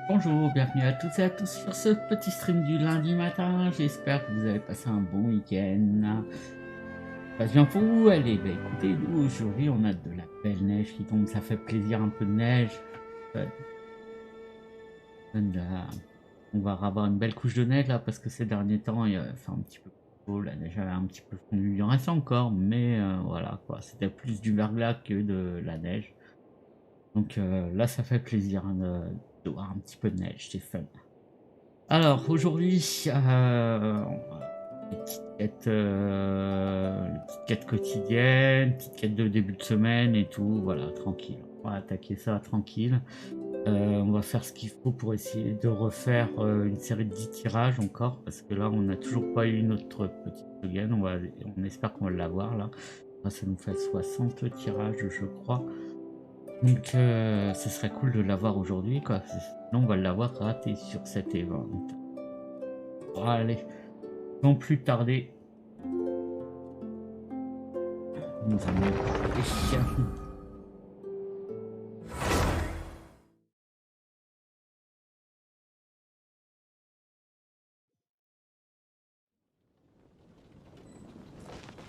Bonjour, bienvenue à toutes et à tous sur ce petit stream du lundi matin. J'espère que vous avez passé un bon week-end. Passe bien pour vous, allez. Bah, écoutez, nous aujourd'hui on a de la belle neige qui tombe, ça fait plaisir, un peu de neige. Euh, On va avoir une belle couche de neige là parce que ces derniers temps il a fait un petit peu chaud, la neige avait un petit peu fondu. Il en reste encore, mais voilà quoi, c'était plus du verglas que de la neige. Donc là ça fait plaisir hein, de voir un petit peu de neige, c'est fun. Alors aujourd'hui, les petites quêtes quotidiennes, petites quêtes de début de semaine et tout, voilà, tranquille. On va attaquer ça tranquille. On va faire ce qu'il faut pour essayer de refaire une série de 10 tirages encore, parce que là on n'a toujours pas eu notre petite gain. On espère qu'on va l'avoir là. Là, ça nous fait 60 tirages, je crois. Donc ce serait cool de l'avoir aujourd'hui, quoi. Sinon on va l'avoir raté sur cet event. Allez, sans plus tarder, nous allons jouer.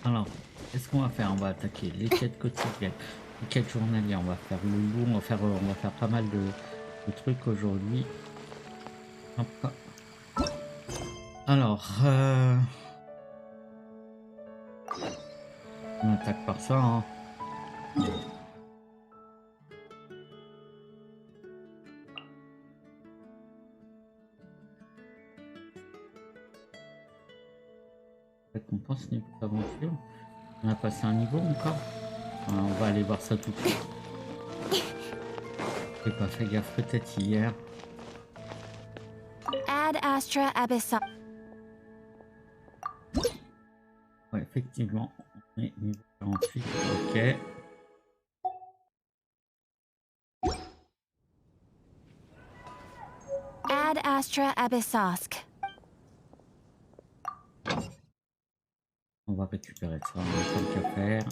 Alors, qu'est-ce qu'on va faire? On va attaquer les quêtes quotidiennes, les quêtes journalières, on va faire le loup, on va faire pas mal de trucs aujourd'hui. Hop. Alors, on attaque par ça, hein. Récompense niveau d'aventure. On a passé un niveau encore. On va aller voir ça tout de suite. J'ai pas fait gaffe peut-être hier. Ad Astra Abyssa. Ouais, effectivement, on est niveau 48, ok. Ad Astra Abyssosk. On va récupérer ça, on a tant qu'à faire.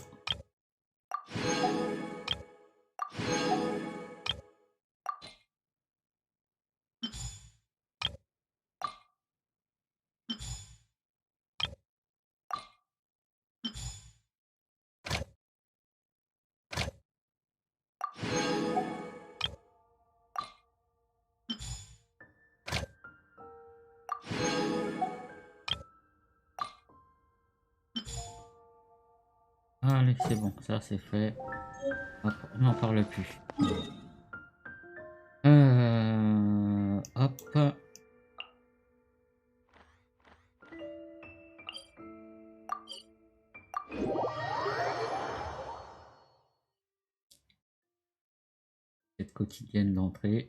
Allez, c'est bon, ça c'est fait. Hop, on n'en parle plus. Hop. Cette quotidienne d'entrée.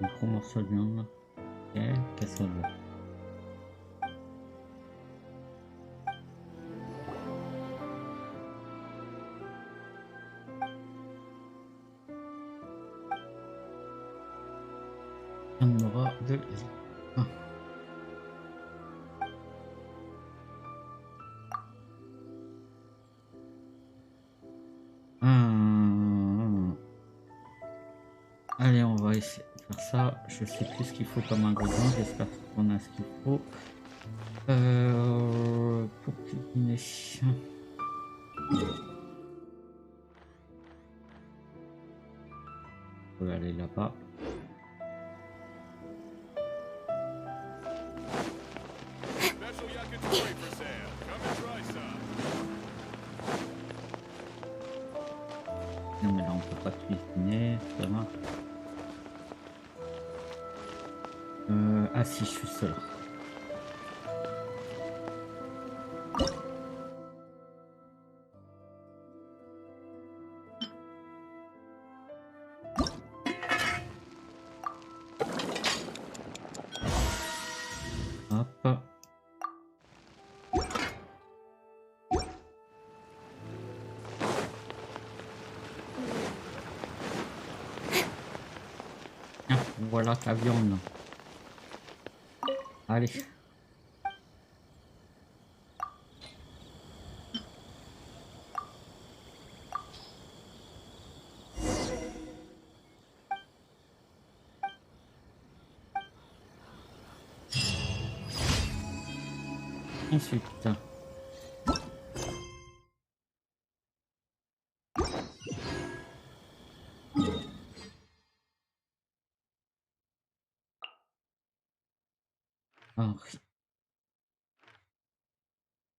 Un gros morceau de viande. Ok, qu'est-ce qu'on veut? Un aura de vie. Ah. Allez, on va essayer de faire ça. Je sais plus ce qu'il faut comme ingrédient. J'espère qu'on a ce qu'il faut. Pour cuisiner. On peut aller là-bas. Non mais là on peut pas cuisiner, ça va. Ah si, je suis seul. Voilà ta viande. Allez. Ensuite.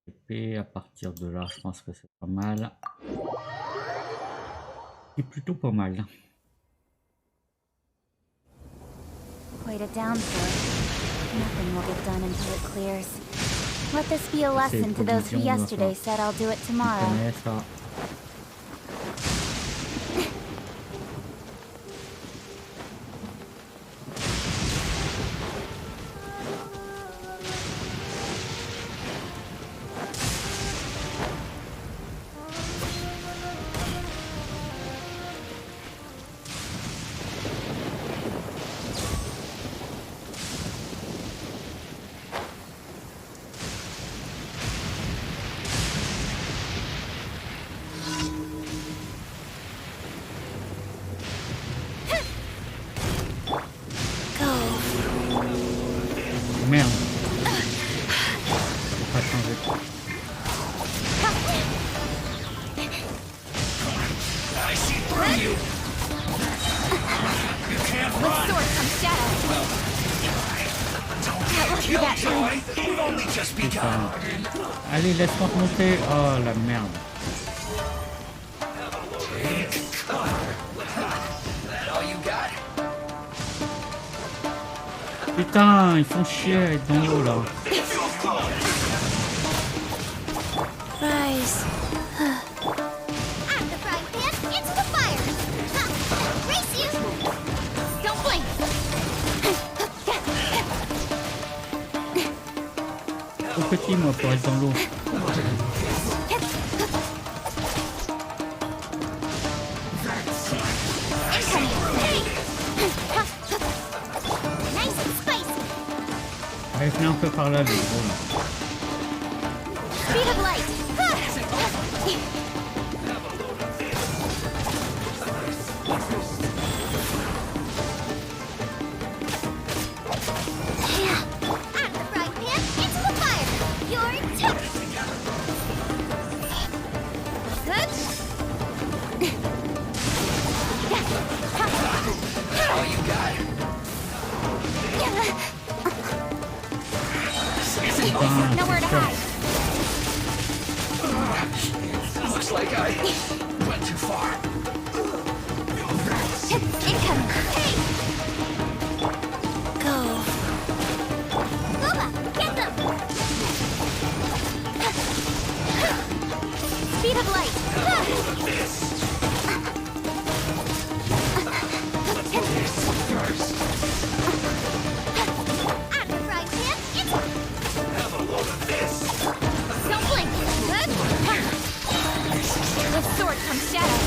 Épée, à partir de là, je pense que c'est pas mal. C'est plutôt pas mal. Quite a downpour. Nothing will get done until it clears. Let this be a lesson to those who yesterday said I'll do it Tu tomorrow. connais ça. Merde. Faut pas changer. With sword comes shadow. That lucky that time. Putain. Allez, laisse-moi monter. Oh la merde. Putain, ils font chier à être dans l'eau là. Rise. At the frying pan, into the fire! Ha! Race you! Don't blink! Trop petit moi pour être dans l'eau. Nice and spicy! Allez, venez un peu par là, les gros là. Speed of light! Ha! At the frying pan, into the fire! You're toast! Good? All you got. Putain, Nowhere to c'est hide. Looks like I went too far. Incoming. Hey! Go. Booba! Get them! Speed of light. At the frying pan, into... Don't blink! Good? With sword comes shadow.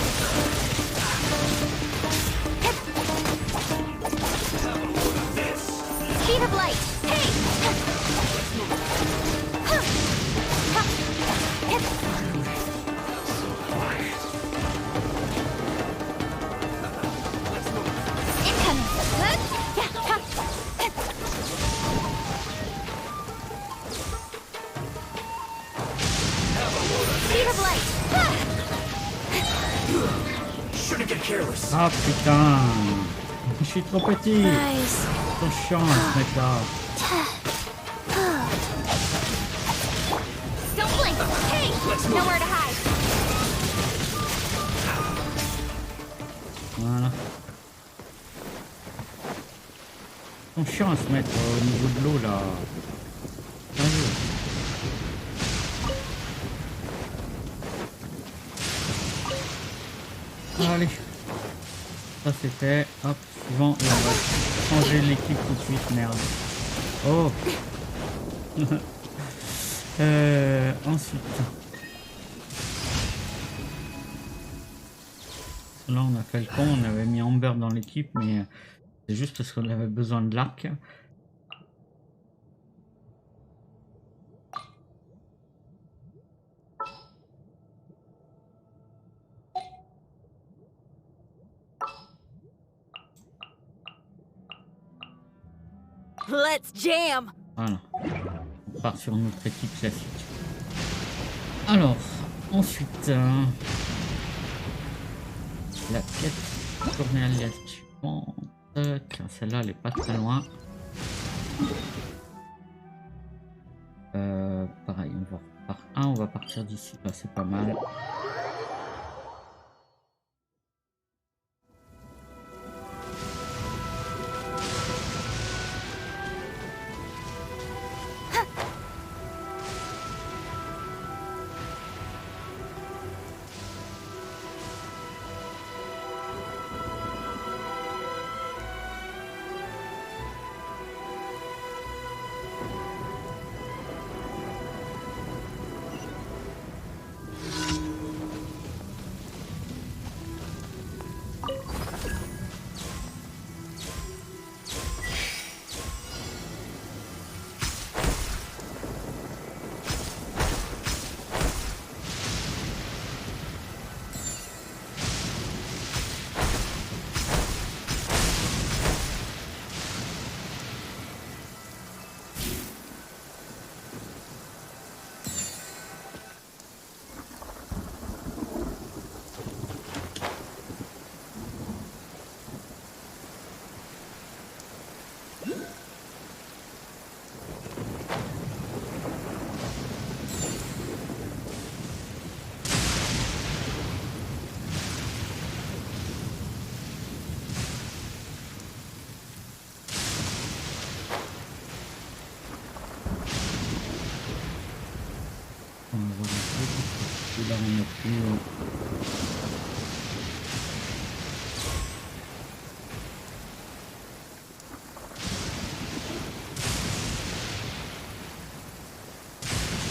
Speed of light! Hey! Incoming. Good? Speed of light. Shouldn't get careless. Ah putain. Je suis trop petit. Rise. Trop chiant ce mec là. Don't blink! Hey! Nowhere to hide. Voilà. Trop chiant ce mec au niveau de l'eau là. Sérieux. Allez. Ça c'était. Hop, suivant. Et on va changer l'équipe tout de suite, merde. Oh. Ensuite. Là on a fait le con, on avait mis Amber dans l'équipe, mais C'est juste parce qu'on avait besoin de l'arc. Let's jam. Voilà. On part sur notre équipe classique. Alors, ensuite, la quête journalière suivante. Tiens, celle-là, elle est pas très loin. Pareil, on va par un, on va partir d'ici. Là, c'est pas mal. On va voir un peu, parce que là, on a plus.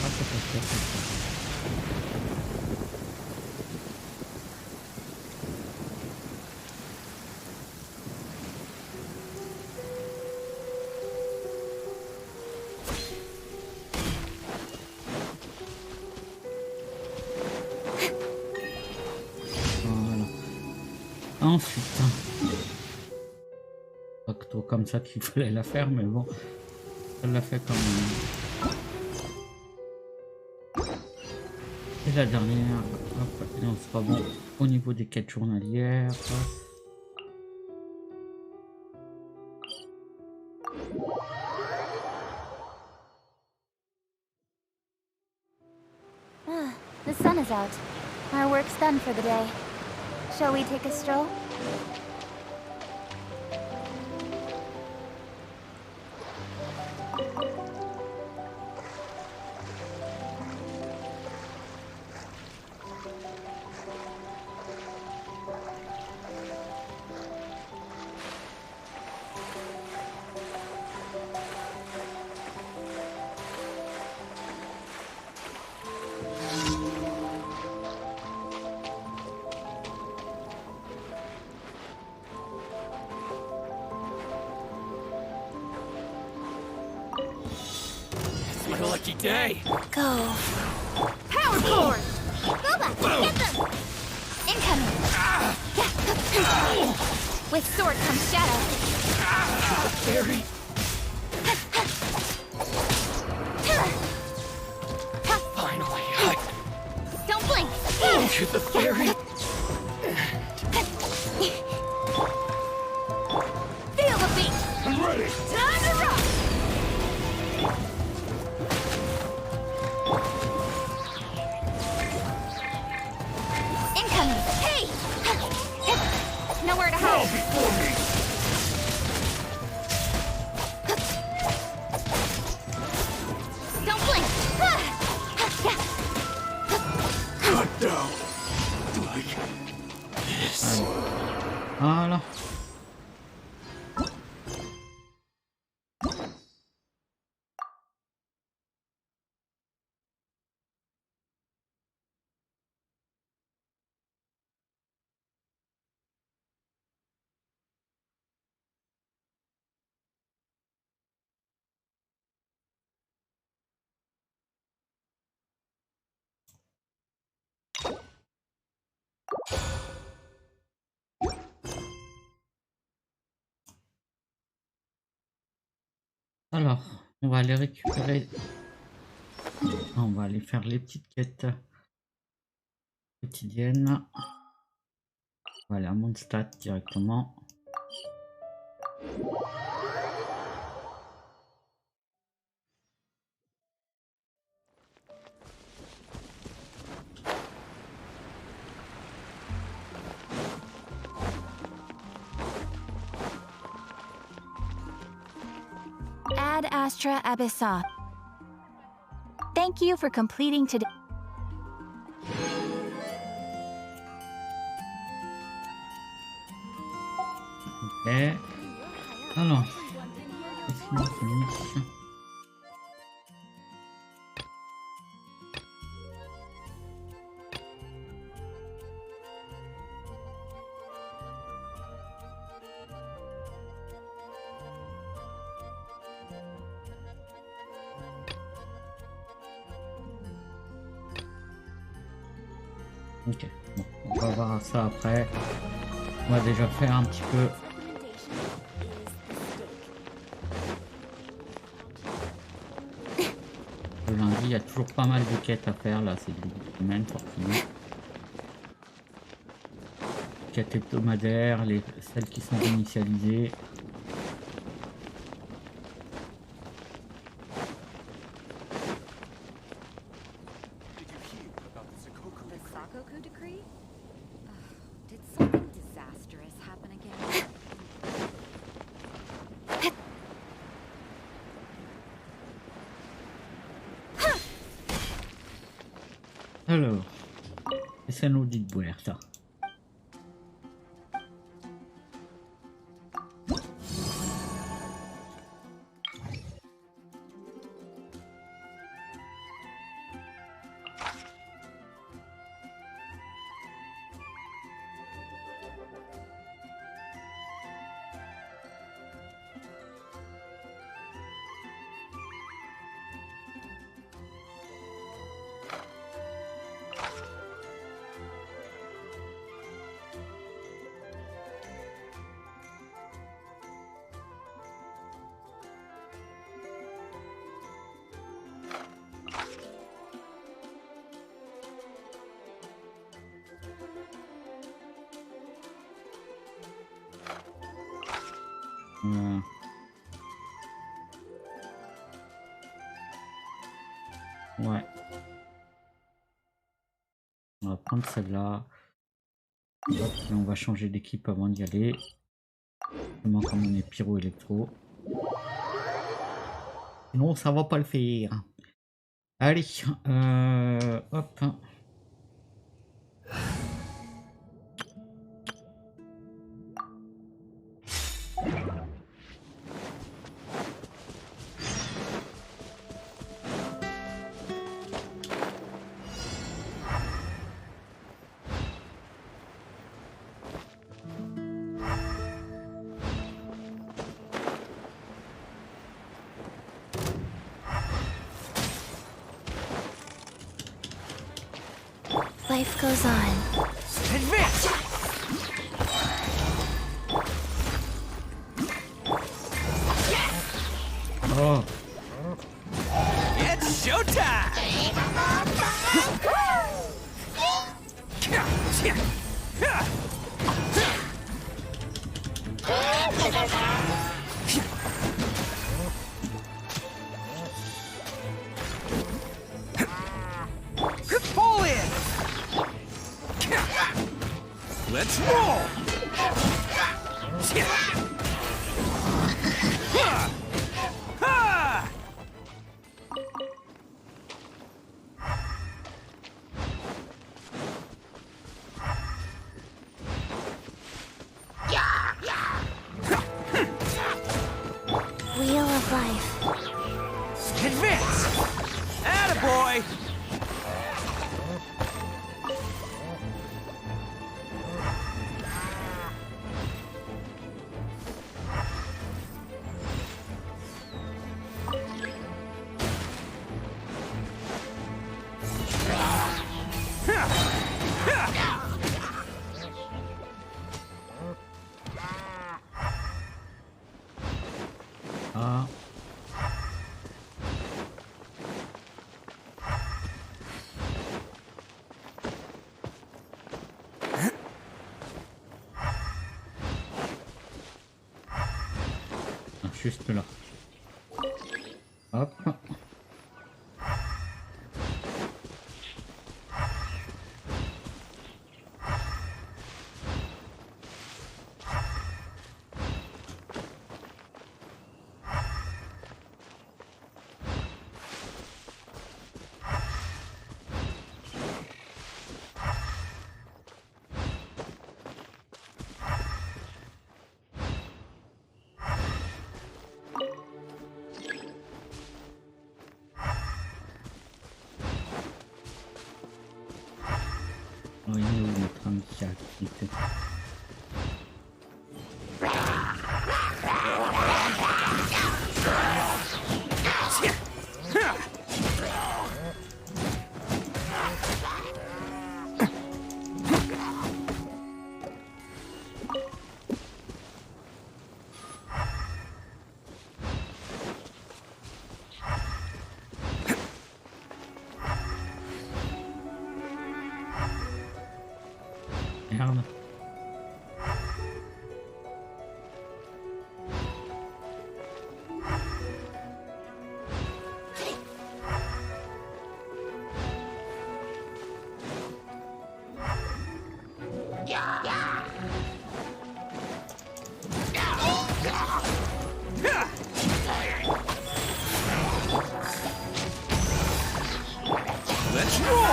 Ah, ça peut se faire. Voilà. Ensuite, pas que trop comme ça qu'il fallait la faire, mais bon, elle l'a fait quand même. Et la dernière, hop, et on sera bon au niveau des quêtes journalières. Ah, the sun is out. Our work's done for the day. Shall we take a stroll? It's my lucky day. Go. Power cord. Boba, get them! Incoming. With sword comes shadow. Fairy. Finally, Don't blink. to the fairy. Feel the beat. I'm ready. Time to rock. Incoming. Hey. Nowhere to Bow hide. before me. Don't blink. Cut down. Like this. Voilà. Alors, on va aller récupérer. On va aller faire les petites quêtes quotidiennes. On va aller à Mondstadt directement. Ad Astra Abyssa. Thank you for completing today. Ok. Alors, qu'est-ce qu'il nous faut? Ok, bon, on va voir ça après. On va déjà faire un petit peu. Le lundi, il y a toujours pas mal de quêtes à faire. Là, c'est le début de semaine, forcément. Quêtes hebdomadaires, celles qui sont initialisées. Did something disastrous happen again? Alors, esa nous dit de boire ça. Ouais. On va prendre celle-là. Et on va changer d'équipe avant d'y aller. Comment comme on est pyro-électro. Sinon, ça va pas le faire. Allez, hop. Life goes on. Advance! Oh, It's showtime! Fall in! Let's roll! Wheel of life. Advance! Attaboy! ah. juste là. Hop. Oh, il est où notre ami qui a activité? Merde. Let's roll!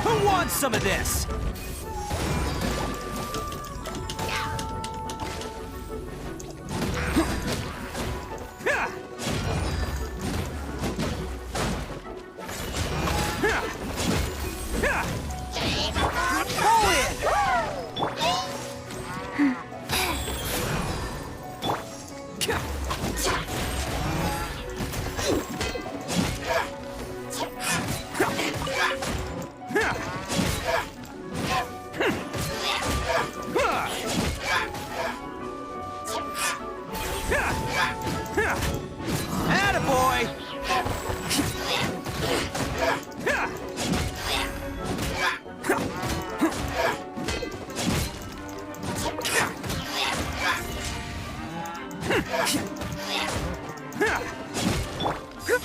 Who wants some of this? Pull in! Attaboy!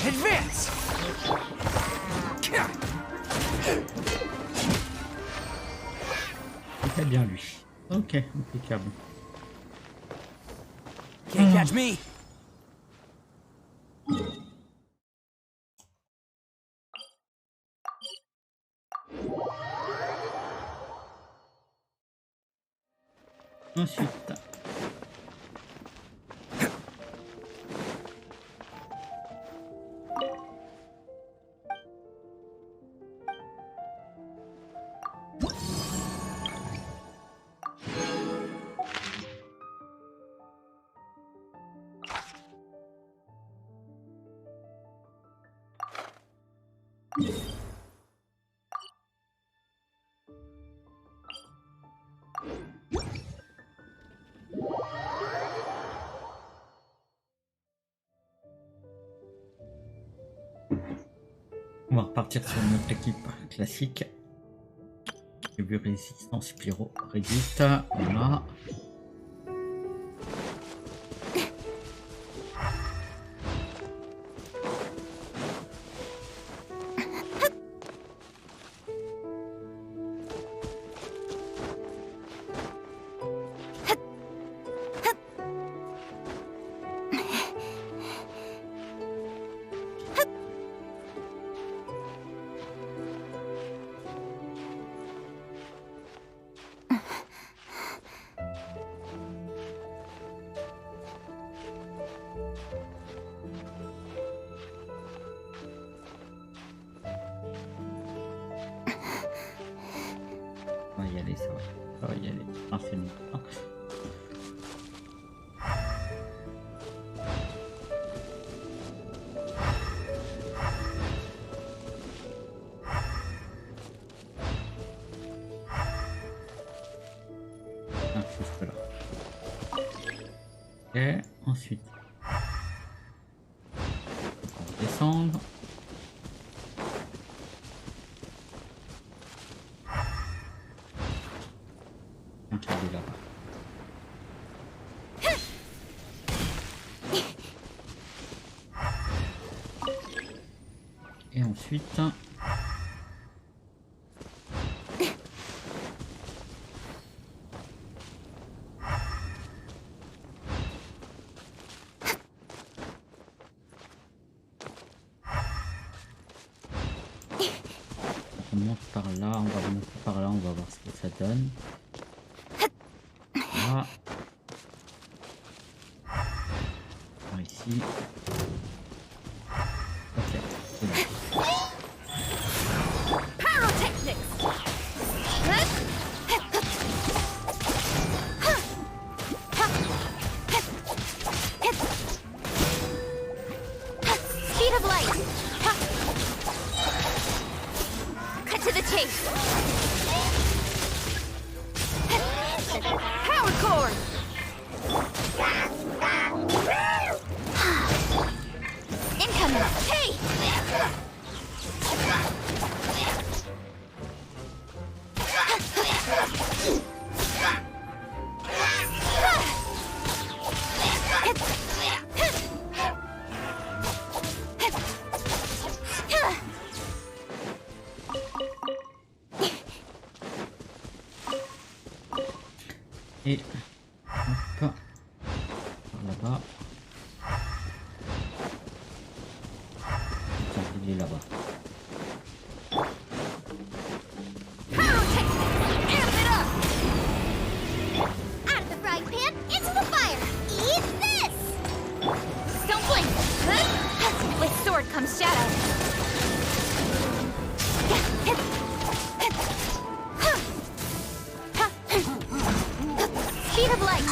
Advance! Très bien lui. Ok, impeccable. Can't catch me! Ensuite. On va repartir sur notre équipe classique. J'ai vu résistance pyro réduite. Voilà. On va y aller, ça va y aller. Infiniment. Ah, juste là. Et ensuite, on va descendre. Et ensuite... on monte par là, on va remonter par là, on va voir ce que ça donne. Voilà. Par ici. Ok, c'est bon. Speed of light. Cut to the chase. Power cord. Incoming. Hey. Et hop, par là-bas. Tiens, il est là-bas. Out of the frying pan, into the fire. Eat this. Don't blink. With sword comes shadow. Speed of light.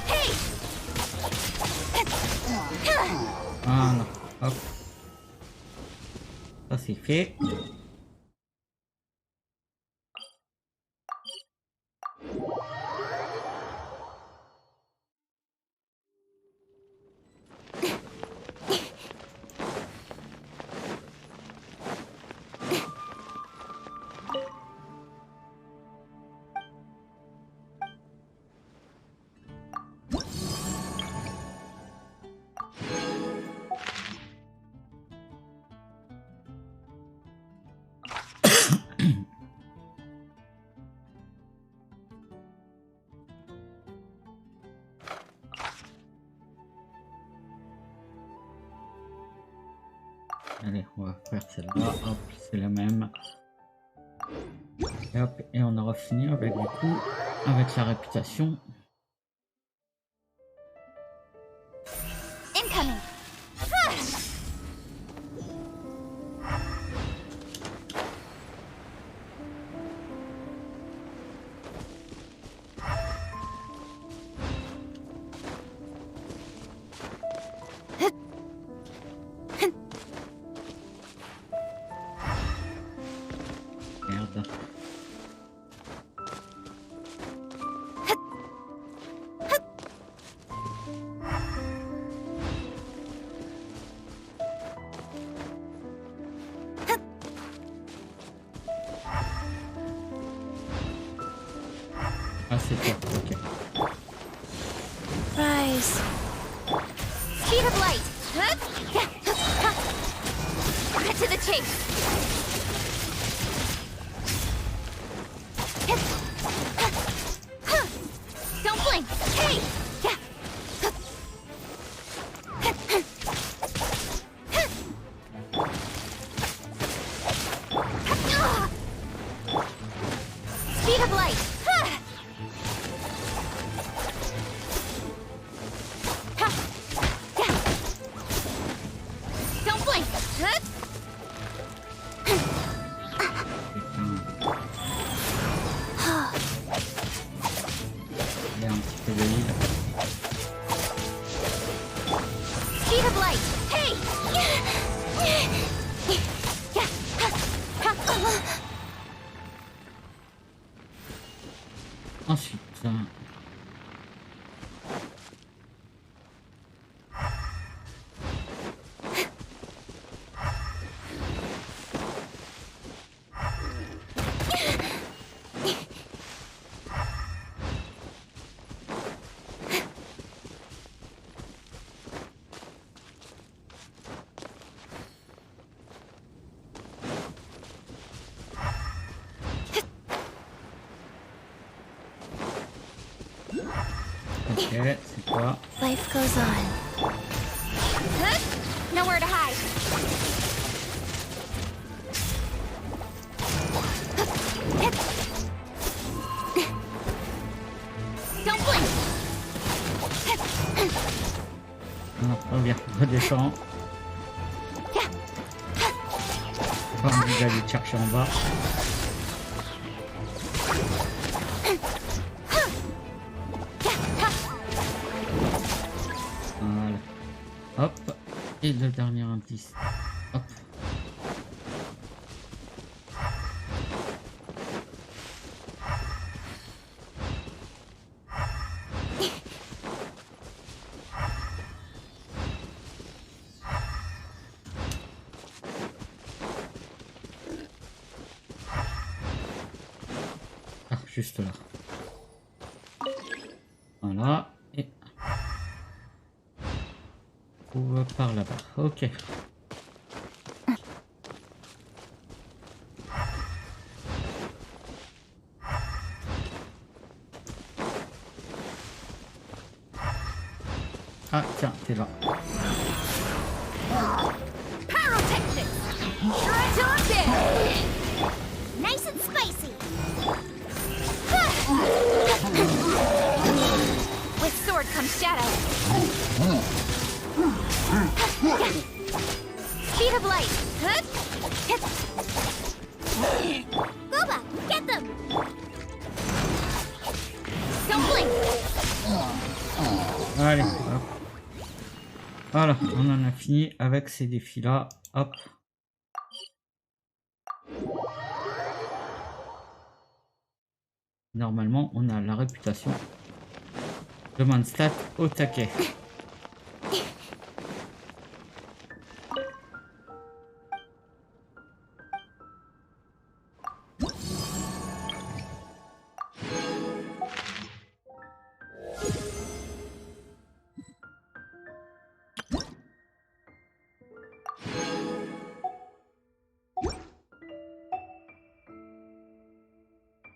Hey. Voilà, hop. Ça c'est fait. Allez, on va faire celle-là. Hop, c'est la même. Et hop, et on aura fini avec du coup, avec la réputation. Incoming. Merde. Ah, c'est toi, ok. Rise. Speed of light. Cut to the chase. Don't blink. Hey. Speed of light. Don't blink. Il y a un petit peu de l'île. Speed of light. Hey. Ensuite, Ok, c'est quoi? Life goes on. Nowhere to hide. Don't blink. Reviens, redescends. Pas envie d'aller te chercher en bas. Voilà. Hop. Et le dernier indice. Hop. Ah, juste là. Voilà. Et on va par là-bas. Ok. Ah tiens, t'es là. Pyrotechnics. Try till I'm dead. Nice and spicy. With sword comes shadow. Speed of light. Gooba, get them. Don't blink. Allez, hop. Voilà, on en a fini avec ces défis-là. Hop. Normalement, on a la réputation de Mandstat au taquet.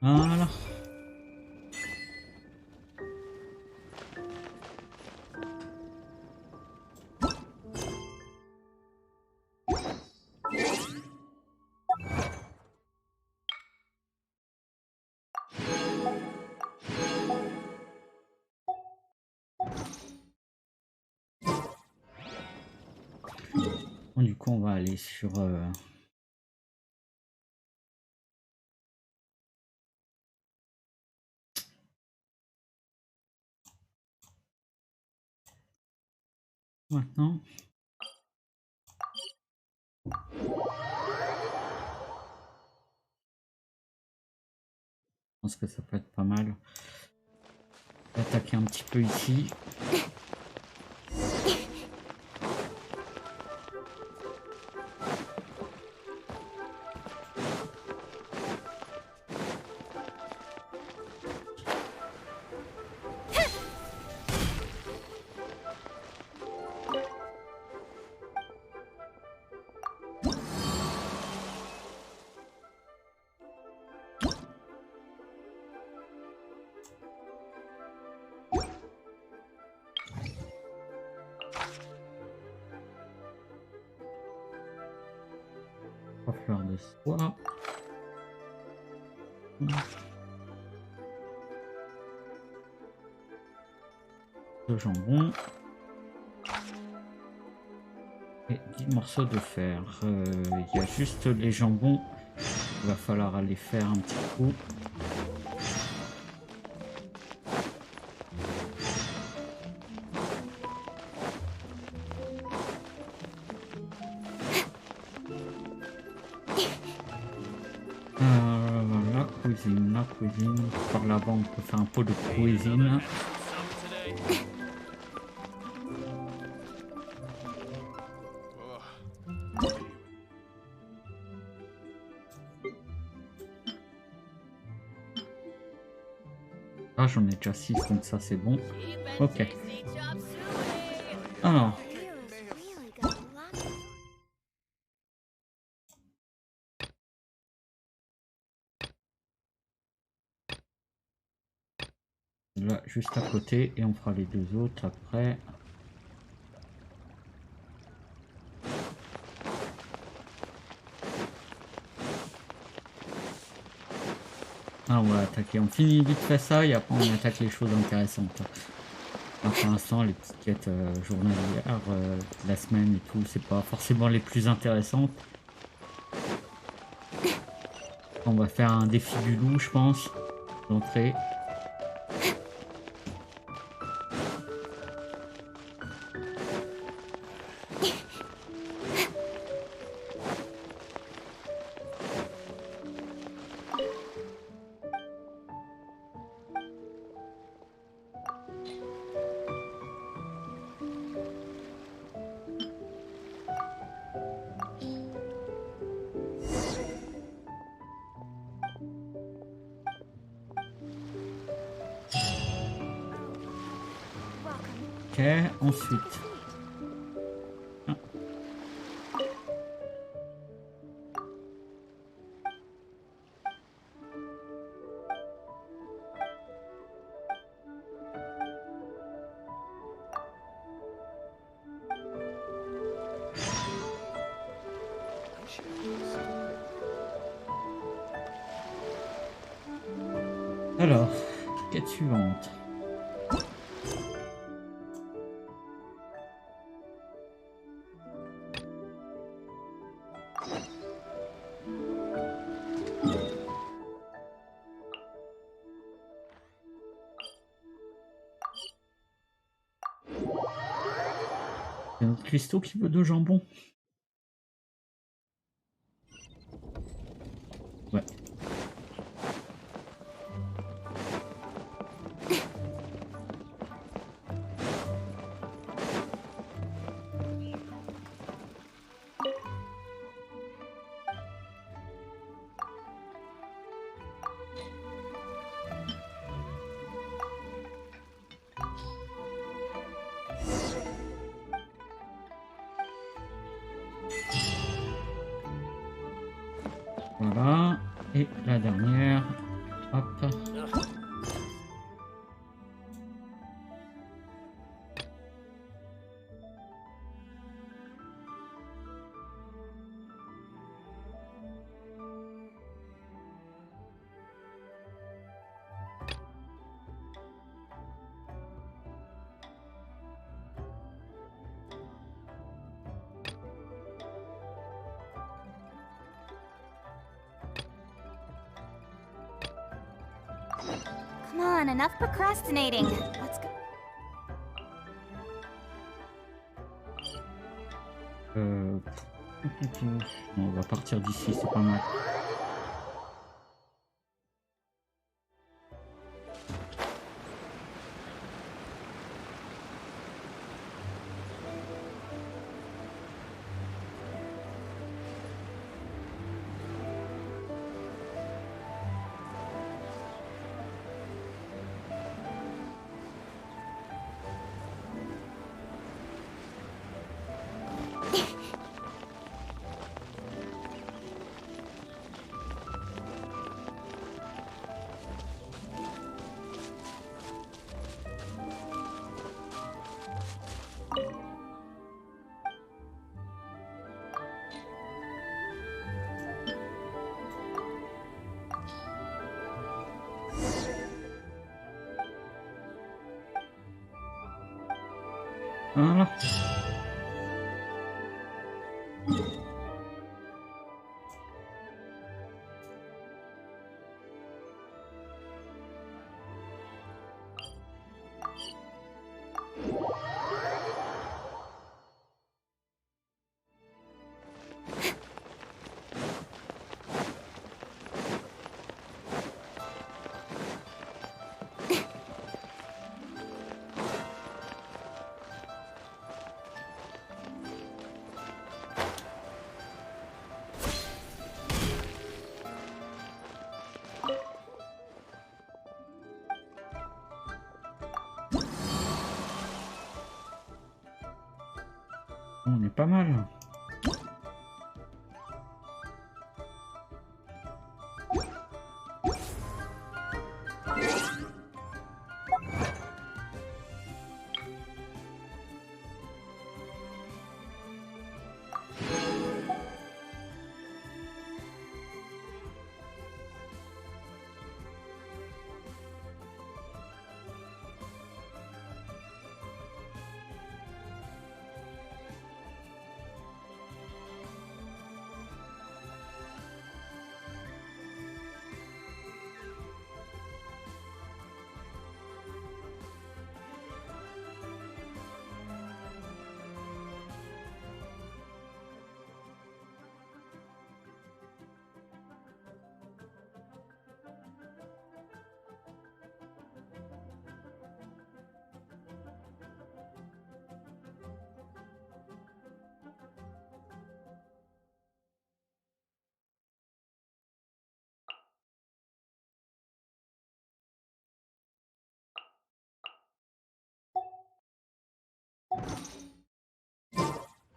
Voilà. Bon, du coup, on va aller sur... Maintenant. Je pense que ça peut être pas mal. Attaquer un petit peu ici. Trois fleurs de soie. De jambon. Et 10 morceaux de fer. Il y a juste les jambons. Il va falloir aller faire un petit coup. La cuisine. Par là-bas, on peut faire un pot de cuisine. Ah, j'en ai déjà 6, donc ça c'est bon. Ok. Alors. là juste à côté et on fera les deux autres après. Ah, on va attaquer, on finit vite fait ça et après on attaque les choses intéressantes. Alors, pour l'instant les petites quêtes journalières de la semaine et tout, c'est pas forcément les plus intéressantes. On va faire un défi du loup, je pense, d'entrée. Ok, ensuite. Ah. Alors, quête suivante. Il y a un autre cuistot qui veut de jambon. Ouais. Voilà. Et la dernière. Hop. Come on, enough procrastinating. Let's go. On va partir d'ici, c'est pas mal. Voilà. On est pas mal.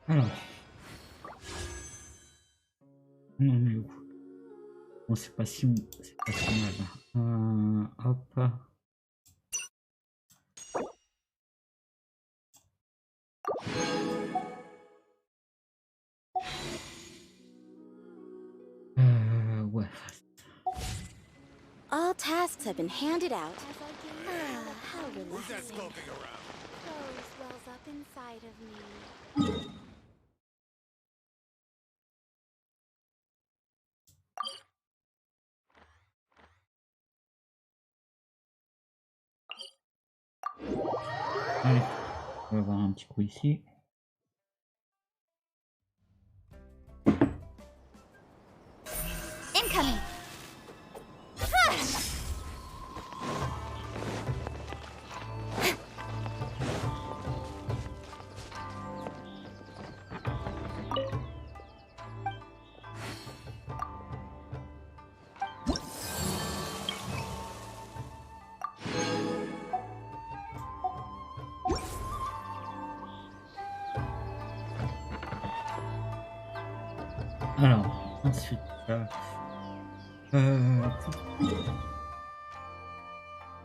Alors, on en est où? Bon, c'est pas si mal. Hop. Ouais. All tasks have been handed out. Ah, how Who's that relaxing. skulking around? Rose wells up inside of me. Allez, on va voir un petit coup ici. Incoming! Alors, ensuite,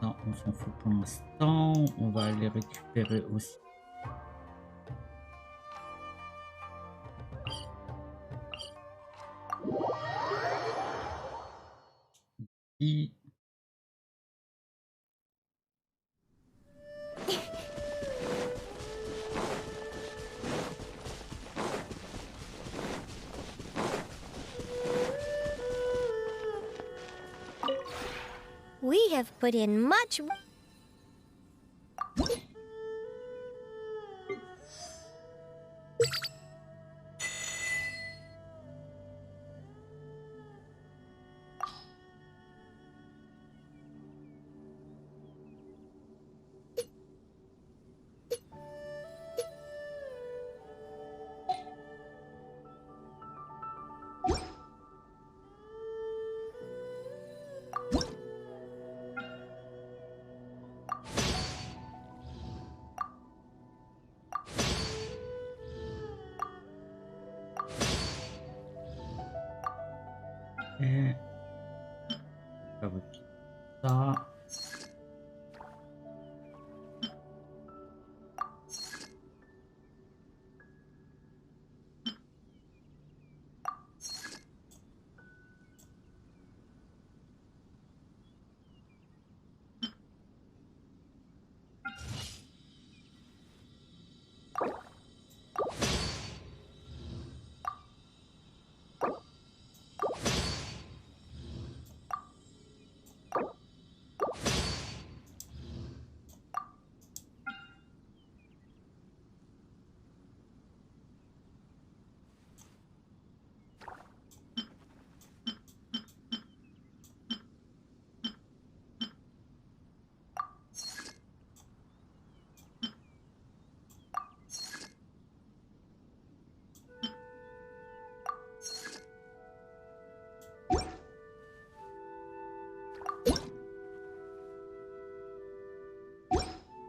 non, on s'en fout pour l'instant. On va aller récupérer aussi. We have put in much. Et fabriquer ça.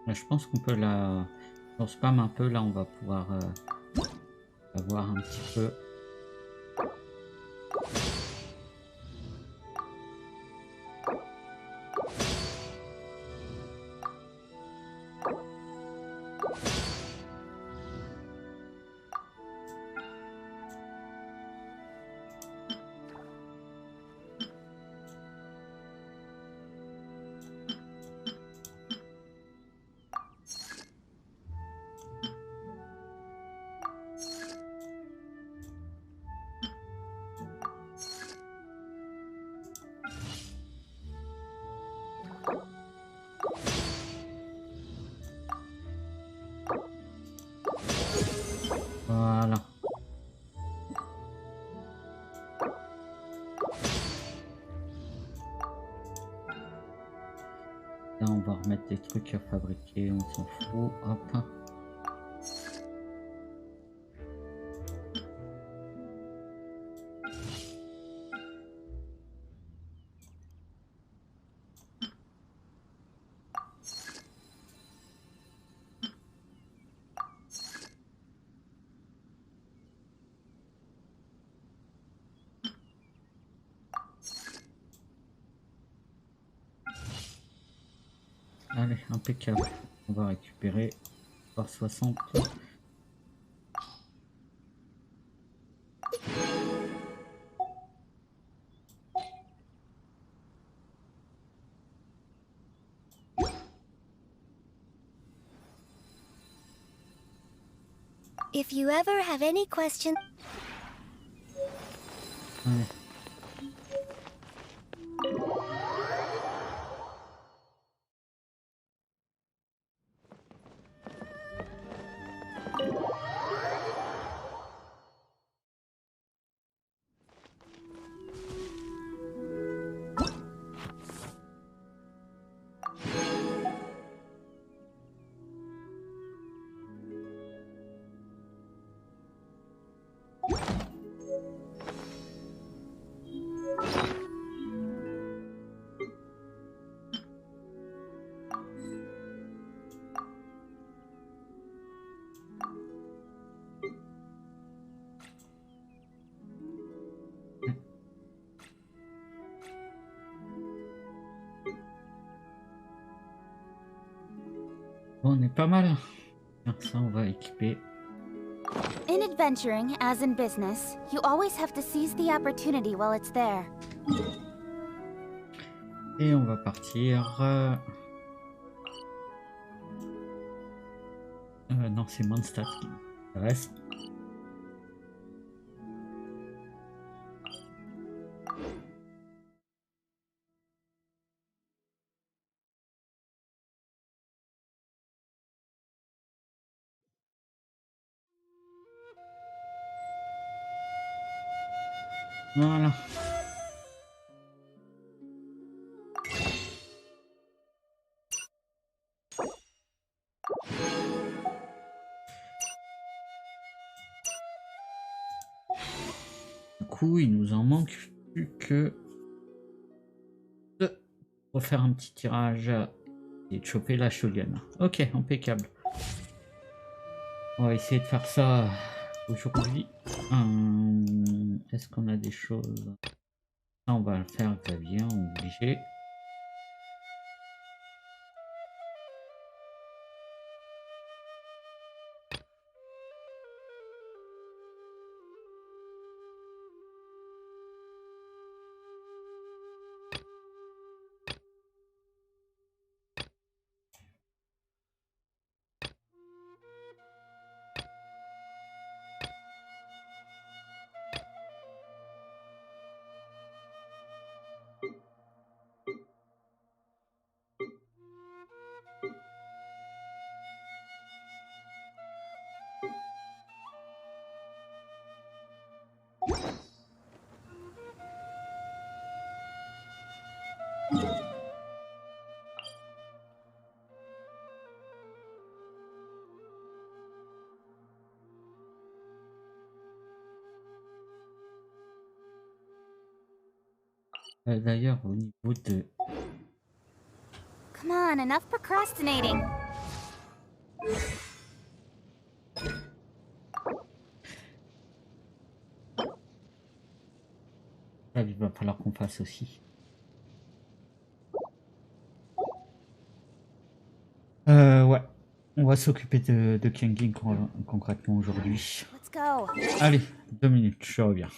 Là, je pense qu'on peut la... On spam un peu, là on va pouvoir avoir un petit peu. Voilà. Là, on va remettre des trucs à fabriquer, on s'en fout. Hop. Allez, impeccable. On va récupérer par 60. If you ever have any questions... Allez. Bon, on est pas mal. Ça, on va équiper. In adventuring, as in business, you always have to seize the opportunity while it's there. Et on va partir. Non, c'est Mondstadt qui reste. Voilà. Du coup, il nous en manque plus que deux pour faire un petit tirage et de choper la shotgun. Ok, impeccable. On va essayer de faire ça aujourd'hui. Est-ce qu'on a des choses? Ça, on va le faire clavier, obligé. D'ailleurs, au niveau de... Come on, enough procrastinating. Là, il va falloir qu'on fasse aussi. Ouais. On va s'occuper de Kangin concrètement aujourd'hui. Let's go. Allez, 2 minutes, je reviens.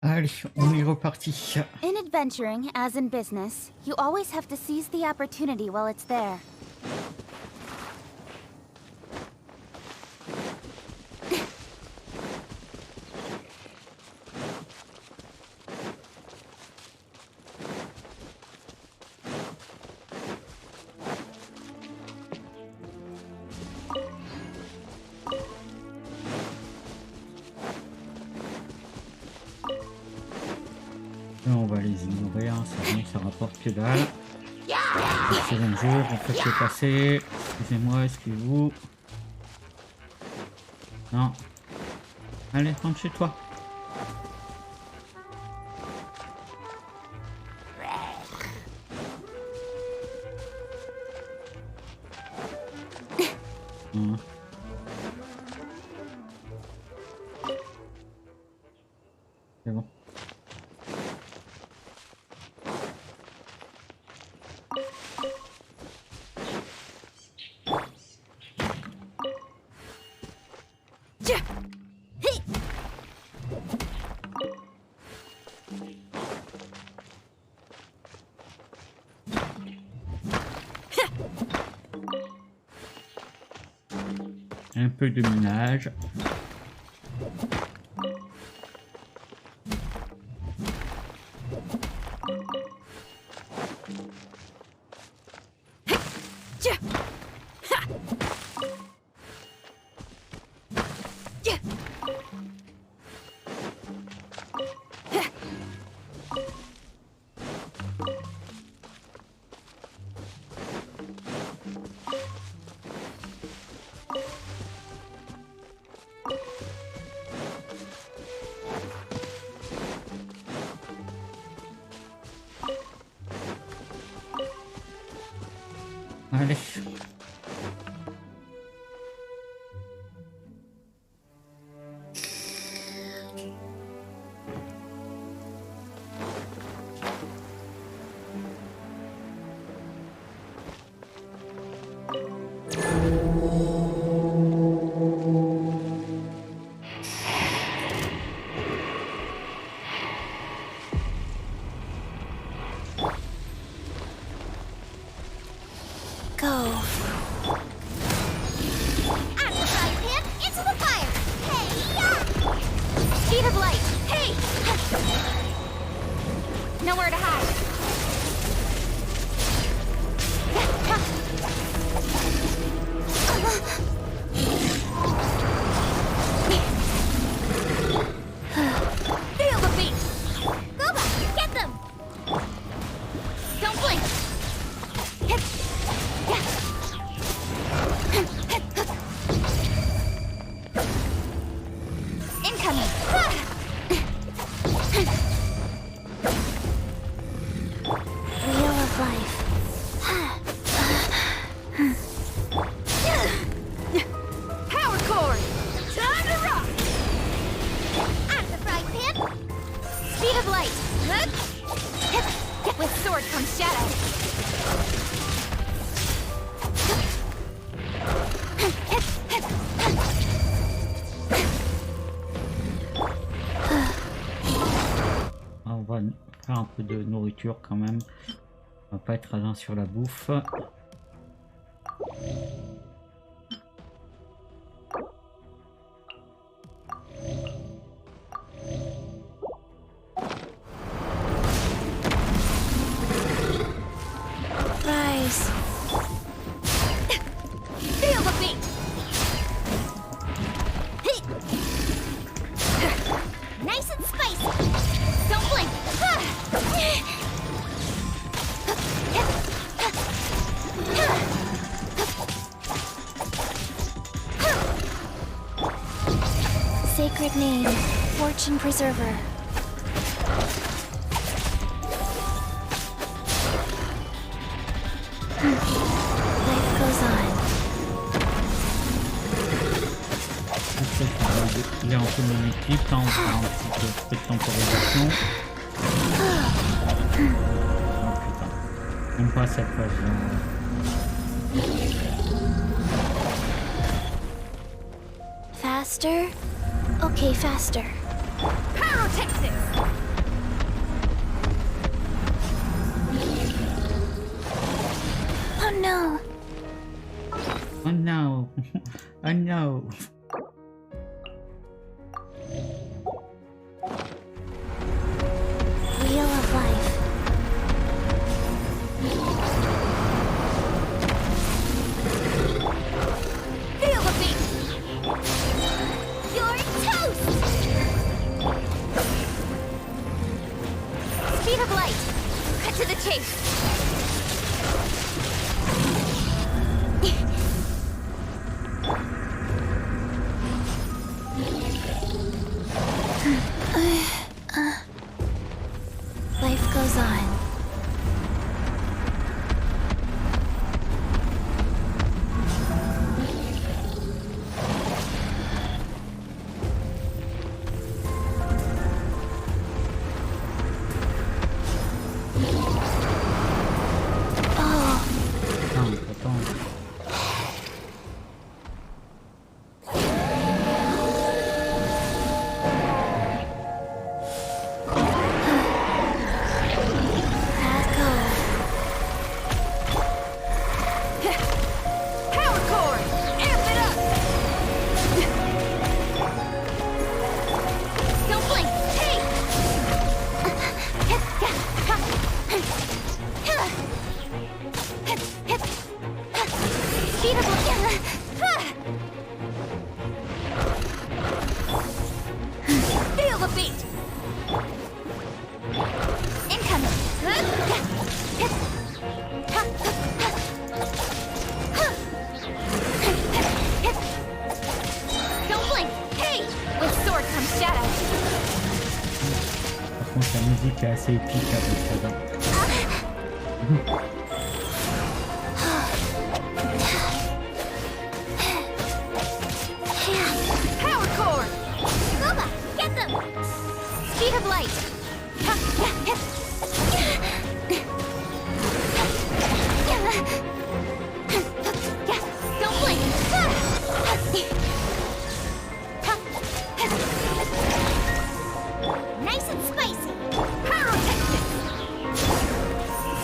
Allez, on est reparti. In adventuring, as in business, you always have to seize the opportunity while it's there. On va les ignorer, hein, c'est bon, ça rapporte que dalle. C'est bon jeu, en fait c'est passé. Excusez-moi, excusez-vous. Non. Allez, rentre chez toi. Hum. C'est bon. Un peu de ménage. Allez. Go. Out of the frying pan, into the fire! Hey-ya! Speed of light! Hey! Nowhere to hide. Feel the beat! Go back! Get them! Don't blink! Incoming! Wheel of life. Power cord! Time to rock! Out of the frying pan! Speed of light! With sword comes shadow! On va faire un peu de nourriture quand même. On va pas être radin sur la bouffe. Rise. Feel the beat! Nice and spicy! Don't blink! Sacred name, Fortune Preserver. Life goes on. Il est un peu mon équipe, là on fera un petit peu de temporisation. Oh putain, même pas cette page là. Faster? Okay, faster. Pyrotexis! Oh no. Oh no. Wheel of life. Feel the beat! You're toast! Speed of light! Cut to the chase! Life goes on. Attends, attends. Let go. Power core! Amp it up! Don't blink! Hey! Speed of Feel the beat! Incoming! Don't blink! Hey! With sword comes shadow! Par contre, la musique est assez épique avec ça. Power core! Loba, get them! Speed of light! Don't blink! Nice and spicy! Pyrotechnic!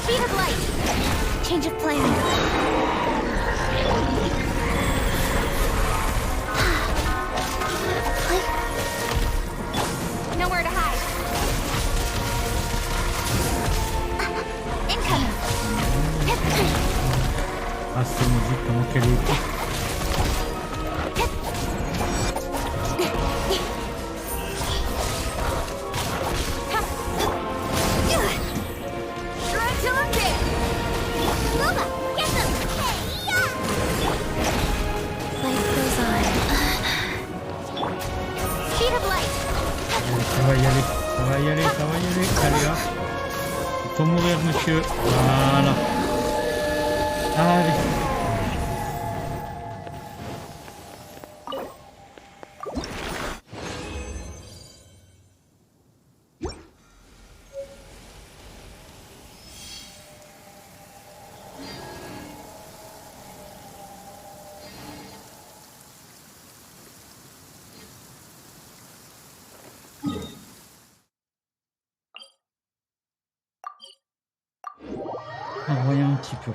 Speed of light! Change of plans. Nowhere to hide. Incoming. Ah, cette musique, comment qu'elle est épique. Shred till I'm dead. Loba, get them. Hey-ya! Life goes on. Speed of light. Ça va y aller, ça va y aller, ça va y aller. Allez là. Il faut mourir, monsieur. Voilà. Allez. Voyons un petit peu.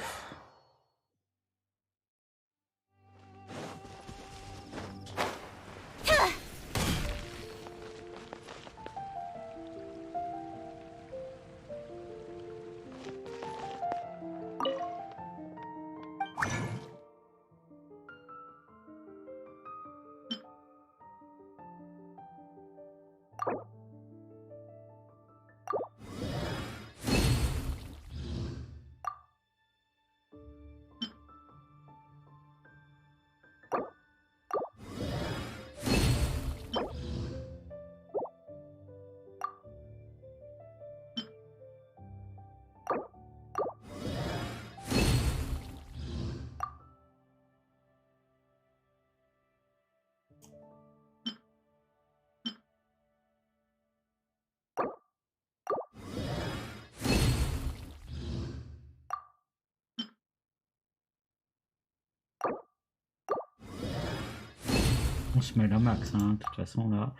On se met la max, hein. De toute façon là,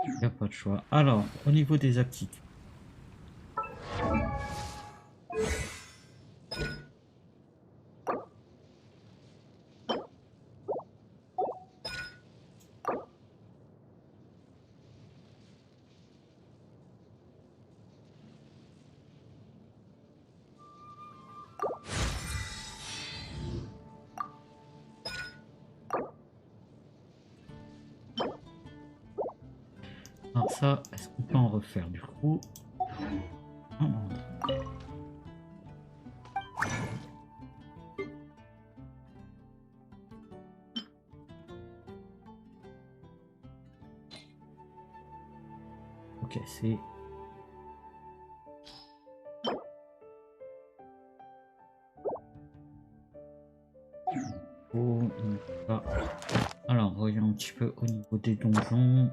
il n'y a pas de choix. Alors, au niveau des aptitudes. ça, est-ce qu'on peut en refaire du coup? Oh non. Ok, c'est... Oh, ah. Alors, voyons un petit peu au niveau des donjons.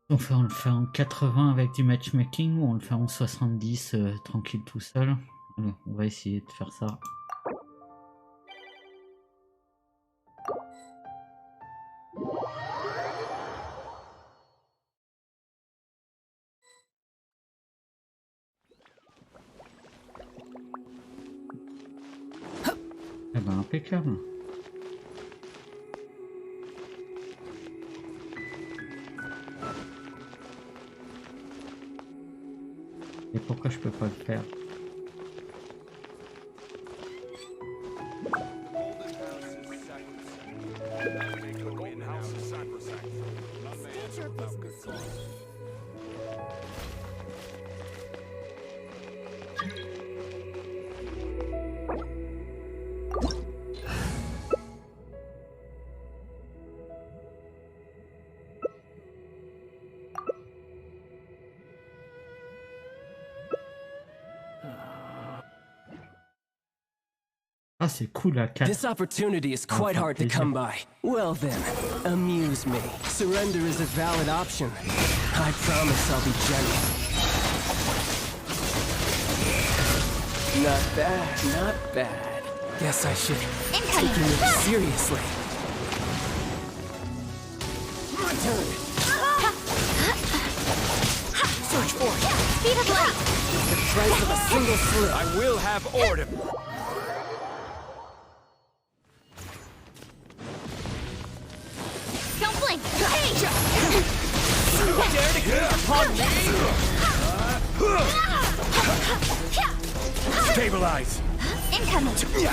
On le fait en 80 avec du matchmaking ou on le fait en 70 tranquille tout seul? Allez, on va essayer de faire ça. Eh ben impeccable. Et pourquoi je peux pas le faire? State your business here. Ah c'est cool la 4. This opportunity is quite hard to come by. Well then, amuse me. Surrender is a valid option. I promise I'll be generous. Not bad, not bad. Guess I should take your move seriously. My turn. Search for it. Speed of light. The price of a single slip. I will have order. Don't blink. Hey! Dare to get upon me? Stabilize. Incoming. Speed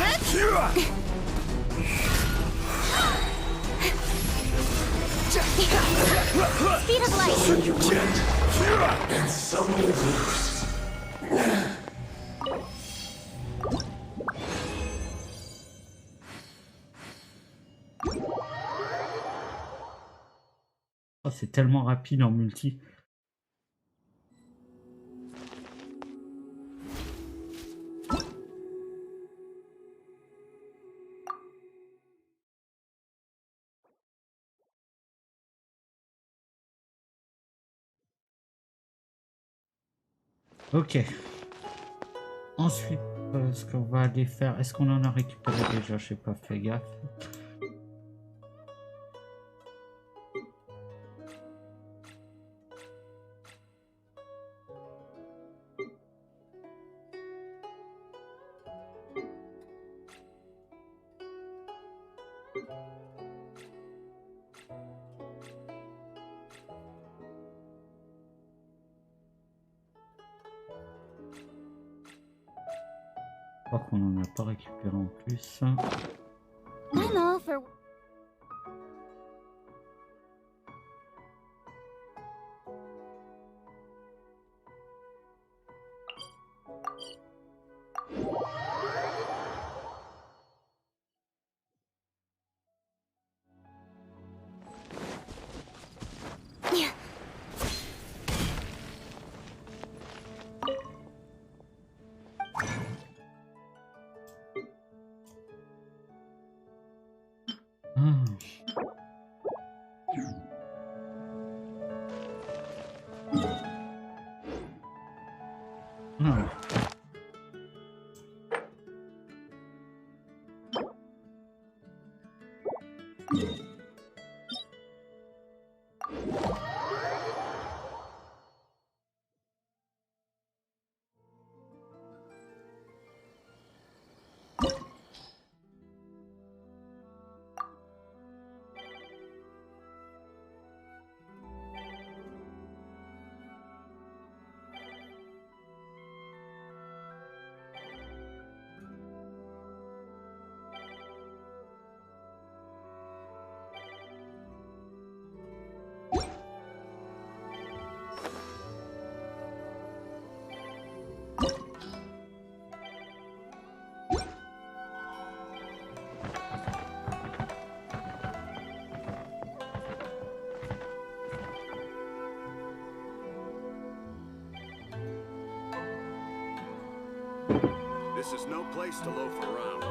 of light. Some you win, and some you lose. Oh, c'est tellement rapide en multi. Ok. Ensuite, ce qu'on va aller faire, est-ce qu'on en a récupéré déjà? Je sais pas, fait gaffe. Je crois qu'on en a pas récupéré en plus. I'm all for... This is no place to loaf around.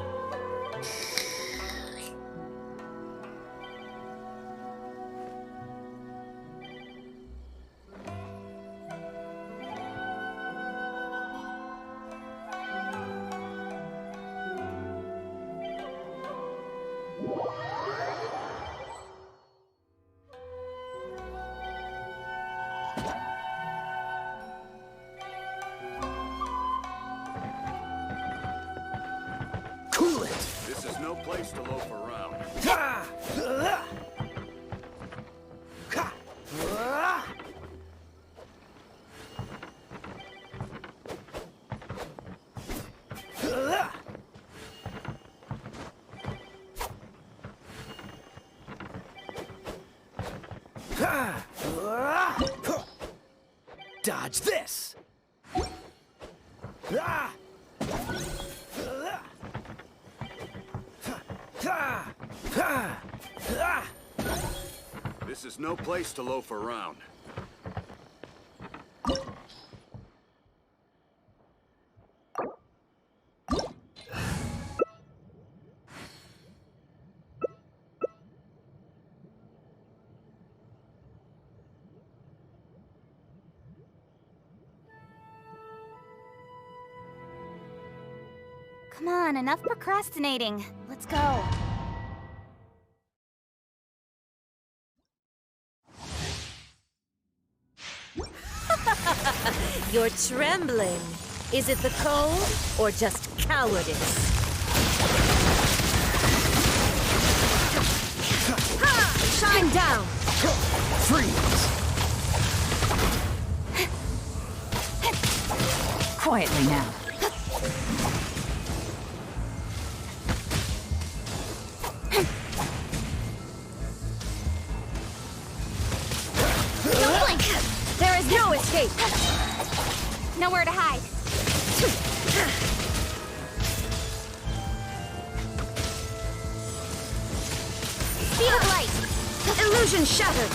Cool it! This is no place to loaf around. Dodge this! This is no place to loaf around. Come on, enough procrastinating. Let's go. You're trembling. Is it the cold or just cowardice? Ha! Shine down! Freeze! Quietly now. Don't blink! There is no escape! Nowhere to hide. Speed of light! Illusion shattered!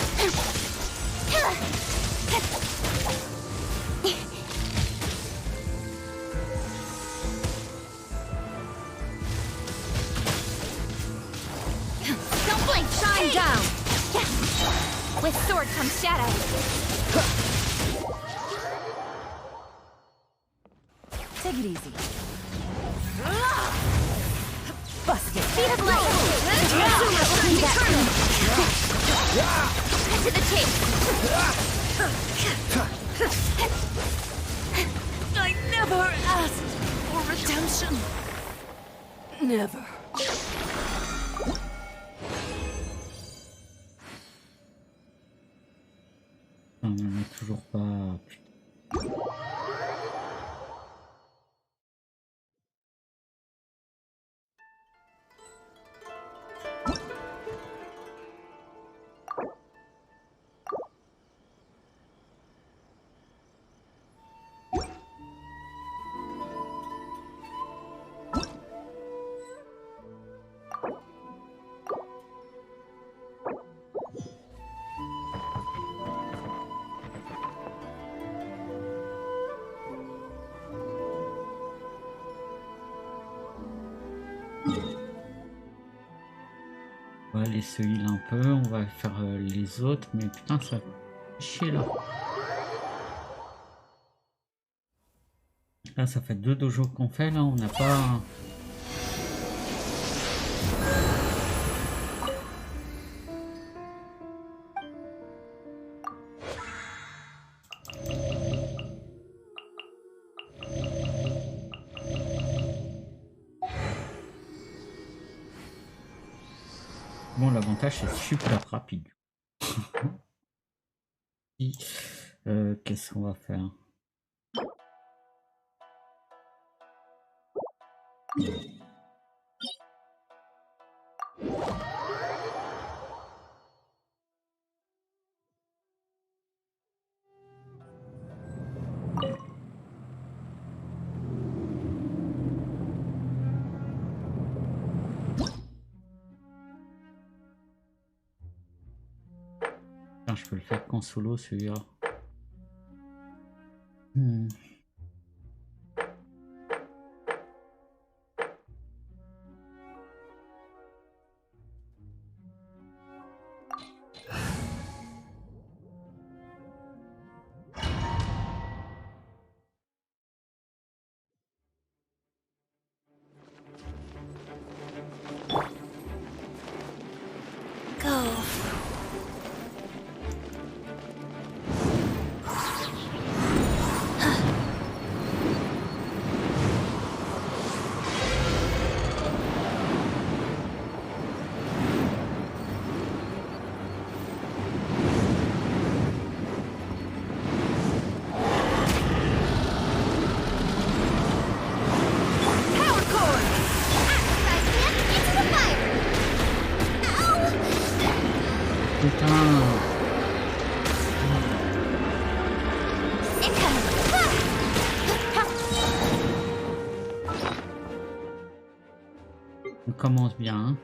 Don't blink! Shine down! With sword comes shadow. Take it easy. Busted. Speed of light! To the chase! I never asked for redemption. Never. On en a toujours pas. Putain. On va aller se heal un peu, on va faire les autres, mais putain ça fait chier là. Là ça fait 2 dojos qu'on fait là, on n'a pas... Bon, l'avantage c'est super rapide. Qu'est-ce qu'on va faire? Putain, je peux le faire qu'en solo celui-là. On commence bien. Hein.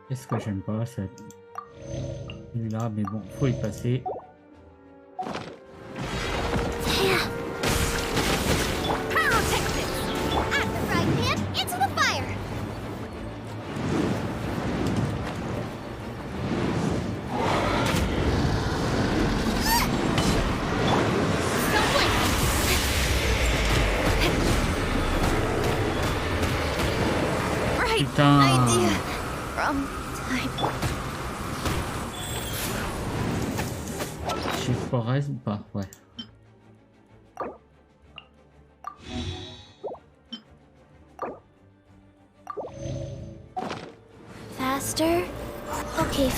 Qu'est-ce que j'aime pas cette là, mais bon, faut y passer. Yeah. putain. idea from time. Chez Forest ou pas? Ouais. Faster? Okay.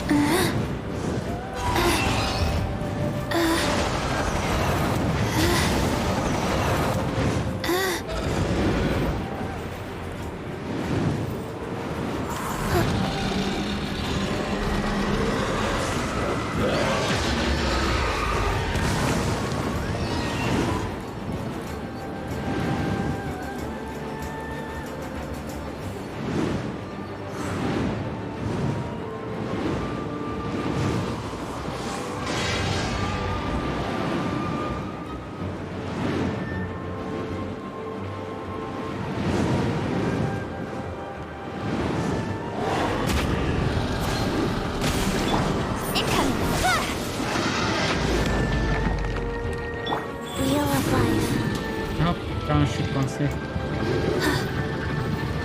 Wheel of life. Ah putain, je suis coincé.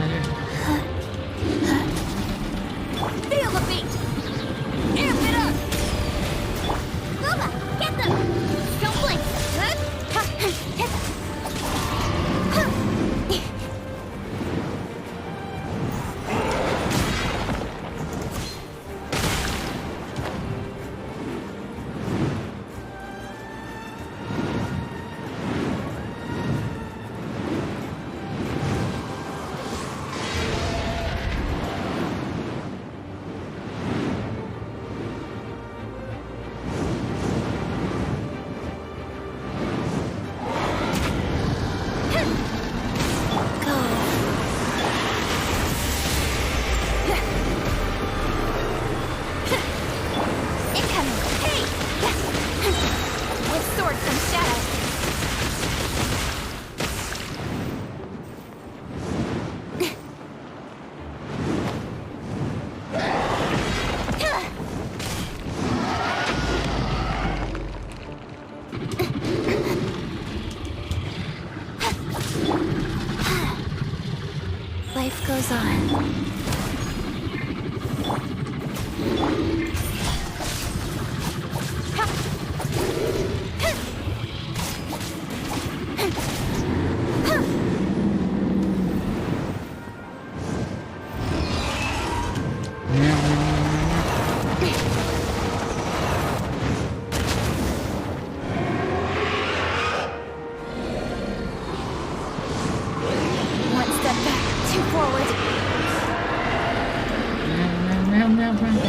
Allez. Feel the beat! Amp it up! Luma, get them! Don't blink! Life goes on. One step back, two forward. Merde, merde, merde.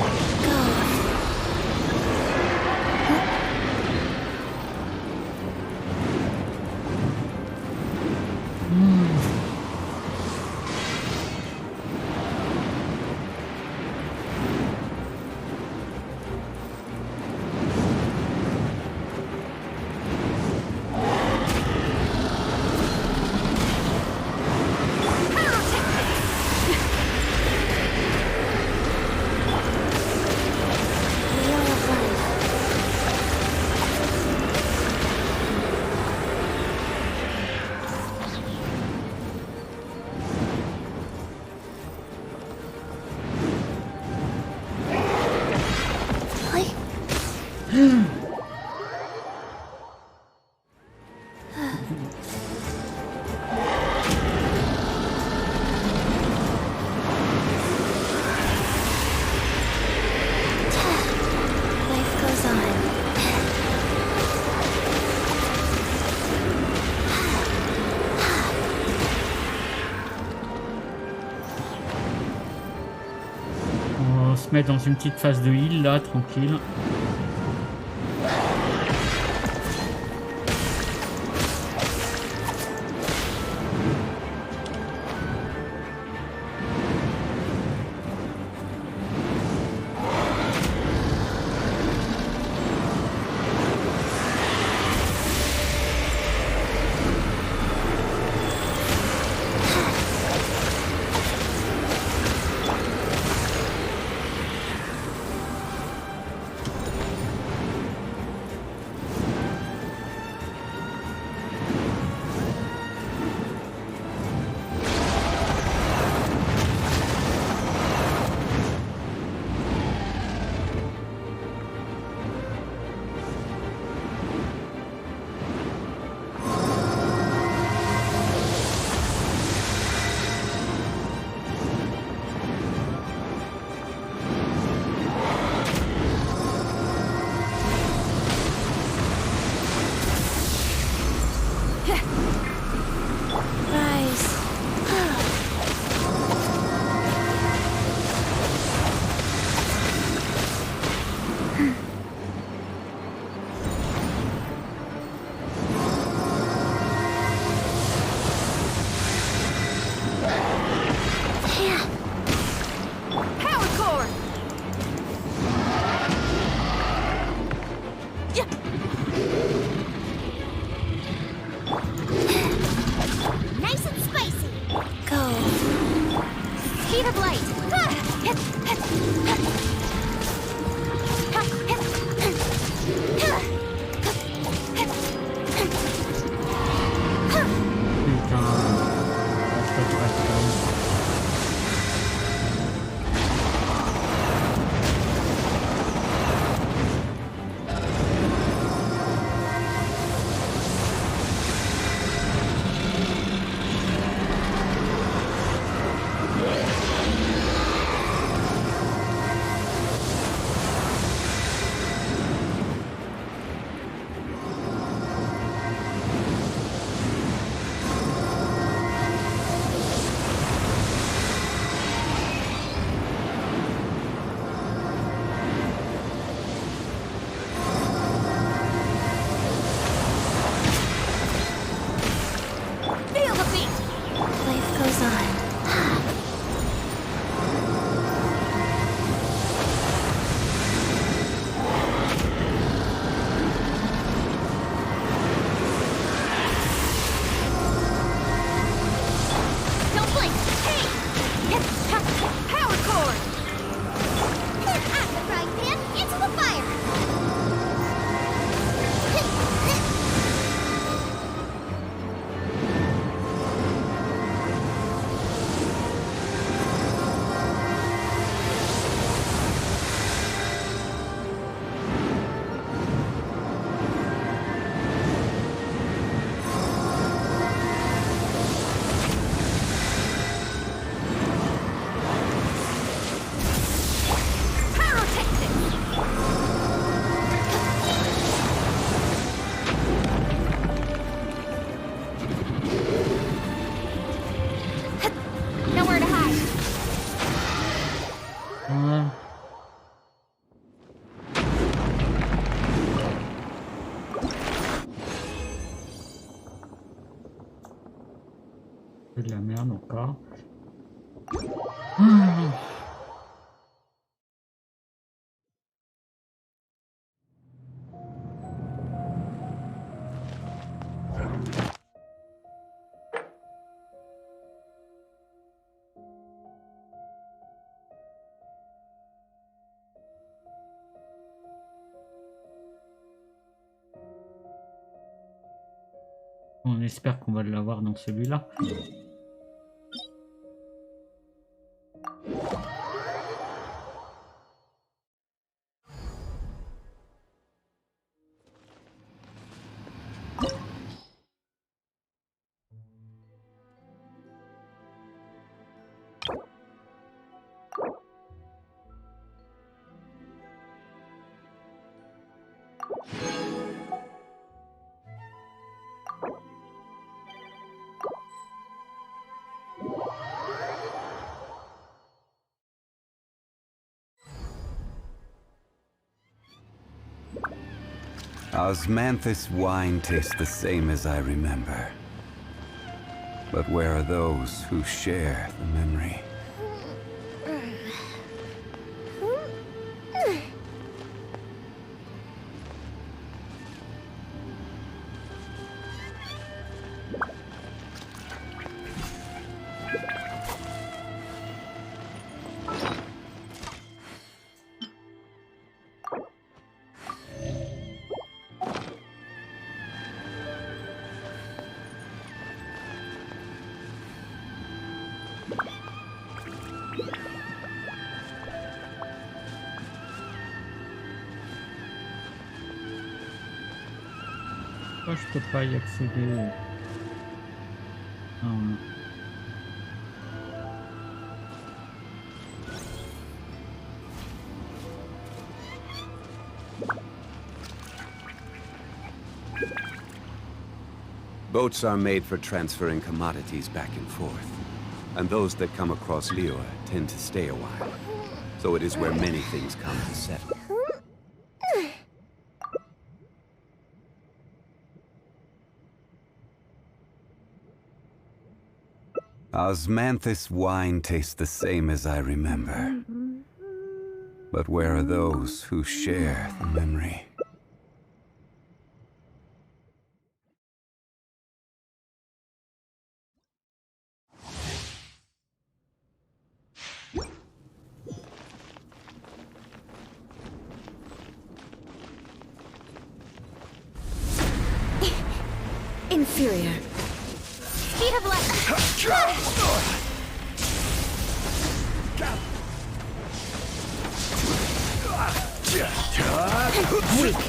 Go. Wheel of life. Really? Life goes on. On se met dans une petite phase de heal là, tranquille. Rise. Nice and spicy. Go. Speed of light. Putain, ça se passe pas. Feel the beat. Life goes on. Don't blink. Hey! Power cord! Out of the frying pan, into the fire! Pyrotechnics! Nowhere to hide. Ouais. C'est de la merde encore. Ah. On espère qu'on va l'avoir dans celui-là. Osmanthus wine tastes the same as I remember. But where are those who share the memory? Pourquoi je peux pas y accéder? Non. Boats are made for transferring commodities back and forth. And those that come across Liyue tend to stay a while. So it is where many things come to settle. Osmanthus wine tastes the same as I remember. But where are those who share the memory? Inferior. Speed of light. Weak.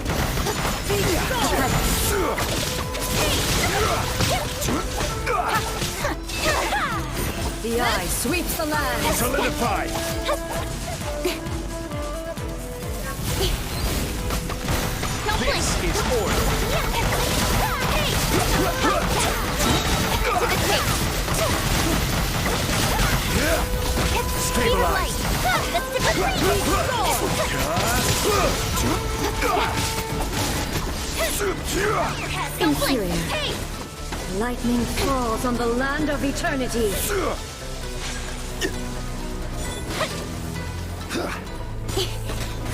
The eye sweeps the land. Solidify! Don't blink. This is order. To the tape. Speed of light. That's the Don't blink. Inferior. Hey! Lightning falls on the land of eternity.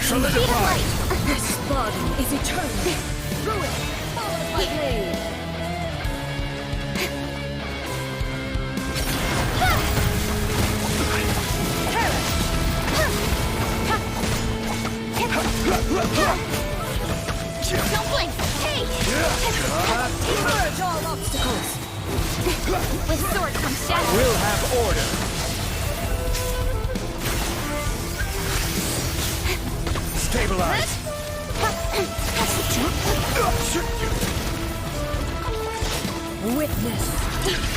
Solidify! This body is eternal. Through it, follow my blade. Don't blink. Hey! Merge all obstacles. With sword comes shadow. We'll have order. Stabilize. Witness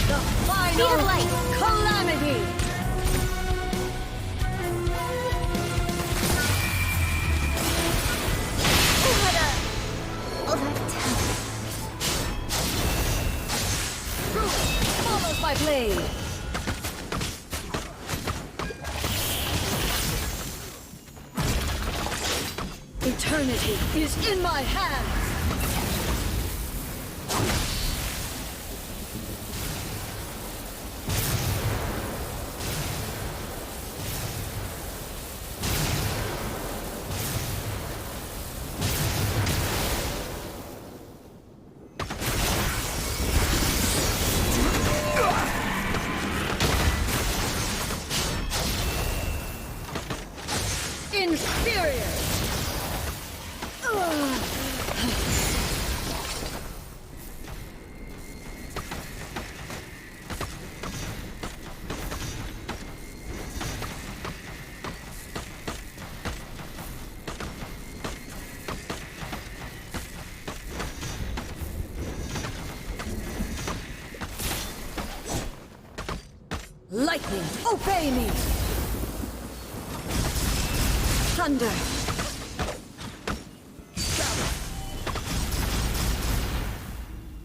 the final light. calamity. Follow my blade. Eternity is in my hands. Inferior. Lightning, obey me! Thunder!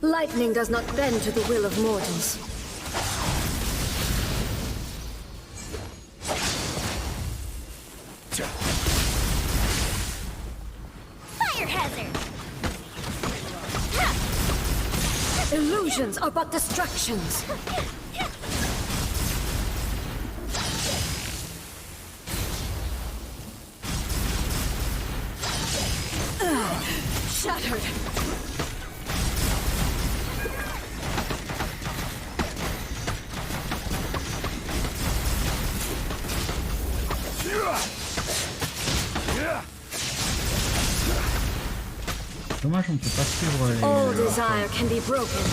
Lightning does not bend to the will of mortals. Fire hazard. Illusions are but distractions. Shattered. Dommage, on peut pas suivre les... All desire can be broken.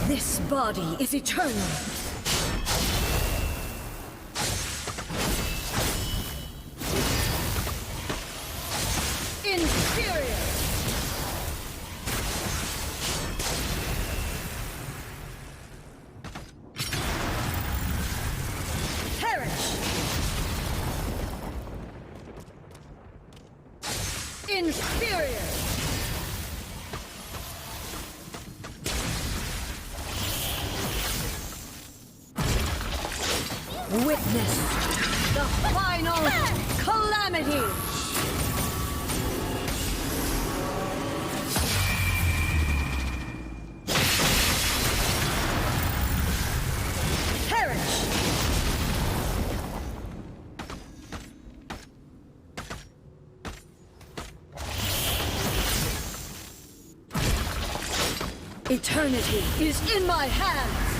This body is eternal. Inferior. Perish. Inferior! Witness the final calamity! Perish! Eternity is in my hands!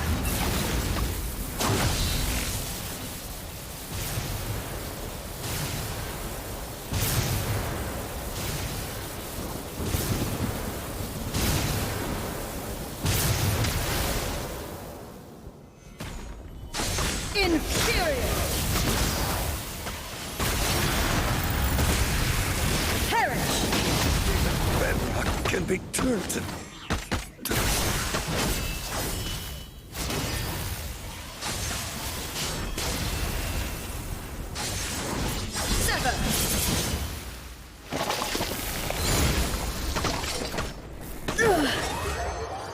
Inferior! Perish! Bedrock can be turned to... Sever!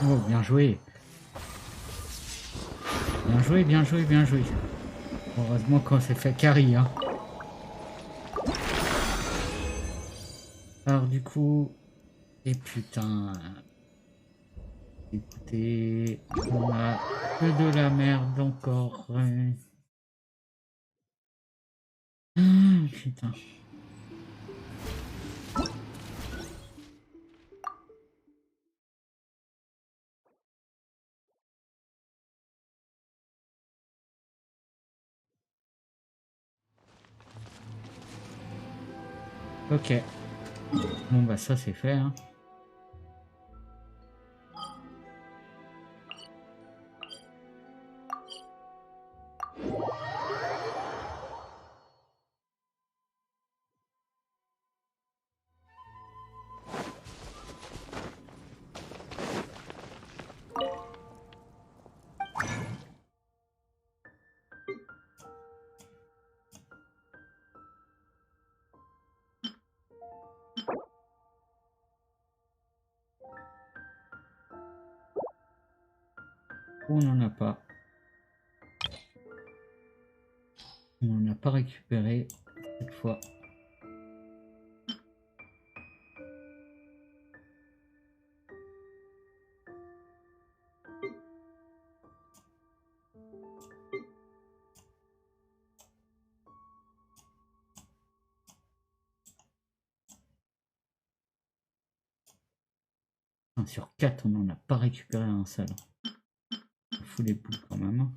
Oh, bien joué. Bien joué, bien joué, bien joué. Heureusement qu'on s'est fait carry, hein. Alors du coup... Et putain... Écoutez... On a que de la merde encore. Putain. Ok. Bon bah ça c'est fait, hein. On n'en a pas. On n'en a pas récupéré cette fois. Sur 4, on n'en a pas récupéré un seul. On fout les boules quand même.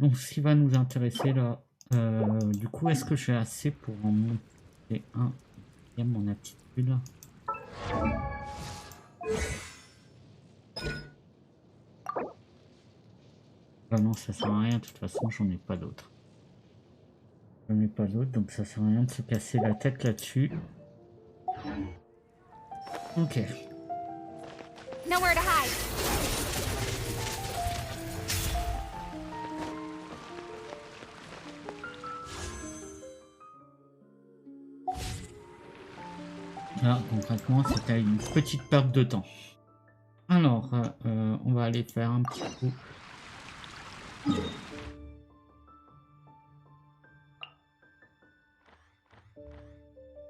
Donc ce qui va nous intéresser là, du coup, est-ce que j'ai assez pour en monter un? Il y a mon aptitude. Ah non, ça sert à rien, de toute façon, j'en ai pas d'autres. J'en ai pas d'autres, donc ça sert à rien de se casser la tête là-dessus. Ok. Nowhere to hide. Là, concrètement, c'était une petite perte de temps. Alors, on va aller faire un petit coup.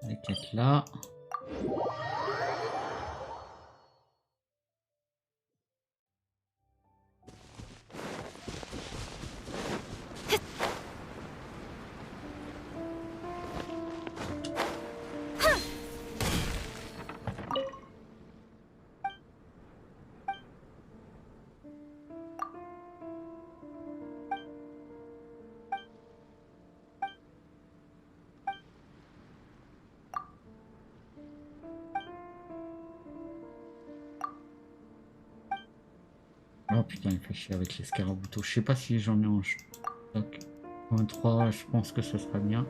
Les 4 là. Oh putain, il fait chier avec les scaraboutos. Je sais pas si j'en ai en stock. En 3, je pense que ce sera bien.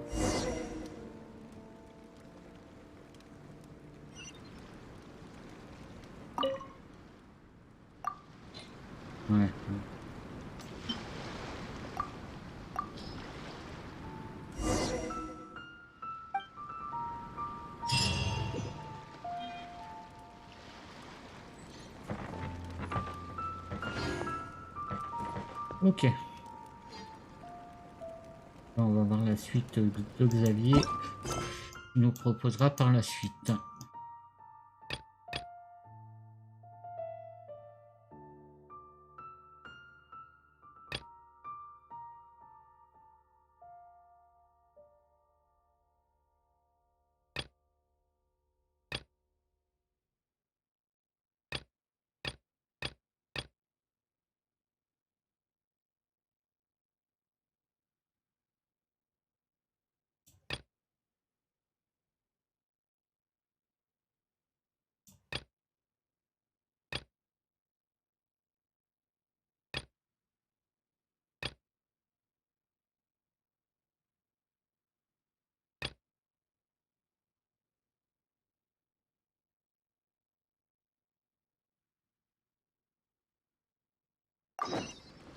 Ouais. Ok. On va voir la suite de Xavier. Il nous proposera par la suite.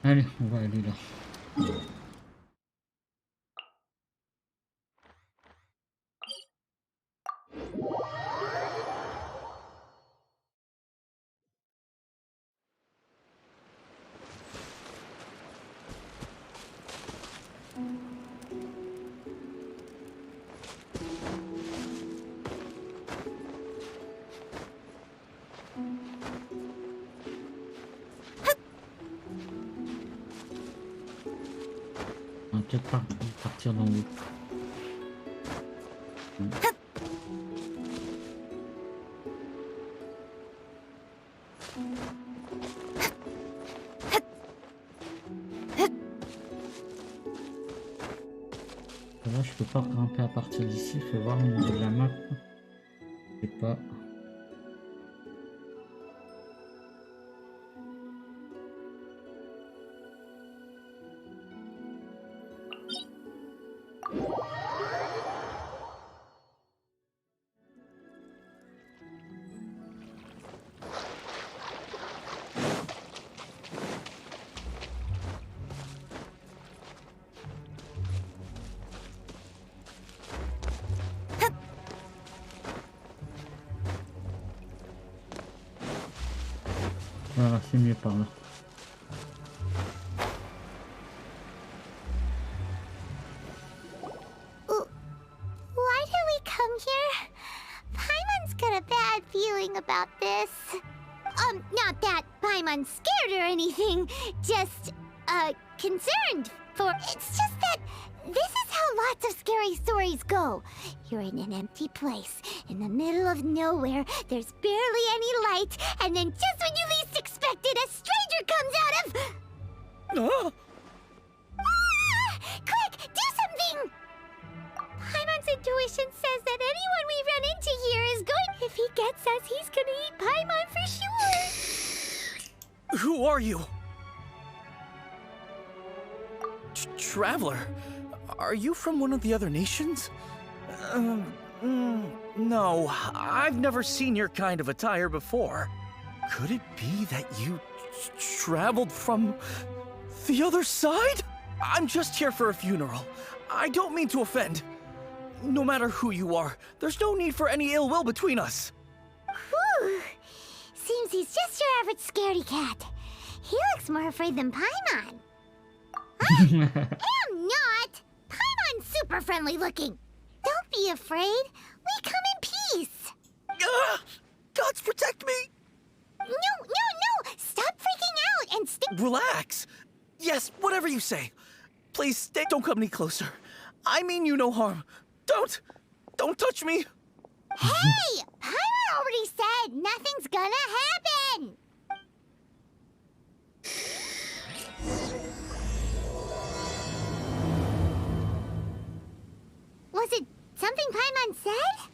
Allez, on va aller là. On va peut-être partir d'en haut. Là, je peux pas grimper à partir d'ici. Il faut voir au niveau de la map. Je sais pas. Voilà, c'est mieux par là. Why did we come here? Paimon's got a bad feeling about this. Not that Paimon's scared or anything, just, concerned for... It's just that this is how lots of scary stories go. You're in an empty place, in the middle of nowhere, there's barely any light, and then just when you least expect it, a stranger comes out of... Oh! Ah! Quick, do something! Paimon's intuition says that anyone we run into here is going... If he gets us, he's gonna eat Paimon for sure! Who are you? Traveler? Are you from one of the other nations? No, I've never seen your kind of attire before. Could it be that you traveled from the other side? I'm just here for a funeral. I don't mean to offend. No matter who you are, there's no need for any ill will between us. Whew! Seems he's just your average scaredy cat. He looks more afraid than Paimon. I'm not! Paimon's super friendly looking. Don't be afraid. We come in peace. Gods protect me! No! Stop freaking out and stay... Relax. Yes, whatever you say. Please stay. Don't come any closer. I mean you no harm. Don't touch me. Hey! Paimon already said nothing's gonna happen! Was it something Paimon said?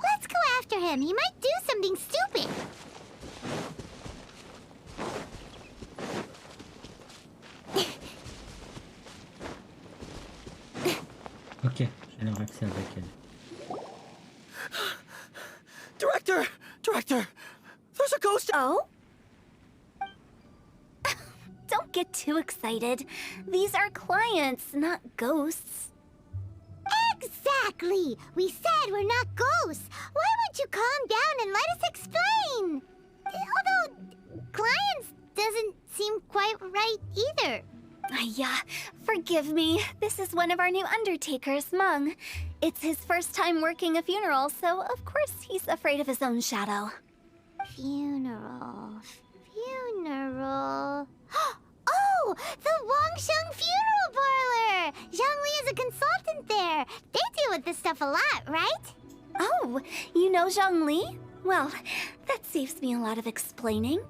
Let's go after him. He might do something stupid. Ok, j'ai leur accès avec elle. Director! There's a ghost! Oh? Don't get too excited. These are clients, not ghosts. Exactly! We said we're not ghosts. Why won't you calm down and let us explain? Although, clients doesn't seem quite right either. Yeah, forgive me. This is one of our new undertakers, Mung. It's his first time working a funeral, so of course he's afraid of his own shadow. Funeral. Oh, the Wangsheng Funeral Parlor! Zhangli is a consultant there. They deal with this stuff a lot, right? Oh, you know Zhangli? Well, that saves me a lot of explaining.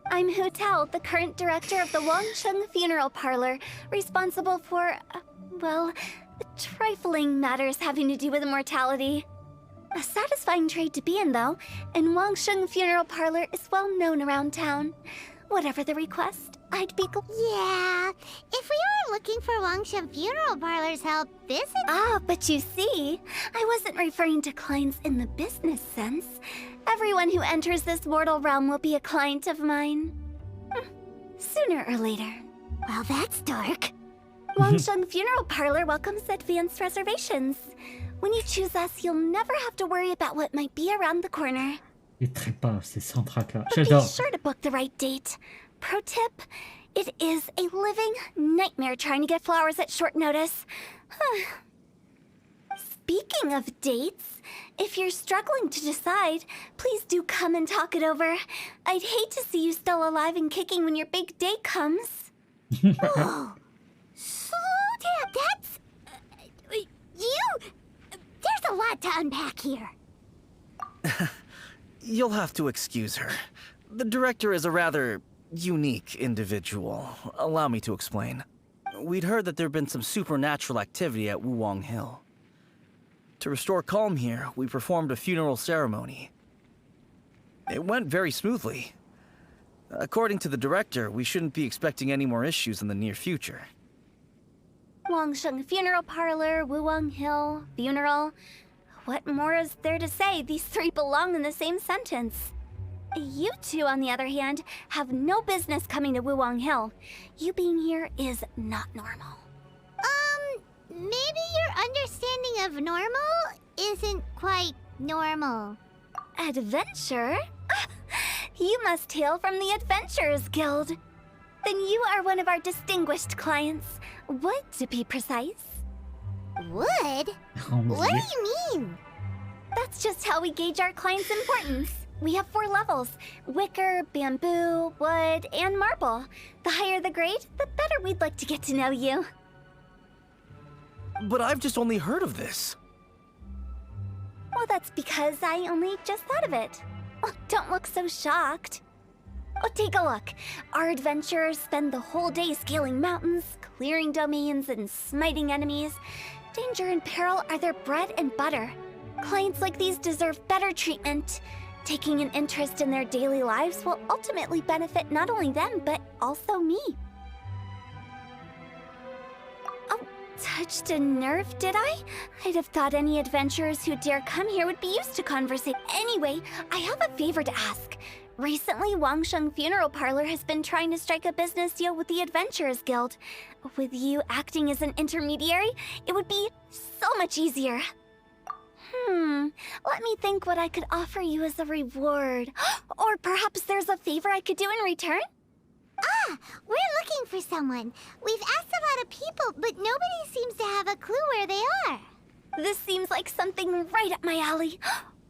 I'm Hu Tao, the current director of the Wangsheng Funeral Parlor, responsible for, well, trifling matters having to do with immortality. A satisfying trade to be in, though, and Wangsheng Funeral Parlor is well known around town. Whatever the request, I'd be Yeah, if we are looking for Wangsheng Funeral Parlor's help, this is... Ah, but you see, I wasn't referring to clients in the business sense. Everyone who enters this mortal realm will be a client of mine. Sooner or later. Well, that's dark. Wangsheng Funeral Parlor welcomes advanced reservations. When you choose us, you'll never have to worry about what might be around the corner. Les trépas, c'est sans tracas. But be J'adore. sure to book the right date. Pro tip, it is a living nightmare trying to get flowers at short notice. Speaking of dates, if you're struggling to decide, please do come and talk it over. I'd hate to see you still alive and kicking when your big day comes. Whoa. Slow down, that's... There's a lot to unpack here. You'll have to excuse her. The director is a rather unique individual. Allow me to explain. We'd heard that there'd been some supernatural activity at Wuwang Hill. To restore calm here, we performed a funeral ceremony. It went very smoothly. According to the director, we shouldn't be expecting any more issues in the near future. Wangsheng Funeral Parlor, Wuwang Hill, funeral. What more is there to say? These three belong in the same sentence. You two, on the other hand, have no business coming to Wuwang Hill. You being here is not normal. Maybe your understanding of normal isn't quite normal. Adventure? You must hail from the Adventurers Guild. Then you are one of our distinguished clients. Wood, to be precise. Wood? What do you mean? That's just how we gauge our clients' importance. We have 4 levels: wicker, bamboo, wood, and marble. The higher the grade, the better we'd like to get to know you. But I've just only heard of this. Well, that's because I only just thought of it. Oh, don't look so shocked. Oh, take a look. Our adventurers spend the whole day scaling mountains, clearing domains, and smiting enemies. Danger and peril are their bread and butter. Clients like these deserve better treatment. Taking an interest in their daily lives will ultimately benefit not only them, but also me. Oh, touched a nerve, did I? I'd have thought any adventurers who dare come here would be used to conversation. Anyway, I have a favor to ask. Recently, Wangsheng Funeral Parlor has been trying to strike a business deal with the Adventurers Guild. With you acting as an intermediary, it would be so much easier. Let me think what I could offer you as a reward. Or perhaps there's a favor I could do in return? Ah, we're looking for someone. We've asked a lot of people, but nobody seems to have a clue where they are. This seems like something right up my alley.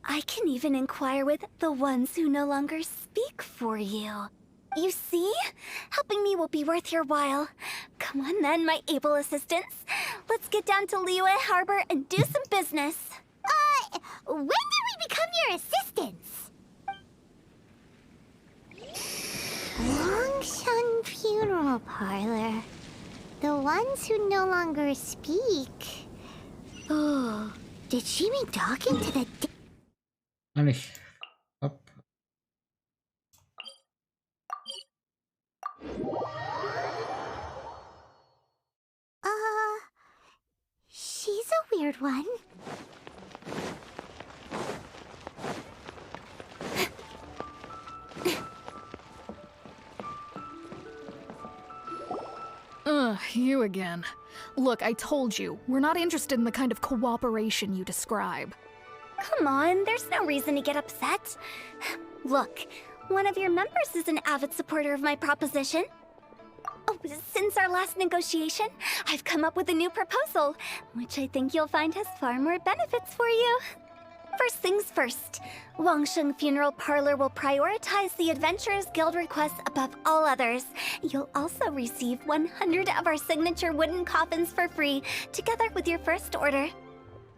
I can even inquire with the ones who no longer speak for you. You see? Helping me will be worth your while. Come on then, my able assistants. Let's get down to Liyue Harbor and do some business. When did we become your assistants? Wangsheng Funeral Parlor. The ones who no longer speak. Oh, did she mean talking to the... Allez, hop. She's a weird one. You again. Look, I told you, we're not interested in the kind of cooperation you describe. Come on, there's no reason to get upset. Look, one of your members is an avid supporter of my proposition. Oh, since our last negotiation, I've come up with a new proposal, which I think you'll find has far more benefits for you. First things first, Wangsheng Funeral Parlor will prioritize the Adventurers Guild requests above all others. You'll also receive 100 of our signature wooden coffins for free, together with your first order.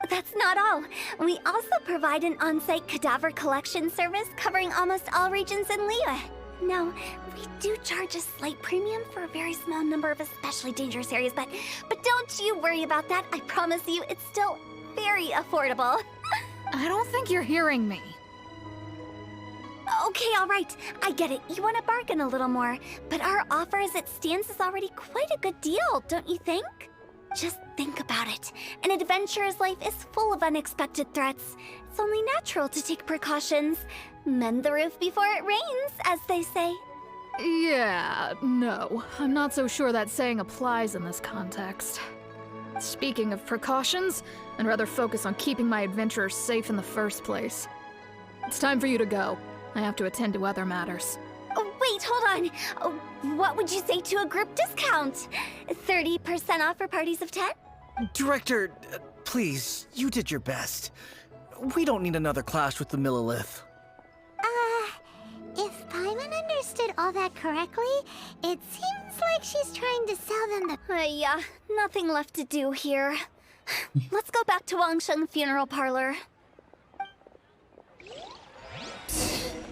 That's not all. We also provide an on-site cadaver collection service covering almost all regions in Liyue. Now, we do charge a slight premium for a very small number of especially dangerous areas, but don't you worry about that. I promise you, it's still very affordable. I don't think you're hearing me. Okay, all right. I get it. You want to bargain a little more, but our offer as it stands is already quite a good deal, don't you think? Just think about it. An adventurer's life is full of unexpected threats. It's only natural to take precautions. Mend the roof before it rains, as they say. Yeah, no. I'm not so sure that saying applies in this context. Speaking of precautions, I'd rather focus on keeping my adventurers safe in the first place. It's time for you to go. I have to attend to other matters. Oh, wait, hold on. Oh, what would you say to a group discount? 30% off for parties of 10? Director, please, you did your best. We don't need another clash with the Millilith. If Paimon understood all that correctly, it seems like she's trying to sell them the... Yeah, nothing left to do here. Let's go back to Wangsheng Funeral Parlor.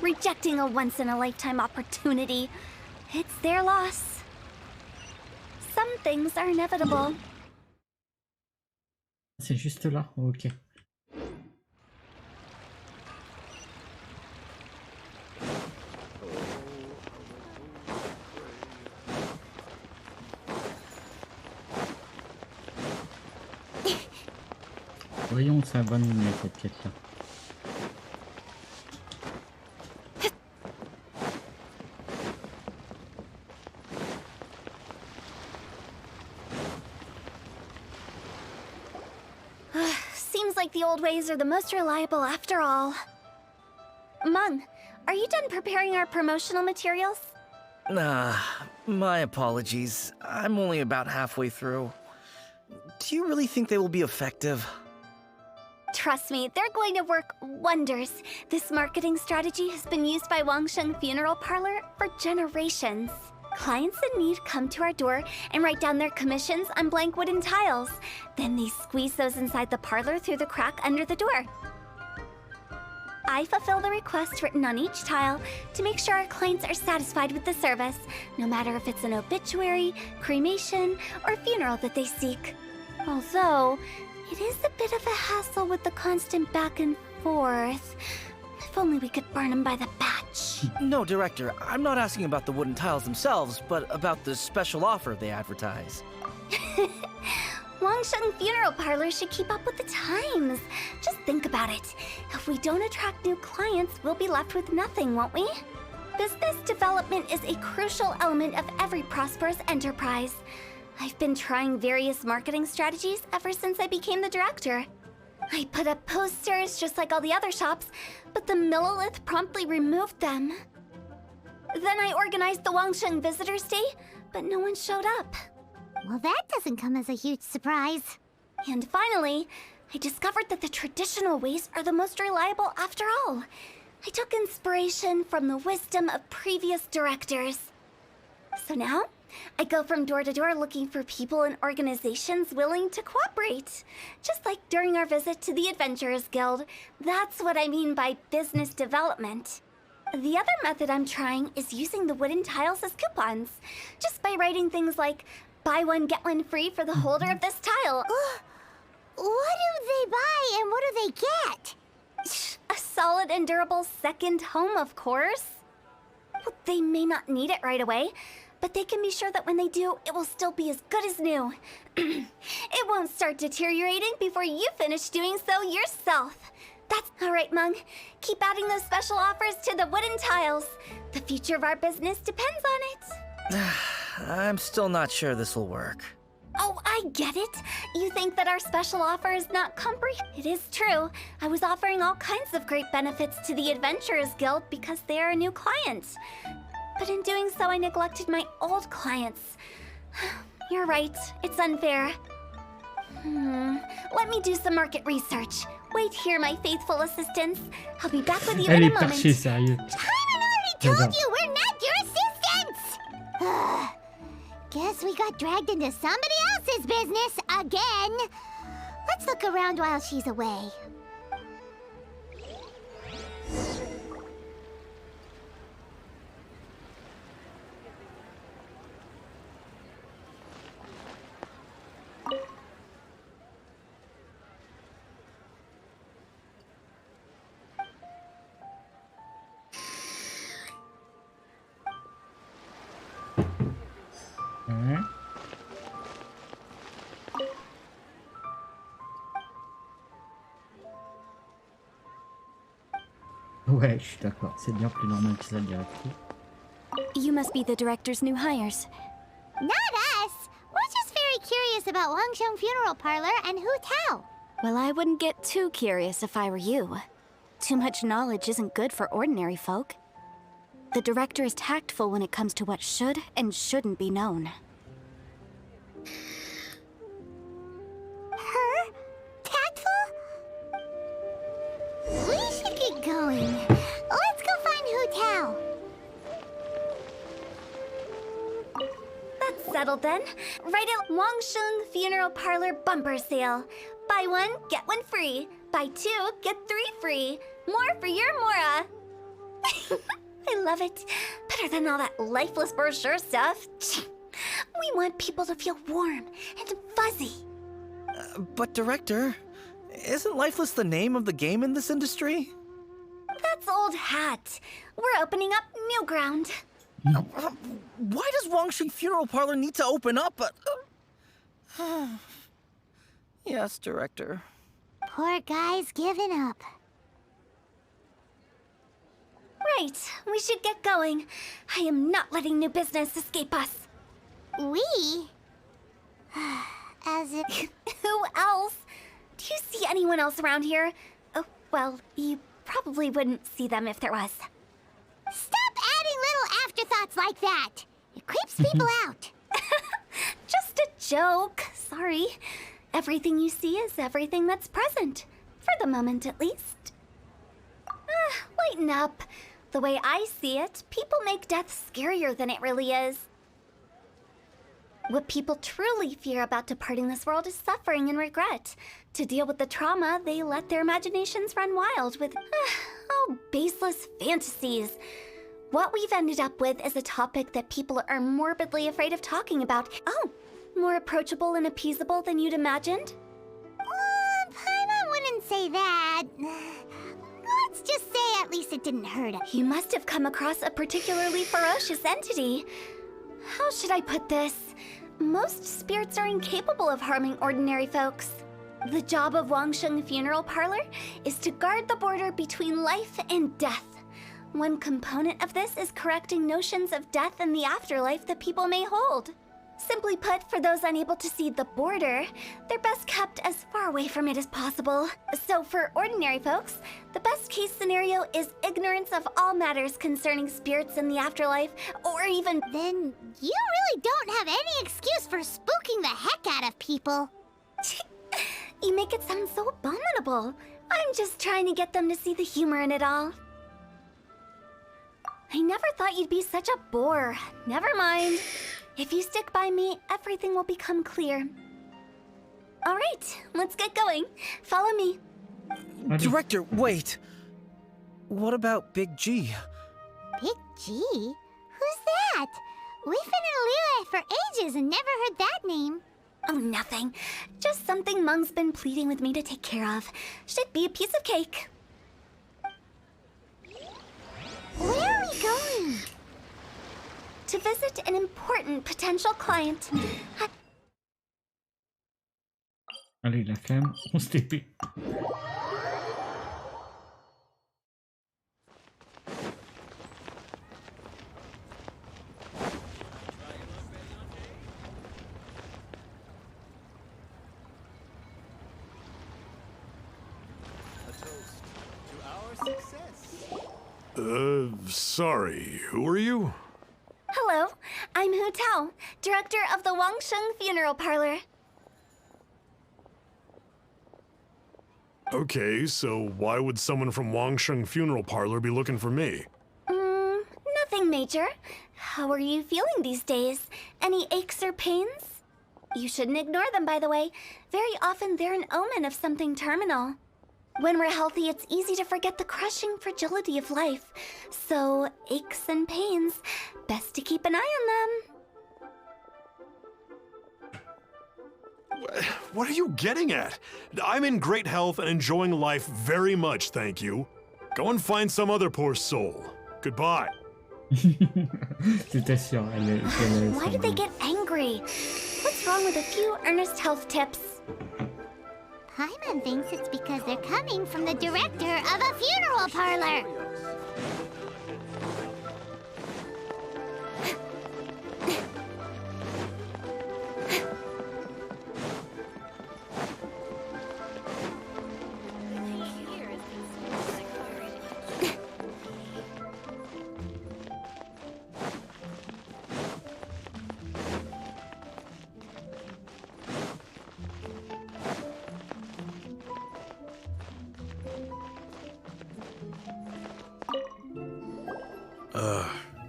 Rejecting a once-in-a-lifetime opportunity. It's their loss. Some things are inevitable. C'est juste là, ok. Voyons, ça va nous mener cette quête-là. Seems like the old ways are the most reliable after all. Mung, are you done preparing our promotional materials? My apologies. I'm only about halfway through. Do you really think they will be effective? Trust me, they're going to work wonders. This marketing strategy has been used by Wangsheng Funeral Parlor for generations. Clients in need come to our door and write down their commissions on blank wooden tiles. Then they squeeze those inside the parlor through the crack under the door. I fulfill the request written on each tile to make sure our clients are satisfied with the service, no matter if it's an obituary, cremation, or funeral that they seek. Although, it is a bit of a hassle with the constant back and forth. If only we could burn them by the batch. No, Director, I'm not asking about the wooden tiles themselves, but about the special offer they advertise. Wangsheng Funeral Parlor should keep up with the times. Just think about it. If we don't attract new clients, we'll be left with nothing, won't we? Business development is a crucial element of every prosperous enterprise. I've been trying various marketing strategies ever since I became the director. I put up posters just like all the other shops, but the Millilith promptly removed them. Then I organized the Wangsheng Visitors Day, but no one showed up. Well, that doesn't come as a huge surprise. And finally, I discovered that the traditional ways are the most reliable after all. I took inspiration from the wisdom of previous directors. So now, I go from door to door looking for people and organizations willing to cooperate. Just like during our visit to the Adventurers Guild. That's what I mean by business development. The other method I'm trying is using the wooden tiles as coupons. Just by writing things like, buy one, get one free for the holder of this tile. What do they buy and what do they get? A solid and durable second home, of course. Well, they may not need it right away, but they can be sure that when they do, it will still be as good as new. It won't start deteriorating before you finish doing so yourself. That's all right, Mung. Keep adding those special offers to the wooden tiles. The future of our business depends on it. I'm still not sure this will work. Oh, I get it. You think that our special offer is not It is true. I was offering all kinds of great benefits to the Adventurers Guild because they are a new client. But in doing so, I neglected my old clients. You're right. It's unfair. Let me do some market research. Wait here, my faithful assistants. I'll be back with you Elle in a est moment. perchée, sérieux. Paimon already told you we're not your assistants! Guess we got dragged into somebody else's business again. Let's look around while she's away. Ouais. Ouais, je suis d'accord. C'est bien plus normal que ça, directrice. You must be the director's new hires. Not us! We're just very curious about Wangsheng Funeral Parlor and Hu Tao. Well, I wouldn't get too curious if I were you. Too much knowledge isn't good for ordinary folk. The director is tactful when it comes to what should and shouldn't be known. Her? Tactful? We should get going. Let's go find Hu Tao. That's settled then. Right at Wangsheng Funeral Parlor bumper sale. Buy one, get one free. Buy two, get three free. More for your Mora. I love it. Better than all that lifeless brochure stuff. We want people to feel warm and fuzzy. But Director, isn't Lifeless the name of the game in this industry? That's old hat. We're opening up new ground. Why does Wangsheng Funeral Parlor need to open up? Yes, Director. Poor guy's given up. Right, we should get going. I am not letting new business escape us. We? As if... Who else? Do you see anyone else around here? Oh, well, you probably wouldn't see them if there was. Stop adding little afterthoughts like that! It creeps people out. Just a joke. Sorry. Everything you see is everything that's present. For the moment, at least. Lighten up. The way I see it, people make death scarier than it really is. What people truly fear about departing this world is suffering and regret. To deal with the trauma, they let their imaginations run wild with, baseless fantasies. What we've ended up with is a topic that people are morbidly afraid of talking about. Oh, more approachable and appeasable than you'd imagined? Paimon wouldn't say that. Let's just say at least it didn't hurt him. You must have come across a particularly ferocious entity. How should I put this? Most spirits are incapable of harming ordinary folks. The job of Wangsheng Funeral Parlor is to guard the border between life and death. One component of this is correcting notions of death and the afterlife that people may hold. Simply put, for those unable to see the border, they're best kept as far away from it as possible. So for ordinary folks, the best case scenario is ignorance of all matters concerning spirits in the afterlife, or even... Then you really don't have any excuse for spooking the heck out of people. You make it sound so abominable. I'm just trying to get them to see the humor in it all. I never thought you'd be such a bore. Never mind. If you stick by me, everything will become clear. All right, let's get going. Follow me. Director, wait. What about Big G? Big G? Who's that? We've been in Liyue for ages and never heard that name. Oh, nothing. Just something Mung's been pleading with me to take care of. Should be a piece of cake. Where are we going? To visit an important potential client. Allez, la flemme, on se TP. Sorry, who are you? Hello, I'm Hu Tao, director of the Wangsheng Funeral Parlor. Okay, so why would someone from Wangsheng Funeral Parlor be looking for me? Nothing major. How are you feeling these days? Any aches or pains? You shouldn't ignore them, by the way. Very often they're an omen of something terminal. When we're healthy, it's easy to forget the crushing fragility of life. So, aches and pains, best to keep an eye on them. What are you getting at? I'm in great health and enjoying life very much, thank you. Go and find some other poor soul. Goodbye. C'était sûr. Why did they get angry? What's wrong with a few earnest health tips? Paimon thinks it's because they're coming from the director of a funeral parlor.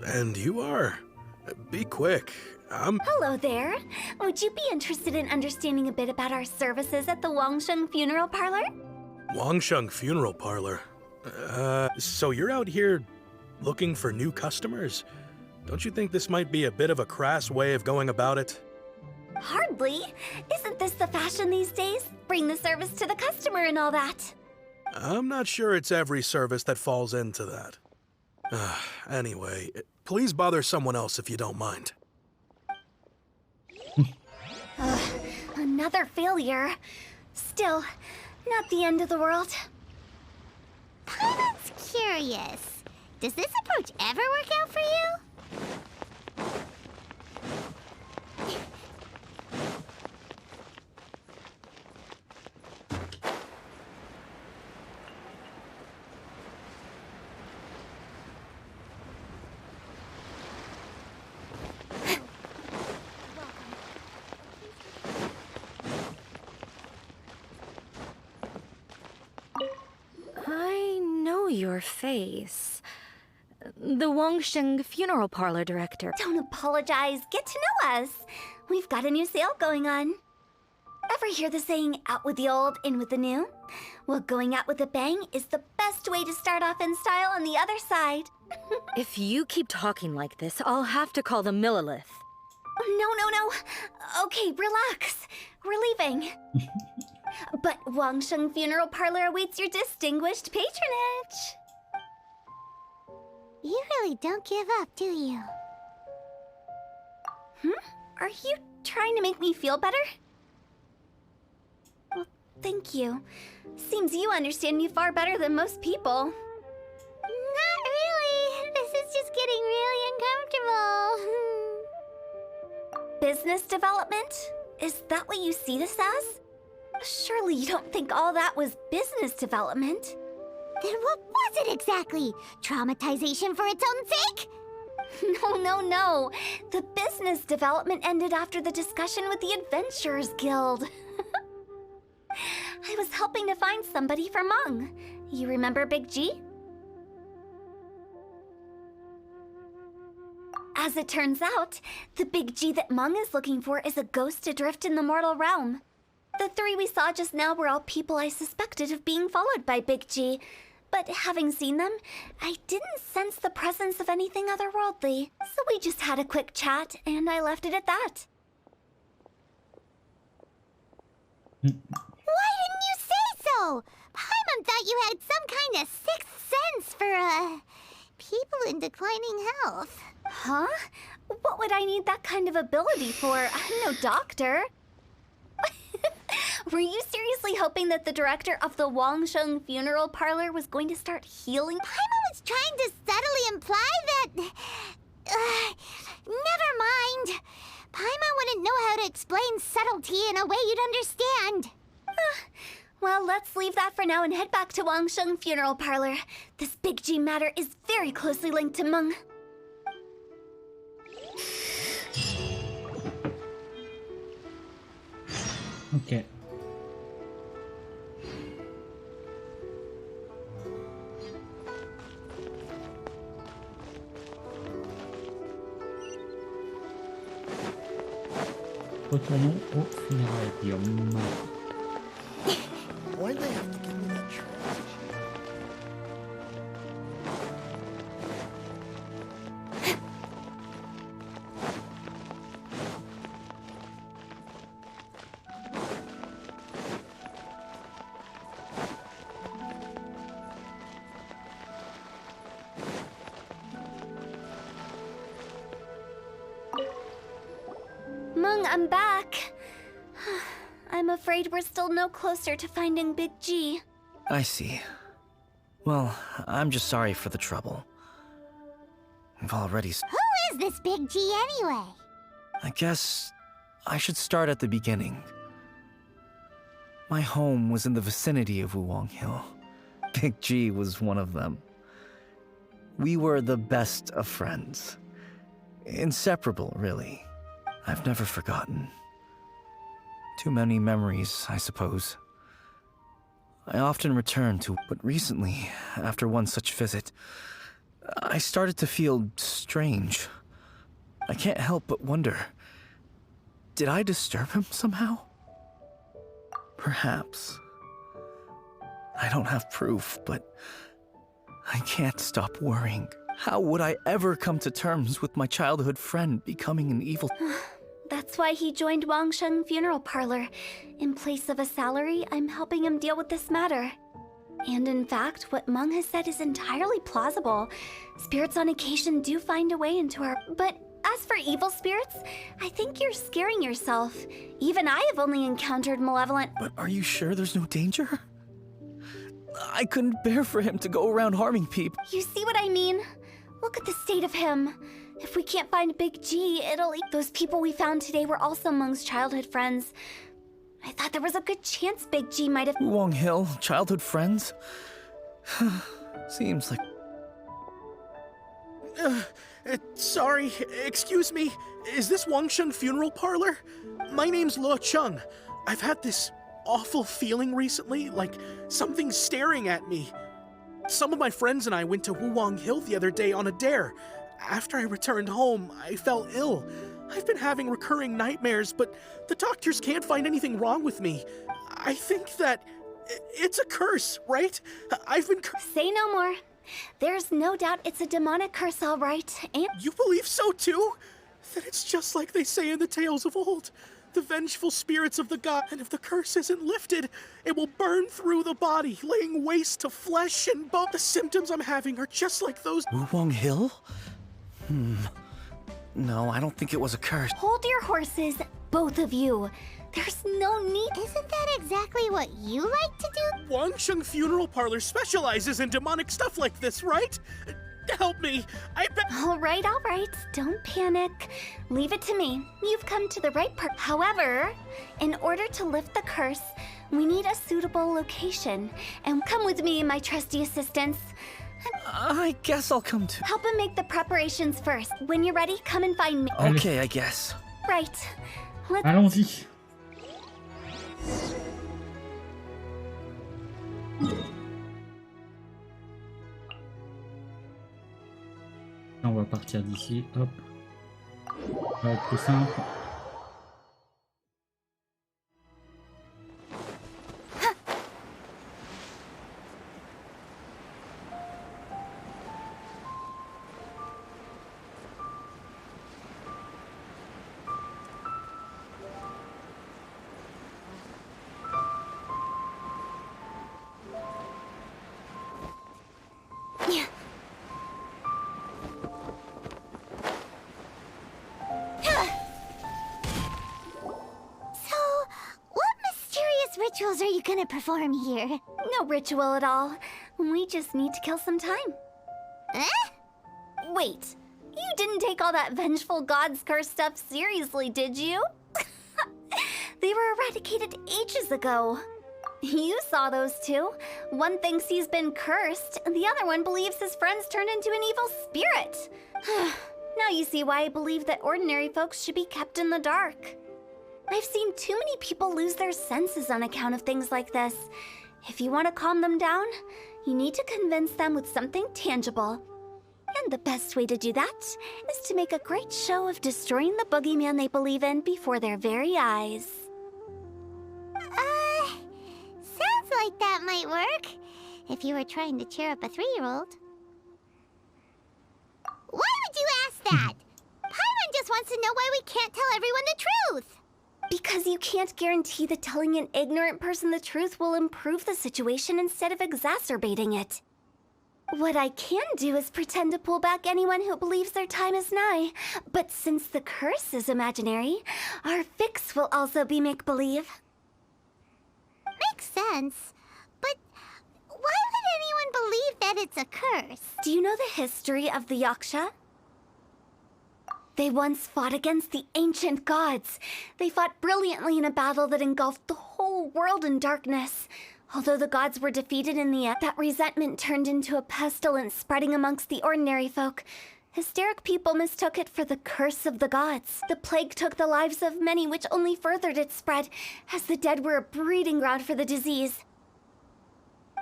And you are? Be quick. Hello there. Would you be interested in understanding a bit about our services at the Wangsheng Funeral Parlor? Wangsheng Funeral Parlor? So you're out here looking for new customers? Don't you think this might be a bit of a crass way of going about it? Hardly. Isn't this the fashion these days? Bring the service to the customer and all that. I'm not sure it's every service that falls into that. Anyway, please bother someone else if you don't mind. Another failure. Still, not the end of the world. Paimon's curious. Does this approach ever work out for you? I know your face. The Wangsheng Funeral Parlor director. Don't apologize. Get to know us. We've got a new sale going on. Ever hear the saying, out with the old, in with the new? Well, going out with a bang is the best way to start off in style on the other side. If you keep talking like this, I'll have to call the Millilith. No. Okay, relax. We're leaving. But Wangsheng Funeral Parlor awaits your distinguished patronage. You really don't give up, do you? Are you trying to make me feel better? Well, thank you. Seems you understand me far better than most people. Not really. This is just getting really uncomfortable. Business development? Is that what you see this as? Surely you don't think all that was business development? Then what was it exactly? Traumatization for its own sake? No. The business development ended after the discussion with the Adventurers Guild. I was helping to find somebody for Meng. You remember Big G? As it turns out, the Big G that Meng is looking for is a ghost adrift in the mortal realm. The three we saw just now were all people I suspected of being followed by Big G. But having seen them, I didn't sense the presence of anything otherworldly. So we just had a quick chat, and I left it at that. Why didn't you say so? Paimon thought you had some kind of sixth sense for, people in declining health. Huh? What would I need that kind of ability for? I'm no doctor. Were you seriously hoping that the director of the Wangsheng Funeral Parlor was going to start healing? Paimon was trying to subtly imply that... never mind. Paimon wouldn't know how to explain subtlety in a way you'd understand. Well, let's leave that for now and head back to Wangsheng Funeral Parlor. This Big G matter is very closely linked to Meng. Ok. Retournons au funérarium. Why'd they have to give me that trash? Meng, I'm back. I'm afraid we're still no closer to finding Big G. I see. Well, I'm just sorry for the trouble. I've already... Who is this Big G anyway? I guess I should start at the beginning. My home was in the vicinity of Wuwang Hill. Big G was one of them. We were the best of friends. Inseparable, really. I've never forgotten. Too many memories, I suppose. I often return to, but recently, after one such visit, I started to feel strange. I can't help but wonder, did I disturb him somehow? Perhaps. I don't have proof, but I can't stop worrying. How would I ever come to terms with my childhood friend becoming an evil... That's why he joined Wangsheng Funeral Parlor. In place of a salary, I'm helping him deal with this matter. And in fact, what Meng has said is entirely plausible. Spirits on occasion do find a way into our... But as for evil spirits, I think you're scaring yourself. Even I have only encountered malevolent... But are you sure there's no danger? I couldn't bear for him to go around harming people. You see what I mean? Look at the state of him. If we can't find Big G, it'll... Those people we found today were also Meng's childhood friends. I thought there was a good chance Big G might have... Wuwang Hill, childhood friends? Seems like... Sorry, excuse me. Is this Wangsheng Funeral Parlor? My name's Luo Chung. I've had this awful feeling recently, like something's staring at me. Some of my friends and I went to Wuwang Hill the other day on a dare. After I returned home, I fell ill. I've been having recurring nightmares, but the doctors can't find anything wrong with me. I think that it's a curse, right? I've been... Say no more. There's no doubt it's a demonic curse, all right, and... You believe so too? Then it's just like they say in the tales of old. The vengeful spirits of the god, and if the curse isn't lifted, it will burn through the body, laying waste to flesh and bone. The symptoms I'm having are just like those... Wuwang Hill? No, I don't think it was a curse. Hold your horses, both of you. There's no need... Isn't that exactly what you like to do? Wangsheng Funeral Parlor specializes in demonic stuff like this, right? Help me! All right. Don't panic. Leave it to me. You've come to the right part. However, in order to lift the curse, we need a suitable location. And come with me, my trusty assistants. I guess I'll come to... Help him make the preparations first. When you're ready, come and find me. Okay, I guess. Right. Let's... Allons-y. On va partir d'ici, hop. Ça va être plus simple. Rituals are you gonna perform here? No ritual at all. We just need to kill some time. Eh? Wait, you didn't take all that vengeful god's curse stuff seriously, did you? They were eradicated ages ago. You saw those two. One thinks he's been cursed, and the other one believes his friend's turned into an evil spirit. Now you see why I believe that ordinary folks should be kept in the dark. I've seen too many people lose their senses on account of things like this. If you want to calm them down, you need to convince them with something tangible. And the best way to do that is to make a great show of destroying the boogeyman they believe in before their very eyes. Sounds like that might work. If you were trying to cheer up a 3-year-old. Why would you ask that? Paimon just wants to know why we can't tell everyone the truth. Because you can't guarantee that telling an ignorant person the truth will improve the situation instead of exacerbating it. What I can do is pretend to pull back anyone who believes their time is nigh. But since the curse is imaginary, our fix will also be make-believe. Makes sense. But why would anyone believe that it's a curse? Do you know the history of the Yaksha? They once fought against the ancient gods. They fought brilliantly in a battle that engulfed the whole world in darkness. Although the gods were defeated in the end, that resentment turned into a pestilence spreading amongst the ordinary folk. Hysteric people mistook it for the curse of the gods. The plague took the lives of many, which only furthered its spread, as the dead were a breeding ground for the disease.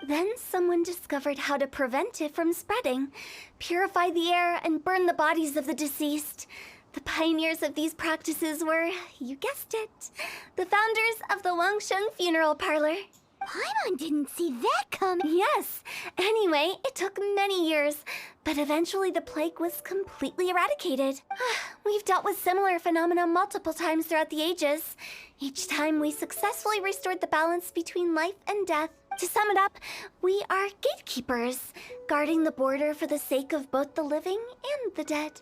Then someone discovered how to prevent it from spreading, purify the air, and burn the bodies of the deceased. The pioneers of these practices were, you guessed it, the founders of the Wangsheng Funeral Parlor. Paimon didn't see that coming. Yes. Anyway, it took many years, but eventually the plague was completely eradicated. We've dealt with similar phenomena multiple times throughout the ages. Each time we successfully restored the balance between life and death. To sum it up, we are gatekeepers, guarding the border for the sake of both the living and the dead.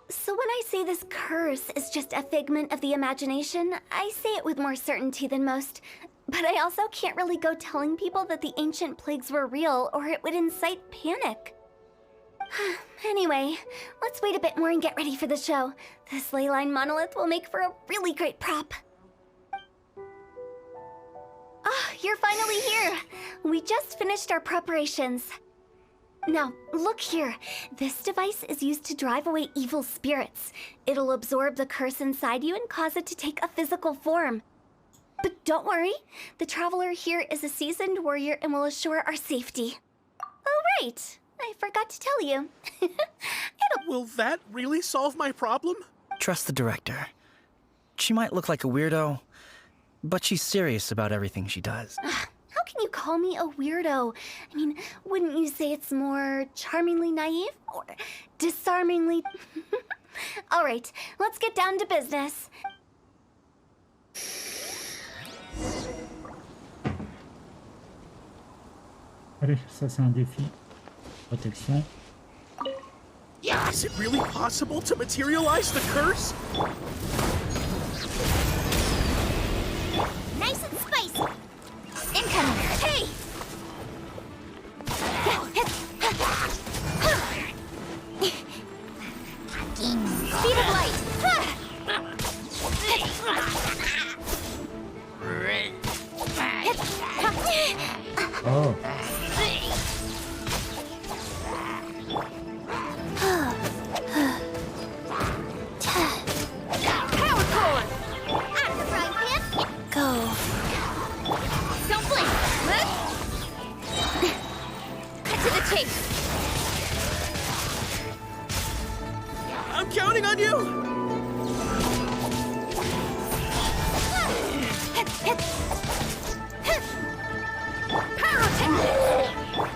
So when I say this curse is just a figment of the imagination, I say it with more certainty than most. But I also can't really go telling people that the ancient plagues were real, or it would incite panic. Anyway, let's wait a bit more and get ready for the show. This ley line monolith will make for a really great prop. Ah, you're finally here! We just finished our preparations. Now, look here. This device is used to drive away evil spirits. It'll absorb the curse inside you and cause it to take a physical form. But don't worry, the traveler here is a seasoned warrior and will assure our safety. Oh, right. I forgot to tell you. Will that really solve my problem? Trust the director. She might look like a weirdo, but she's serious about everything she does. How can you call me a weirdo? I mean, wouldn't you say it's more charmingly naive? Or disarmingly... All right, let's get down to business. Allez, ça c'est un défi. Protection. Is it really possible to materialize the curse? Nice and spicy. Incoming. Hey! Speed of light. Oh. Power core. Out of the frying pan. Go. Don't blink. Cut to the chase. I'm counting on you!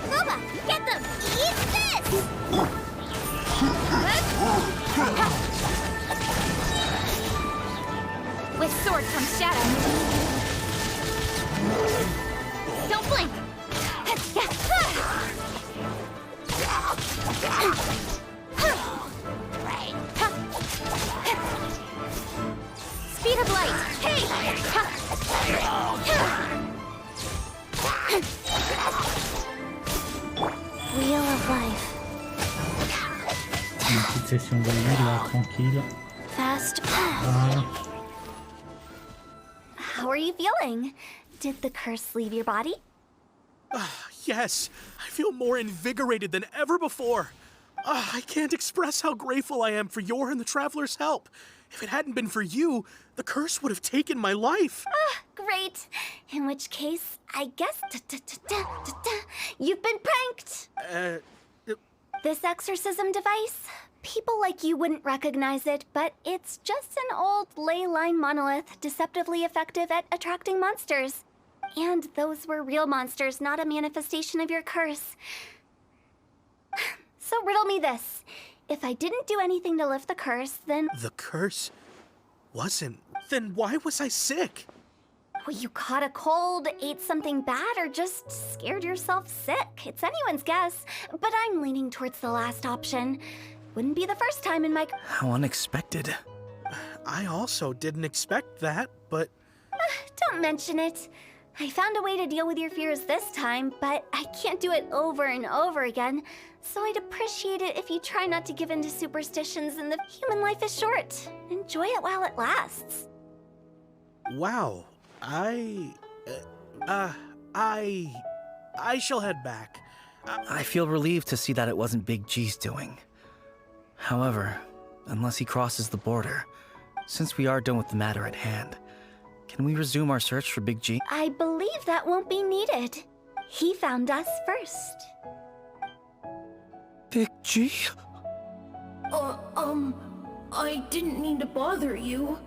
Nova, get them! Eat this! With sword comes shadow. Don't blink! Speed of light! Hey! Wheel of life. Une petite session de nuit là, tranquille. Fast. Voilà. How are you feeling? Did the curse leave your body? Yes, I feel more invigorated than ever before. I can't express how grateful I am for your and the Traveler's help. If it hadn't been for you, the curse would have taken my life. Great. In which case, I guess you've been pranked. This exorcism device, people like you wouldn't recognize it, but it's just an old ley line monolith deceptively effective at attracting monsters. And those were real monsters, not a manifestation of your curse. So riddle me this. If I didn't do anything to lift the curse, then... The curse wasn't. Then why was I sick? Well, you caught a cold, ate something bad, or just scared yourself sick. It's anyone's guess, but I'm leaning towards the last option. Wouldn't be the first time in my... How unexpected. I also didn't expect that, but... Don't mention it. I found a way to deal with your fears this time, but I can't do it over and over again. So I'd appreciate it if you try not to give in to superstitions, and the human life is short. Enjoy it while it lasts. Wow. I shall head back. I feel relieved to see that it wasn't Big G's doing. However, unless he crosses the border, since we are done with the matter at hand, can we resume our search for Big G? I believe that won't be needed. He found us first. Big G? I didn't mean to bother you.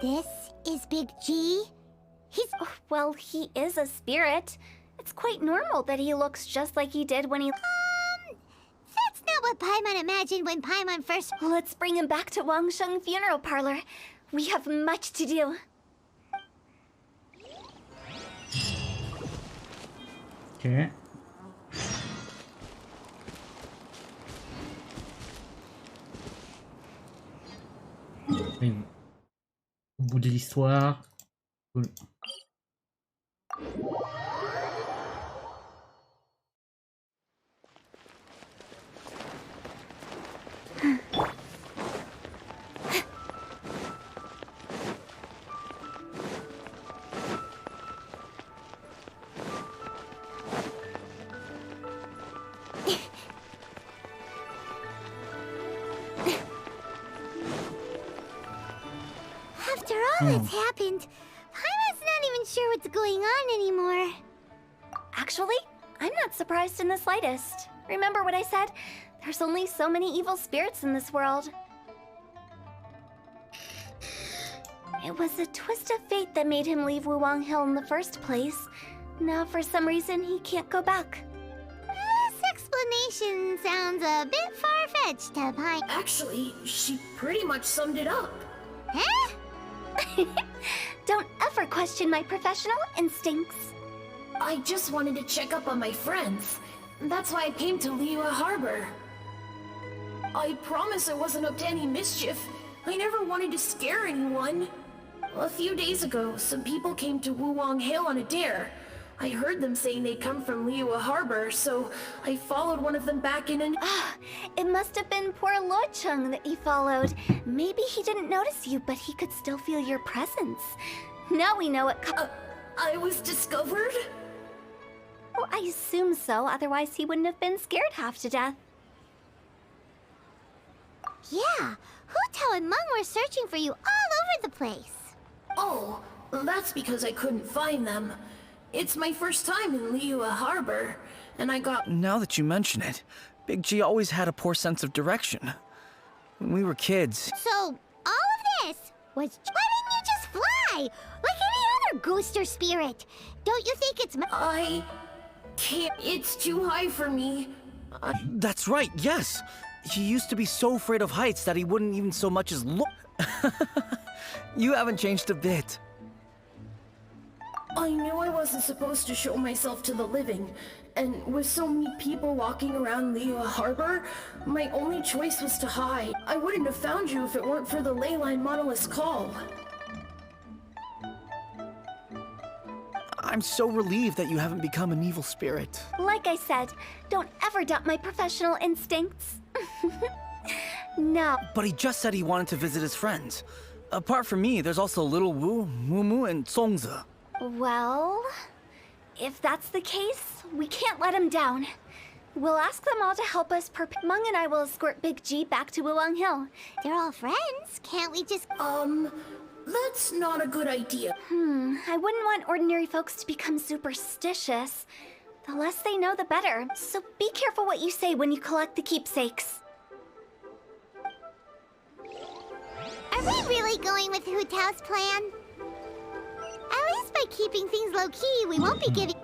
This is Big G? Well, he is a spirit. It's quite normal that he looks just like he did when he... That's not what Paimon imagined when Paimon first... Let's bring him back to Wangsheng Funeral Parlor. We have much to do. Ok. Et au bout de l'histoire. Cool. After all that's happened, Paimon's not even sure what's going on anymore. Actually, I'm not surprised in the slightest. Remember what I said? There's only so many evil spirits in this world. It was a twist of fate that made him leave Wuwang Hill in the first place. Now, for some reason, he can't go back. This explanation sounds a bit far-fetched to Paimon. Actually, she pretty much summed it up. Huh? Don't ever question my professional instincts. I just wanted to check up on my friends. That's why I came to Liyue Harbor. I promise I wasn't up to any mischief. I never wanted to scare anyone. A few days ago, some people came to Wuwang Hill on a dare. I heard them saying they'd come from Liyue Harbor, so I followed one of them back in and... It must have been poor Luocheng that you followed. Maybe he didn't notice you, but he could still feel your presence. Now we know what... I was discovered? Well, I assume so, otherwise he wouldn't have been scared half to death. Yeah, Hu Tao and Meng were searching for you all over the place. Oh, that's because I couldn't find them. It's my first time in Liyue Harbor, and I got... Now that you mention it, Big G always had a poor sense of direction. When we were kids... So, all of this was... Why didn't you just fly? Like any other ghost or spirit? Don't you think it's... I can't... It's too high for me. That's right, yes! He used to be so afraid of heights that he wouldn't even so much as look... You haven't changed a bit. I knew I wasn't supposed to show myself to the living, and with so many people walking around Liyue Harbor, my only choice was to hide. I wouldn't have found you if it weren't for the ley line monolith's call. I'm so relieved that you haven't become an evil spirit. Like I said, don't ever doubt my professional instincts. No. But he just said he wanted to visit his friends. Apart from me, there's also Little Wu, Mumu, and Songze. Well, if that's the case, we can't let him down. We'll ask them all to help us. Mung and I will escort Big G back to Wuwang Hill. They're all friends. Can't we just... That's not a good idea. I wouldn't want ordinary folks to become superstitious. The less they know, the better. So be careful what you say when you collect the keepsakes. Are we really going with Hu Tao's plan? At least by keeping things low-key, we won't be giving...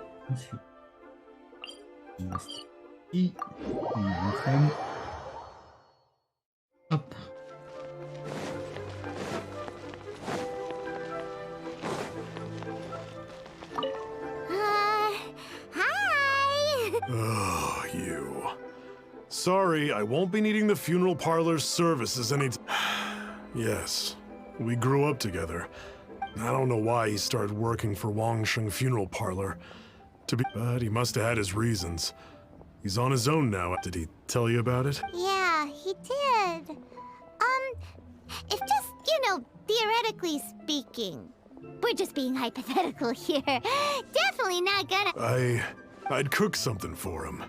Hop. Hi! Oh, you. Sorry, I won't be needing the funeral parlor's services Yes, we grew up together. I don't know why he started working for Wangsheng Funeral Parlor. But he must have had his reasons. He's on his own now. Did he tell you about it? Yeah, he did. If just, theoretically speaking, we're just being hypothetical here. Definitely not gonna... I'd cook something for him.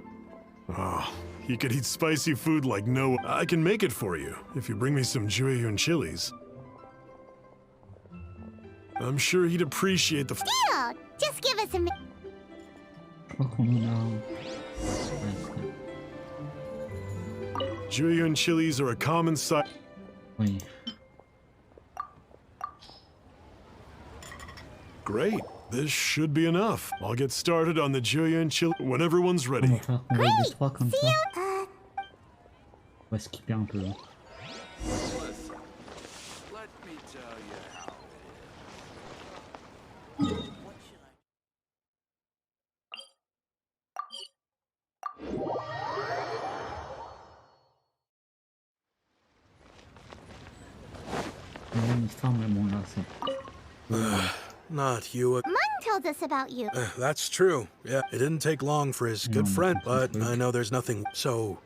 Oh, he could eat spicy food like no... I can make it for you, if you bring me some Jueyun chilies. I'm sure he'd appreciate the... Deal! Just give us a... Oh no. Jueyun chilies are a common sight. Oui. Great. This should be enough. I'll get started on the Jueyun chili when everyone's ready. Great! See you! On va skipper un peu. Listen, let me tell you how it is. What should Not you. Mung told us about you. That's true. Yeah, it didn't take long for his good friend, but I know there's nothing. So,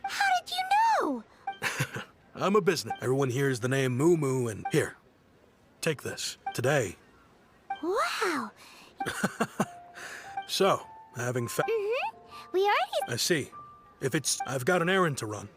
How did you know? I'm a business. Everyone hears the name Moo Moo, and here, take this. Today. Wow. So, having We already... I see. If it's... I've got an errand to run.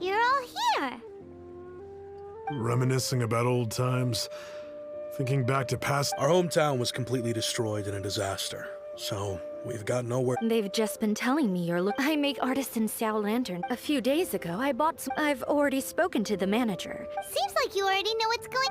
You're all here. Reminiscing about old times. Thinking back to past... Our hometown was completely destroyed in a disaster, so we've got nowhere. They've just been telling me you're I make artisan Xiao Lantern. A few days ago, I bought some. I've already spoken to the manager. Seems like you already know what's going...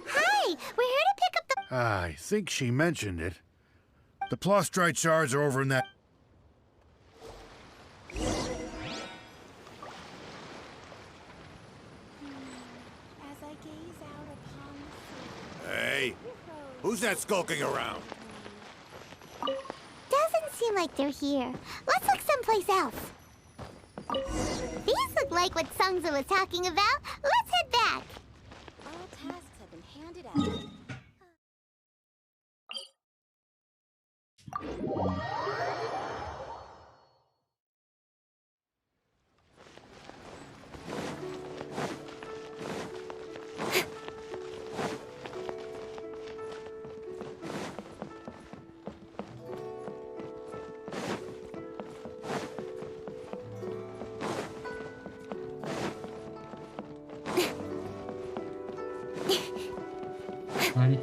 Hi! We're here to pick up the... I think she mentioned it. The Plostrite shards are over in that... As I gaze out upon... Hey! Who's that skulking around? Doesn't seem like they're here. Let's look someplace else. These look like what Sungza was talking about. Let's head back. All tasks have been handed out. Allez.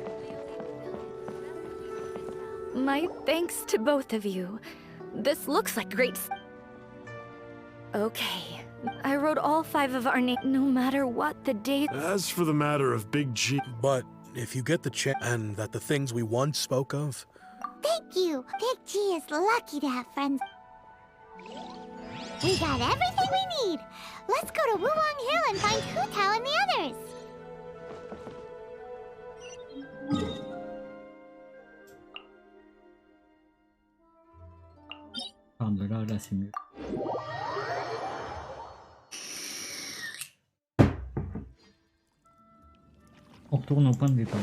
My thanks to both of you. This looks like great. Okay. I wrote all 5 of our names, no matter what the date. As for the matter of Big G... But if you get the chance, and that the things we once spoke of... Thank you. Big G is lucky to have friends. We got everything we need. Let's go to Wulong Hill and find Hu Tao and the others. Ah, de là, là, c'est mieux. On retourne au point de départ.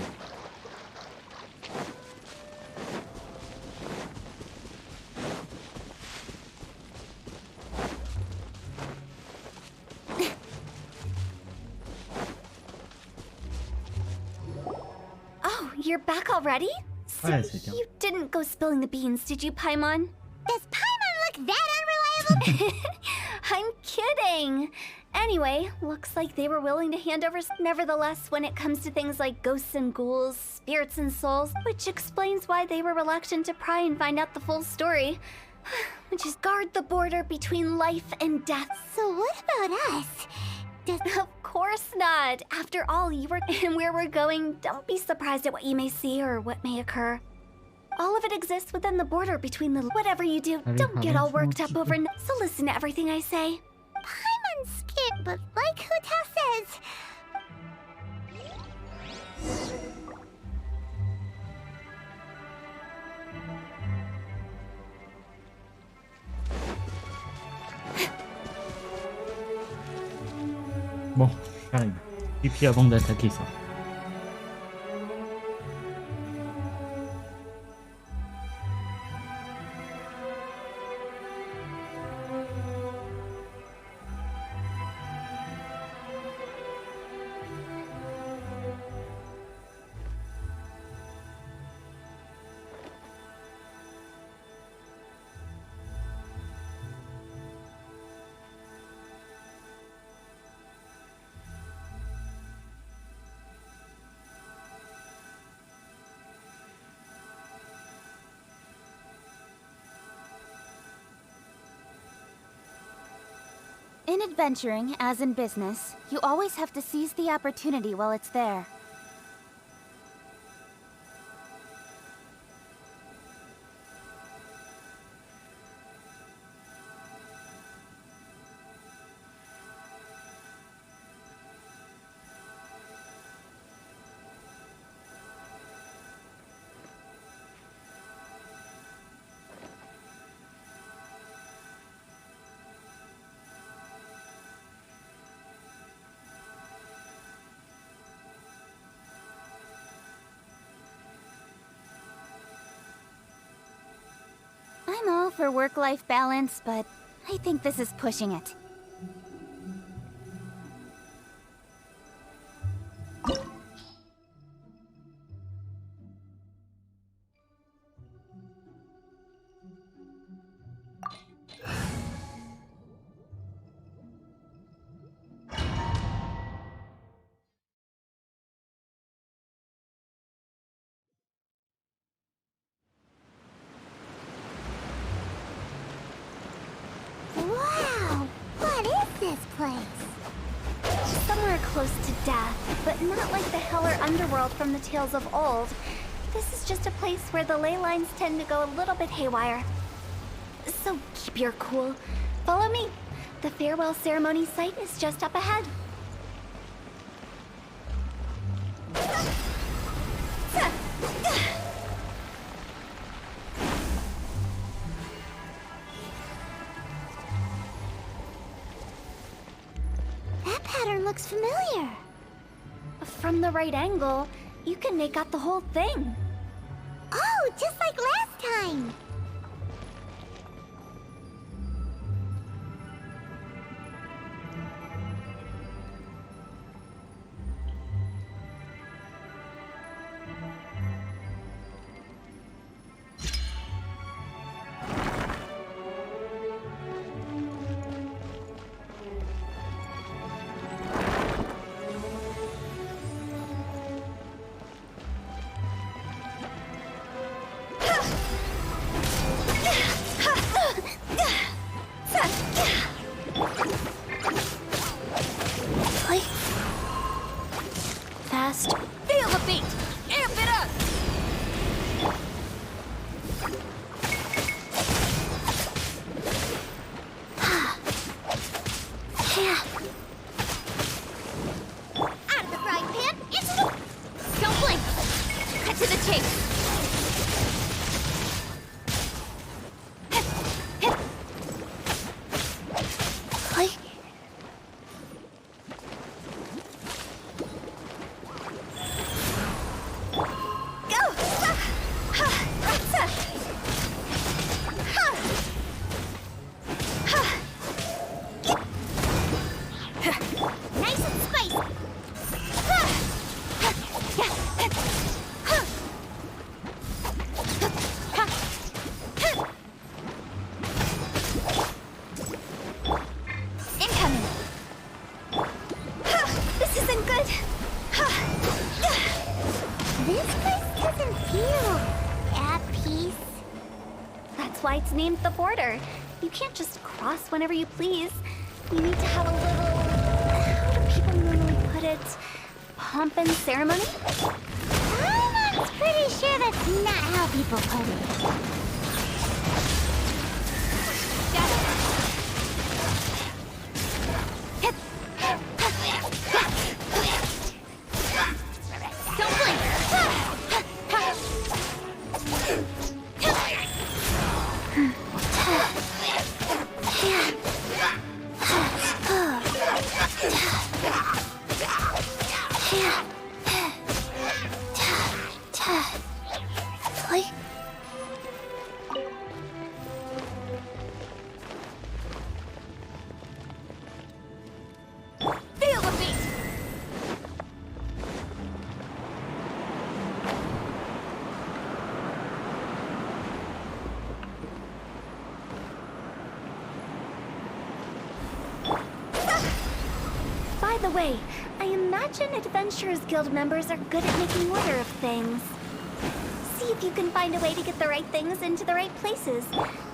Oh, you're back already? So you didn't go spilling the beans, did you, Paimon? Does Paimon look that unreliable? I'm kidding. Anyway, looks like they were willing to hand over. Nevertheless, when it comes to things like ghosts and ghouls, spirits and souls, which explains why they were reluctant to pry and find out the full story. Which is guard the border between life and death. So what about us? Of course not. After all, you were and where we're going, don't be surprised at what you may see or what may occur. All of it exists within the border between the... Whatever you do, don't get all worked up over... So listen to everything I say. Paimon's scared, but like Hu Tao says... Bon, j'arrive. Et puis avant d'attaquer ça. In adventuring, as in business, you always have to seize the opportunity while it's there. I'm all for work-life balance, but I think this is pushing it. Wow! What is this place? Somewhere close to death, but not like the hell or underworld from the tales of old. This is just a place where the ley lines tend to go a little bit haywire. So keep your cool. Follow me. The farewell ceremony site is just up ahead. That pattern looks familiar. From the right angle, you can make out the whole thing. Oh, just like last time. fast. Feel the beat! Amp it up! Out of the frying pan, into the... Don't blink! Cut to the chase! Nice and spicy! Incoming! This isn't good! This place doesn't feel at peace. That's why it's named the border. You can't just cross whenever you please. You need to have a little... How do people normally put it? Pomp and ceremony? I'm pretty sure that's not how people put it. Don't blink! Feel the beat! By the way, I imagine Adventurers Guild members are good at making order of things. See if you can find a way to get the right things into the right places.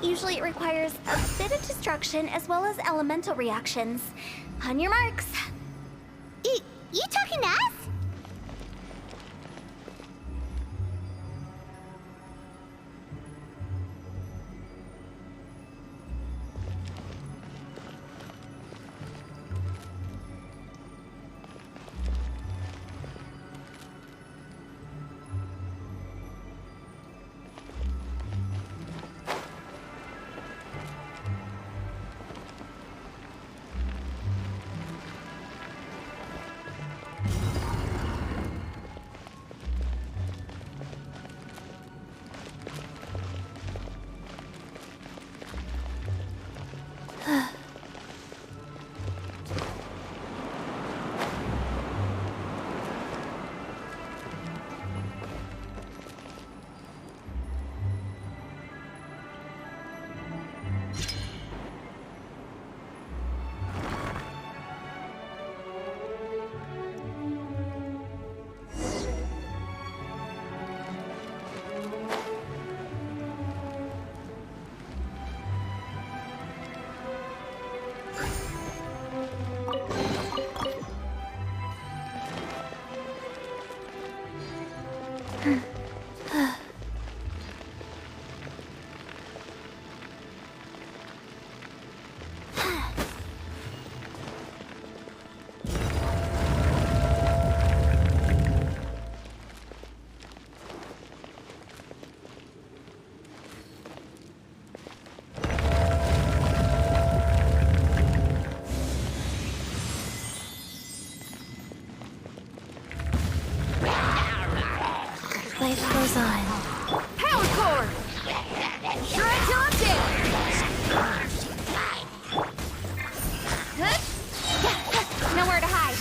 Usually it requires a bit of destruction as well as elemental reactions. On your marks. You talking to us? Life goes on. Power core! Try to update! Nowhere to hide.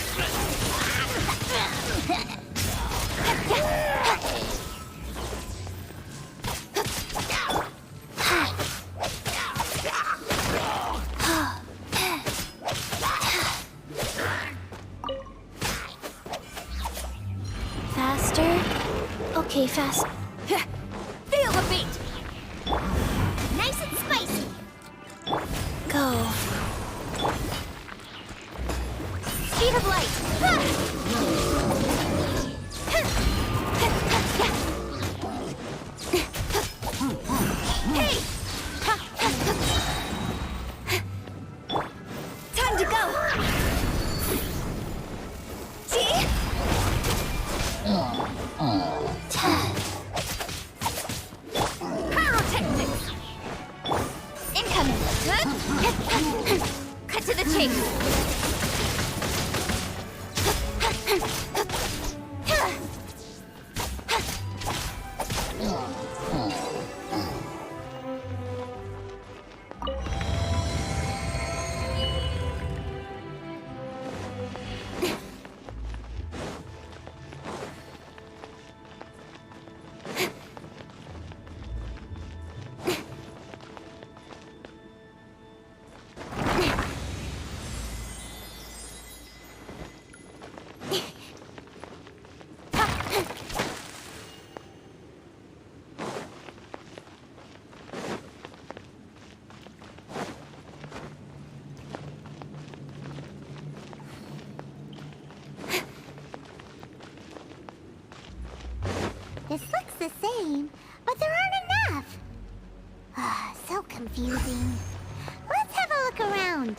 Faster? Okay, fast. Feel the beat! Nice and spicy! Go. Speed of light! This looks the same, but there aren't enough. So confusing. Let's have a look around.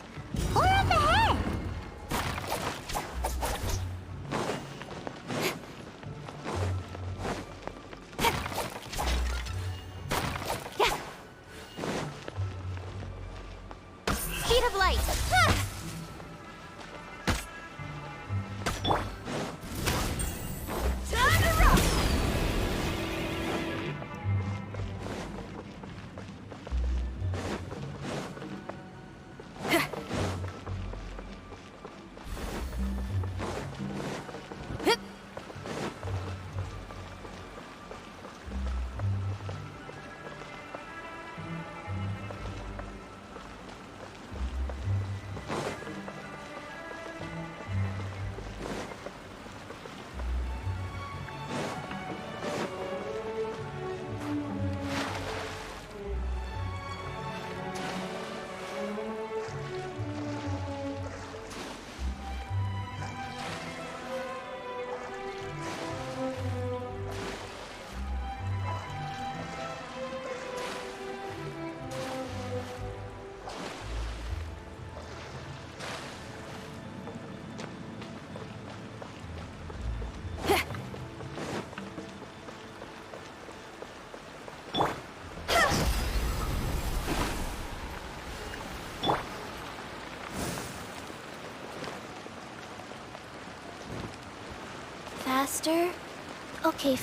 Or up ahead. Speed of light. Time to rock! Faster? Okay,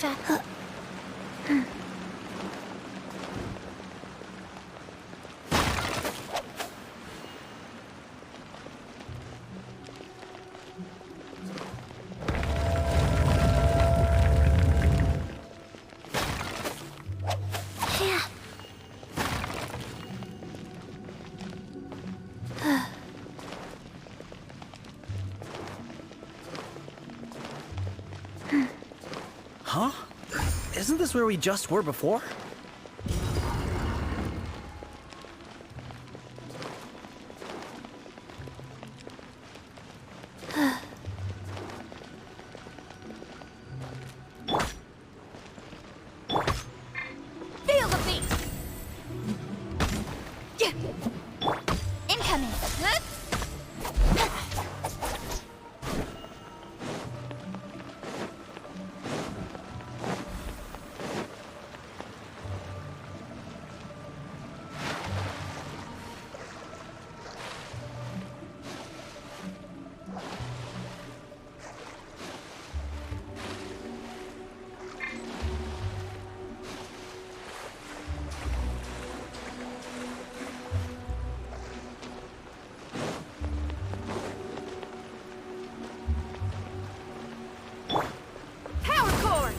Huh? Isn't this where we just were before? Feel the beat. Incoming. Power cord.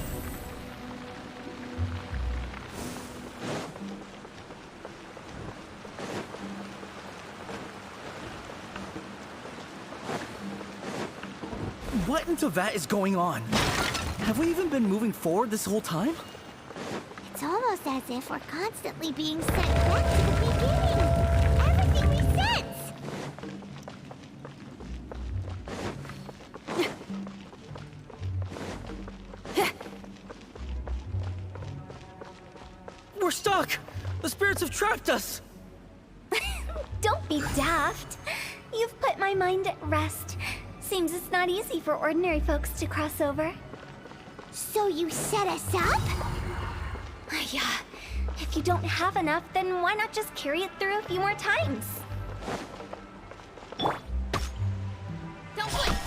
What into that is going on? Have we even been moving forward this whole time? It's almost as if we're constantly being sent back to the beginning. Everything resets. We're stuck! The spirits have trapped us! Don't be daft. You've put my mind at rest. Seems it's not easy for ordinary folks to cross over. So you set us up? Yeah. If you don't have enough, then why not just carry it through a few more times? Don't blink.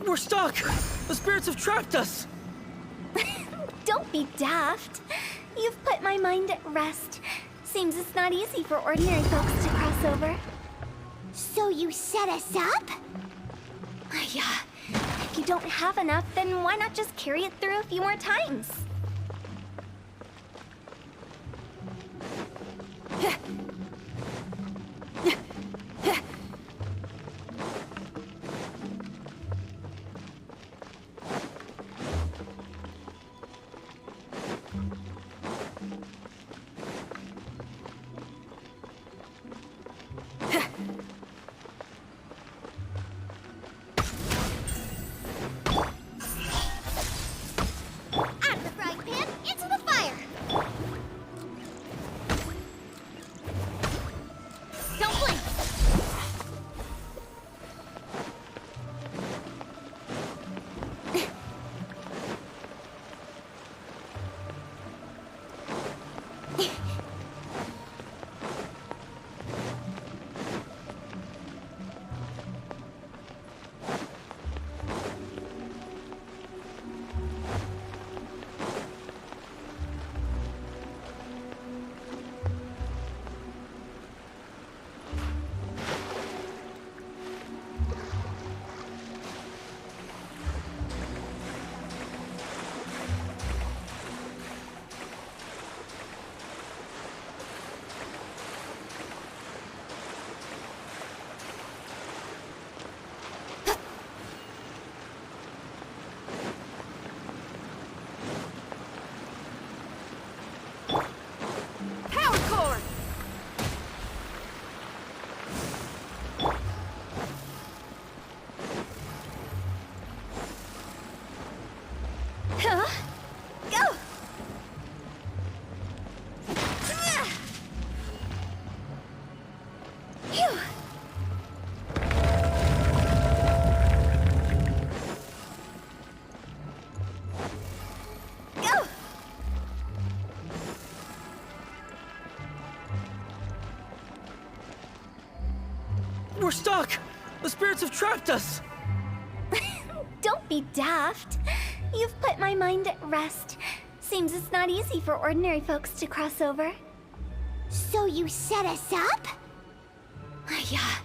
We're stuck! The spirits have trapped us! Don't be daft. You've put my mind at rest. Seems it's not easy for ordinary folks to cross over. So you set us up? Yeah. If you don't have enough, then why not just carry it through a few more times? Out of the frying pan, into the fire! Don't blink! Power cord! Huh? Go! Phew! Go! We're stuck! The spirits have trapped us! Don't be daft. You've put my mind at rest. Seems it's not easy for ordinary folks to cross over. So you set us up? Yeah.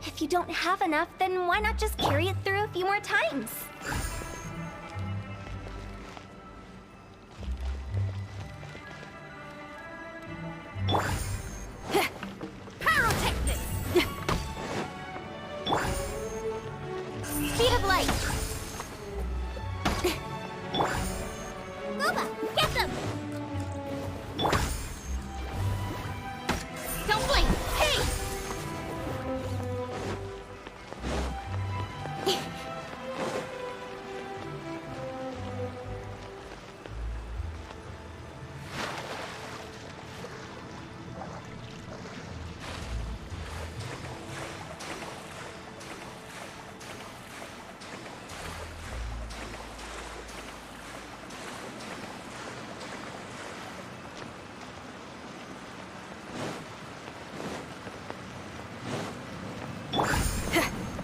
If you don't have enough, then why not just carry it through a few more times? Pyrotechnics! Speed of light! Luba, get them! Don't blink! Hey!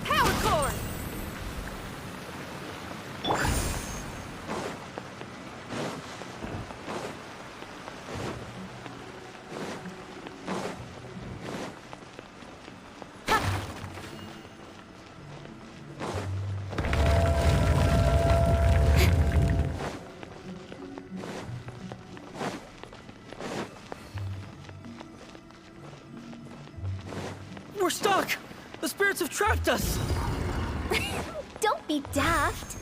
Power cord! We're stuck! The spirits have trapped us! Don't be daft.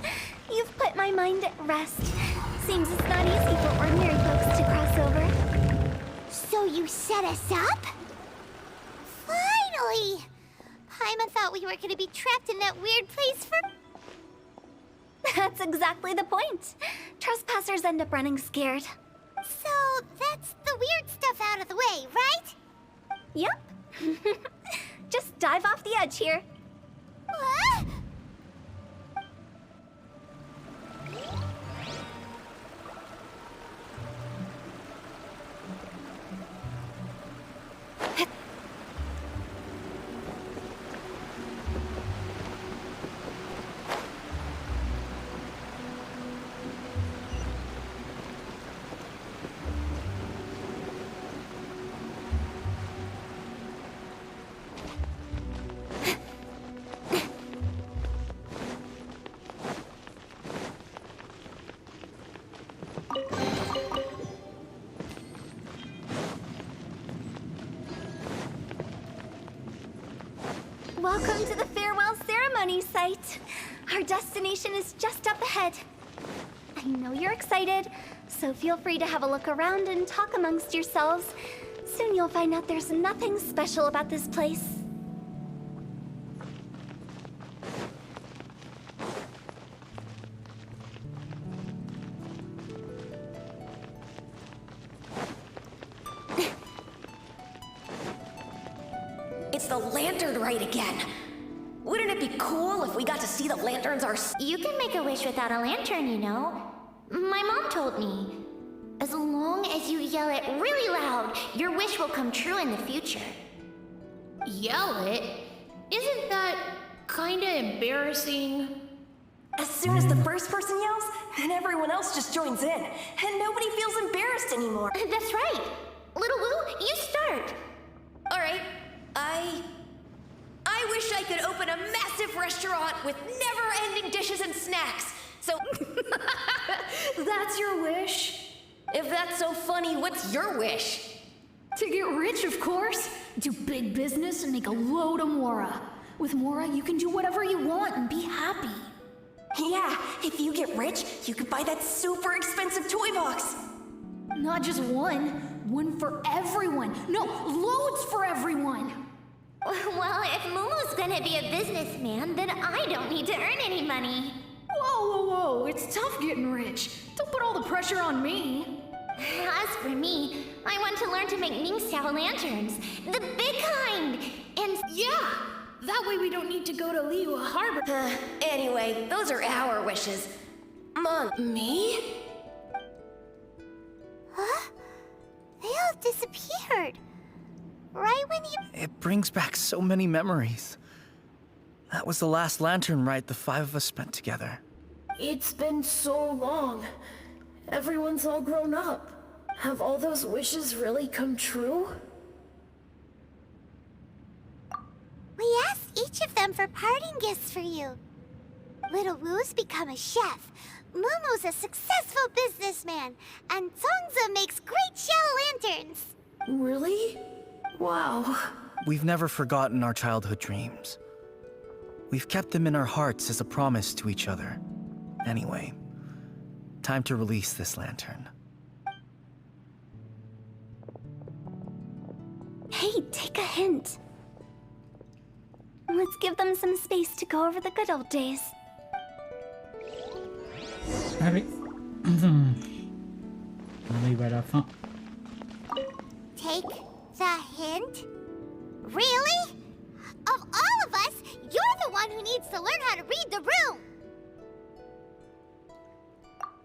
You've put my mind at rest. Seems it's not easy for ordinary folks to cross over. So you set us up? Golly! Paimon thought we were gonna be trapped in that weird place for... That's exactly the point. Trespassers end up running scared. So, that's the weird stuff out of the way, right? Yep. Just dive off the edge here. What? Welcome to the farewell ceremony site. Our destination is just up ahead. I know you're excited, so feel free to have a look around and talk amongst yourselves. Soon you'll find out there's nothing special about this place. It's the lantern rite again. Wouldn't it be cool if we got to see the lanterns You can make a wish without a lantern, you know. My mom told me. As long as you yell it really loud, your wish will come true in the future. Yell it? Isn't that kinda embarrassing? As soon as the first person yells, then everyone else just joins in, and nobody feels embarrassed anymore. That's right. Little Woo, you start. All right, I wish I could open a massive restaurant with never-ending dishes and snacks. So that's your wish? If that's so funny, what's your wish? To get rich, of course. Do big business and make a load of Mora. With Mora, you can do whatever you want and be happy. Yeah, if you get rich, you could buy that super expensive toy box. Not just one. One for everyone. No, loads for everyone. Well, if Momo's gonna be a businessman, then I don't need to earn any money. Whoa, whoa, whoa. It's tough getting rich. Don't put all the pressure on me. As for me, I want to learn to make Ningxiao lanterns. The big kind! And yeah! That way we don't need to go to Liyue Harbor. Anyway, those are our wishes. Mom, me? Huh? They all disappeared. Right when you... It brings back so many memories. That was the last lantern rite the five of us spent together. It's been so long. Everyone's all grown up. Have all those wishes really come true? We asked each of them for parting gifts for you. Little Woo's become a chef. Momo's a successful businessman. And Zongza makes great shell lanterns. Really? Wow. We've never forgotten our childhood dreams. We've kept them in our hearts as a promise to each other. Anyway, time to release this lantern. Hey, take a hint. Let's give them some space to go over the good old days. Allez. On arrive à la fin. Take the hint? Really? Of all of us, you're the one who needs to learn how to read the room!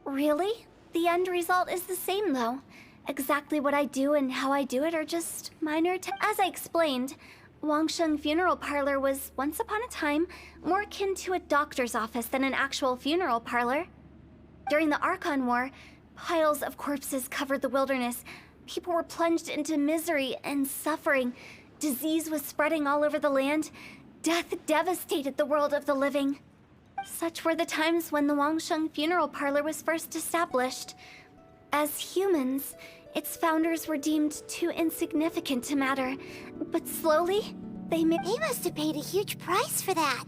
Really? The end result is the same, though. Exactly what I do and how I do it are just minor as I explained, Wangsheng Funeral Parlor was, once upon a time, more akin to a doctor's office than an actual funeral parlor. During the Archon War, piles of corpses covered the wilderness. People were plunged into misery and suffering. Disease was spreading all over the land. Death devastated the world of the living. Such were the times when the Wangsheng Funeral Parlor was first established. As humans, its founders were deemed too insignificant to matter, but slowly, they must have paid a huge price for that.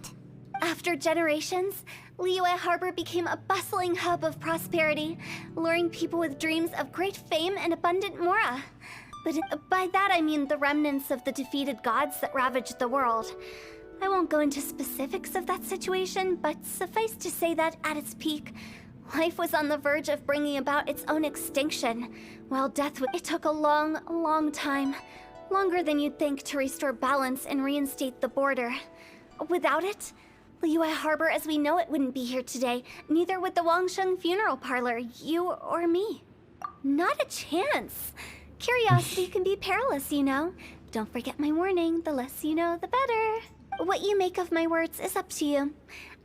After generations, Liyue Harbor became a bustling hub of prosperity, luring people with dreams of great fame and abundant mora. But by that I mean the remnants of the defeated gods that ravaged the world. I won't go into specifics of that situation, but suffice to say that at its peak, life was on the verge of bringing about its own extinction, while it took a long, long time. Longer than you'd think to restore balance and reinstate the border. Without it, Liyue Harbor as we know it wouldn't be here today. Neither would the Wangsheng Funeral Parlor, you or me. Not a chance. Curiosity can be perilous, you know. Don't forget my warning, the less you know, the better. What you make of my words is up to you.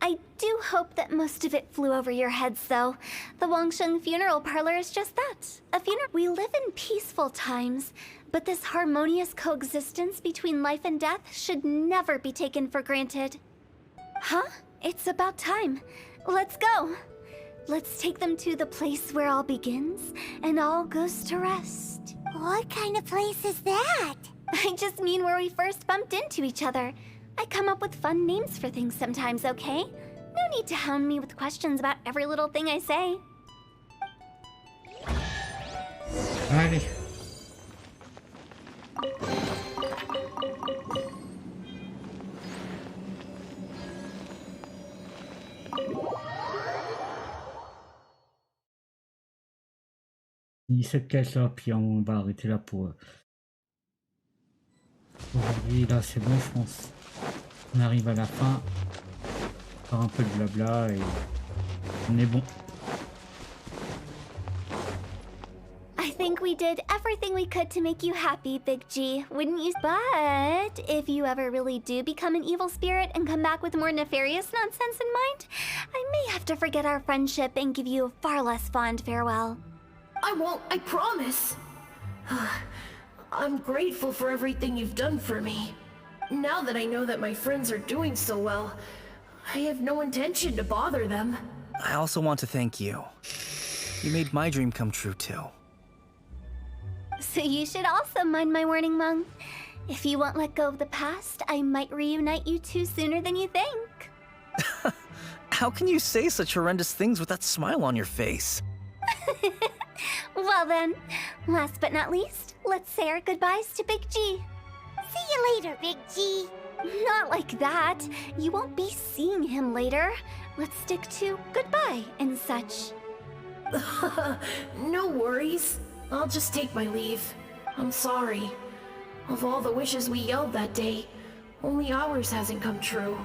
I do hope that most of it flew over your heads, though. The Wangsheng Funeral Parlor is just that, a funeral. We live in peaceful times, but this harmonious coexistence between life and death should never be taken for granted. Huh? It's about time. Let's go. Let's take them to the place where all begins and all goes to rest. What kind of place is that? I just mean where we first bumped into each other. I come up with fun names for things sometimes, okay? No need to hound me with questions about every little thing I say. Allez. Cette caisse là, puis on va arrêter là pour aujourd'hui. Là, c'est bon, je pense. On arrive à la fin. Faire un peu de blabla et on est bon. I think we did everything we could to make you happy, Big G, wouldn't you? But if you ever really do become an evil spirit and come back with more nefarious nonsense in mind, I may have to forget our friendship and give you a far less fond farewell. I won't, I promise. I'm grateful for everything you've done for me. Now that I know that my friends are doing so well, I have no intention to bother them. I also want to thank you. You made my dream come true too. So you should also mind my warning, Mung. If you won't let go of the past, I might reunite you two sooner than you think. How can you say such horrendous things with that smile on your face? Well then, last but not least, let's say our goodbyes to Big G. See you later, Big G. Not like that. You won't be seeing him later. Let's stick to goodbye and such. No worries. I'll just take my leave. I'm sorry. Of all the wishes we yelled that day, only ours hasn't come true.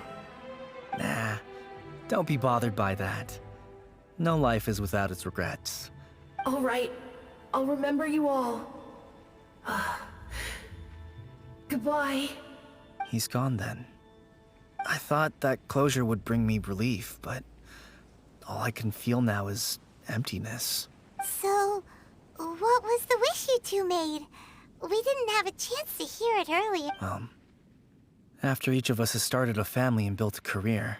Nah, don't be bothered by that. No life is without its regrets. All right. I'll remember you all. Goodbye. He's gone then. I thought that closure would bring me relief, but all I can feel now is emptiness. So, what was the wish you two made? We didn't have a chance to hear it earlier. After each of us has started a family and built a career,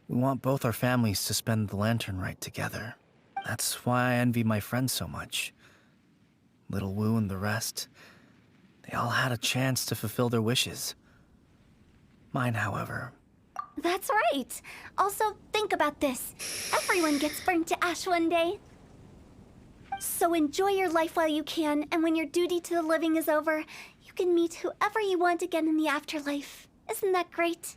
we want both our families to spend the Lantern Rite together. That's why I envy my friends so much. Little Wu and the rest, they all had a chance to fulfill their wishes. Mine, however. That's right. Also, think about this. Everyone gets burned to ash one day. So enjoy your life while you can, and when your duty to the living is over, you can meet whoever you want again in the afterlife. Isn't that great?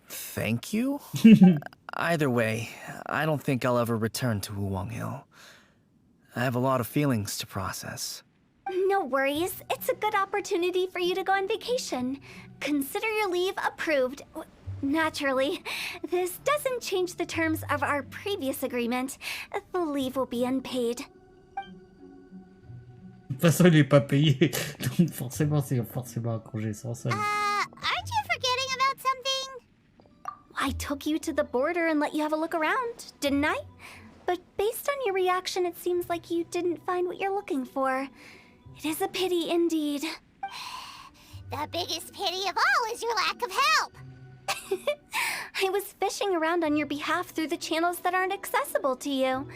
Thank you? Either way, I don't think I'll ever return to Wuwang Hill. I have a lot of feelings to process. No worries. It's a good opportunity for you to go on vacation. Consider your leave approved. Naturally, this doesn't change the terms of our previous agreement. The leave will be unpaid. De toute façon, il n'est pas payé. Donc forcément, c'est forcément un congé sans solde. Aren't you forgetting about something? I took you to the border and let you have a look around, didn't I? But based on your reaction, it seems like you didn't find what you're looking for. It is a pity indeed. The biggest pity of all is your lack of help. I was fishing around on your behalf through the channels that aren't accessible to you.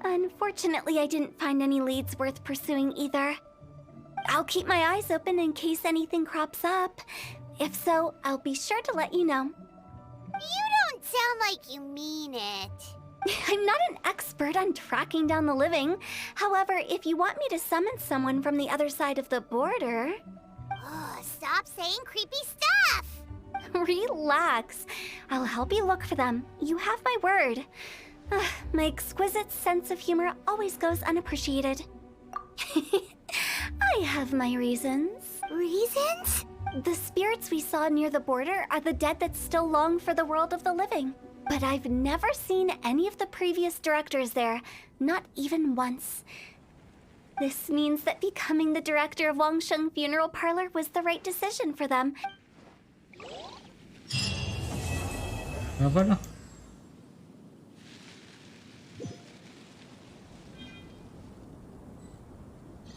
Unfortunately, I didn't find any leads worth pursuing either. I'll keep my eyes open in case anything crops up. If so, I'll be sure to let you know. You don't sound like you mean it. I'm not an expert on tracking down the living. However, if you want me to summon someone from the other side of the border... Oh, stop saying creepy stuff! Relax. I'll help you look for them. You have my word. My exquisite sense of humor always goes unappreciated. I have my reasons. Reasons? The spirits we saw near the border are the dead that still long for the world of the living. But I've never seen any of the previous directors there, not even once. This means that becoming the director of Wangsheng Funeral Parlor was the right decision for them. Ah voilà.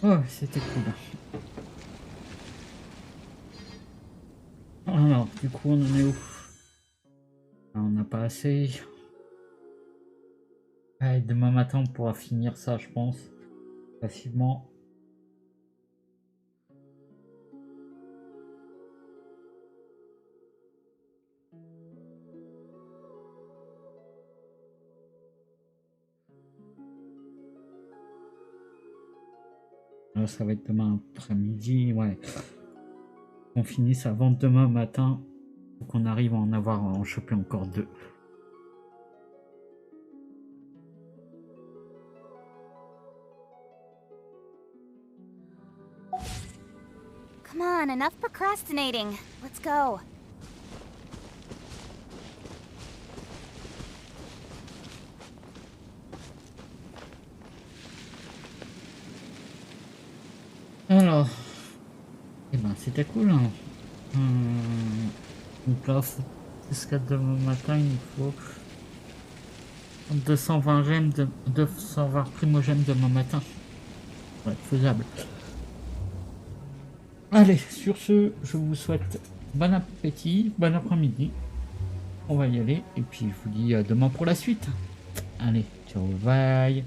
Oh, c'était cool. Alors, du coup, on en est où? Ah, on n'a pas assez. Allez, demain matin, on pourra finir ça, je pense, facilement. Là, ça va être demain après-midi, ouais. On finisse avant demain matin. Faut qu'on arrive à en choper encore 2. Come on, enough procrastinating. Let's go. Alors, eh ben c'était cool. Hein. Donc là, jusqu'à demain matin, il faut 220 gemmes, 220 primogèmes demain matin. Ça va être faisable. Allez, sur ce, je vous souhaite bon appétit, bon après-midi. On va y aller et puis je vous dis à demain pour la suite. Allez, ciao, bye.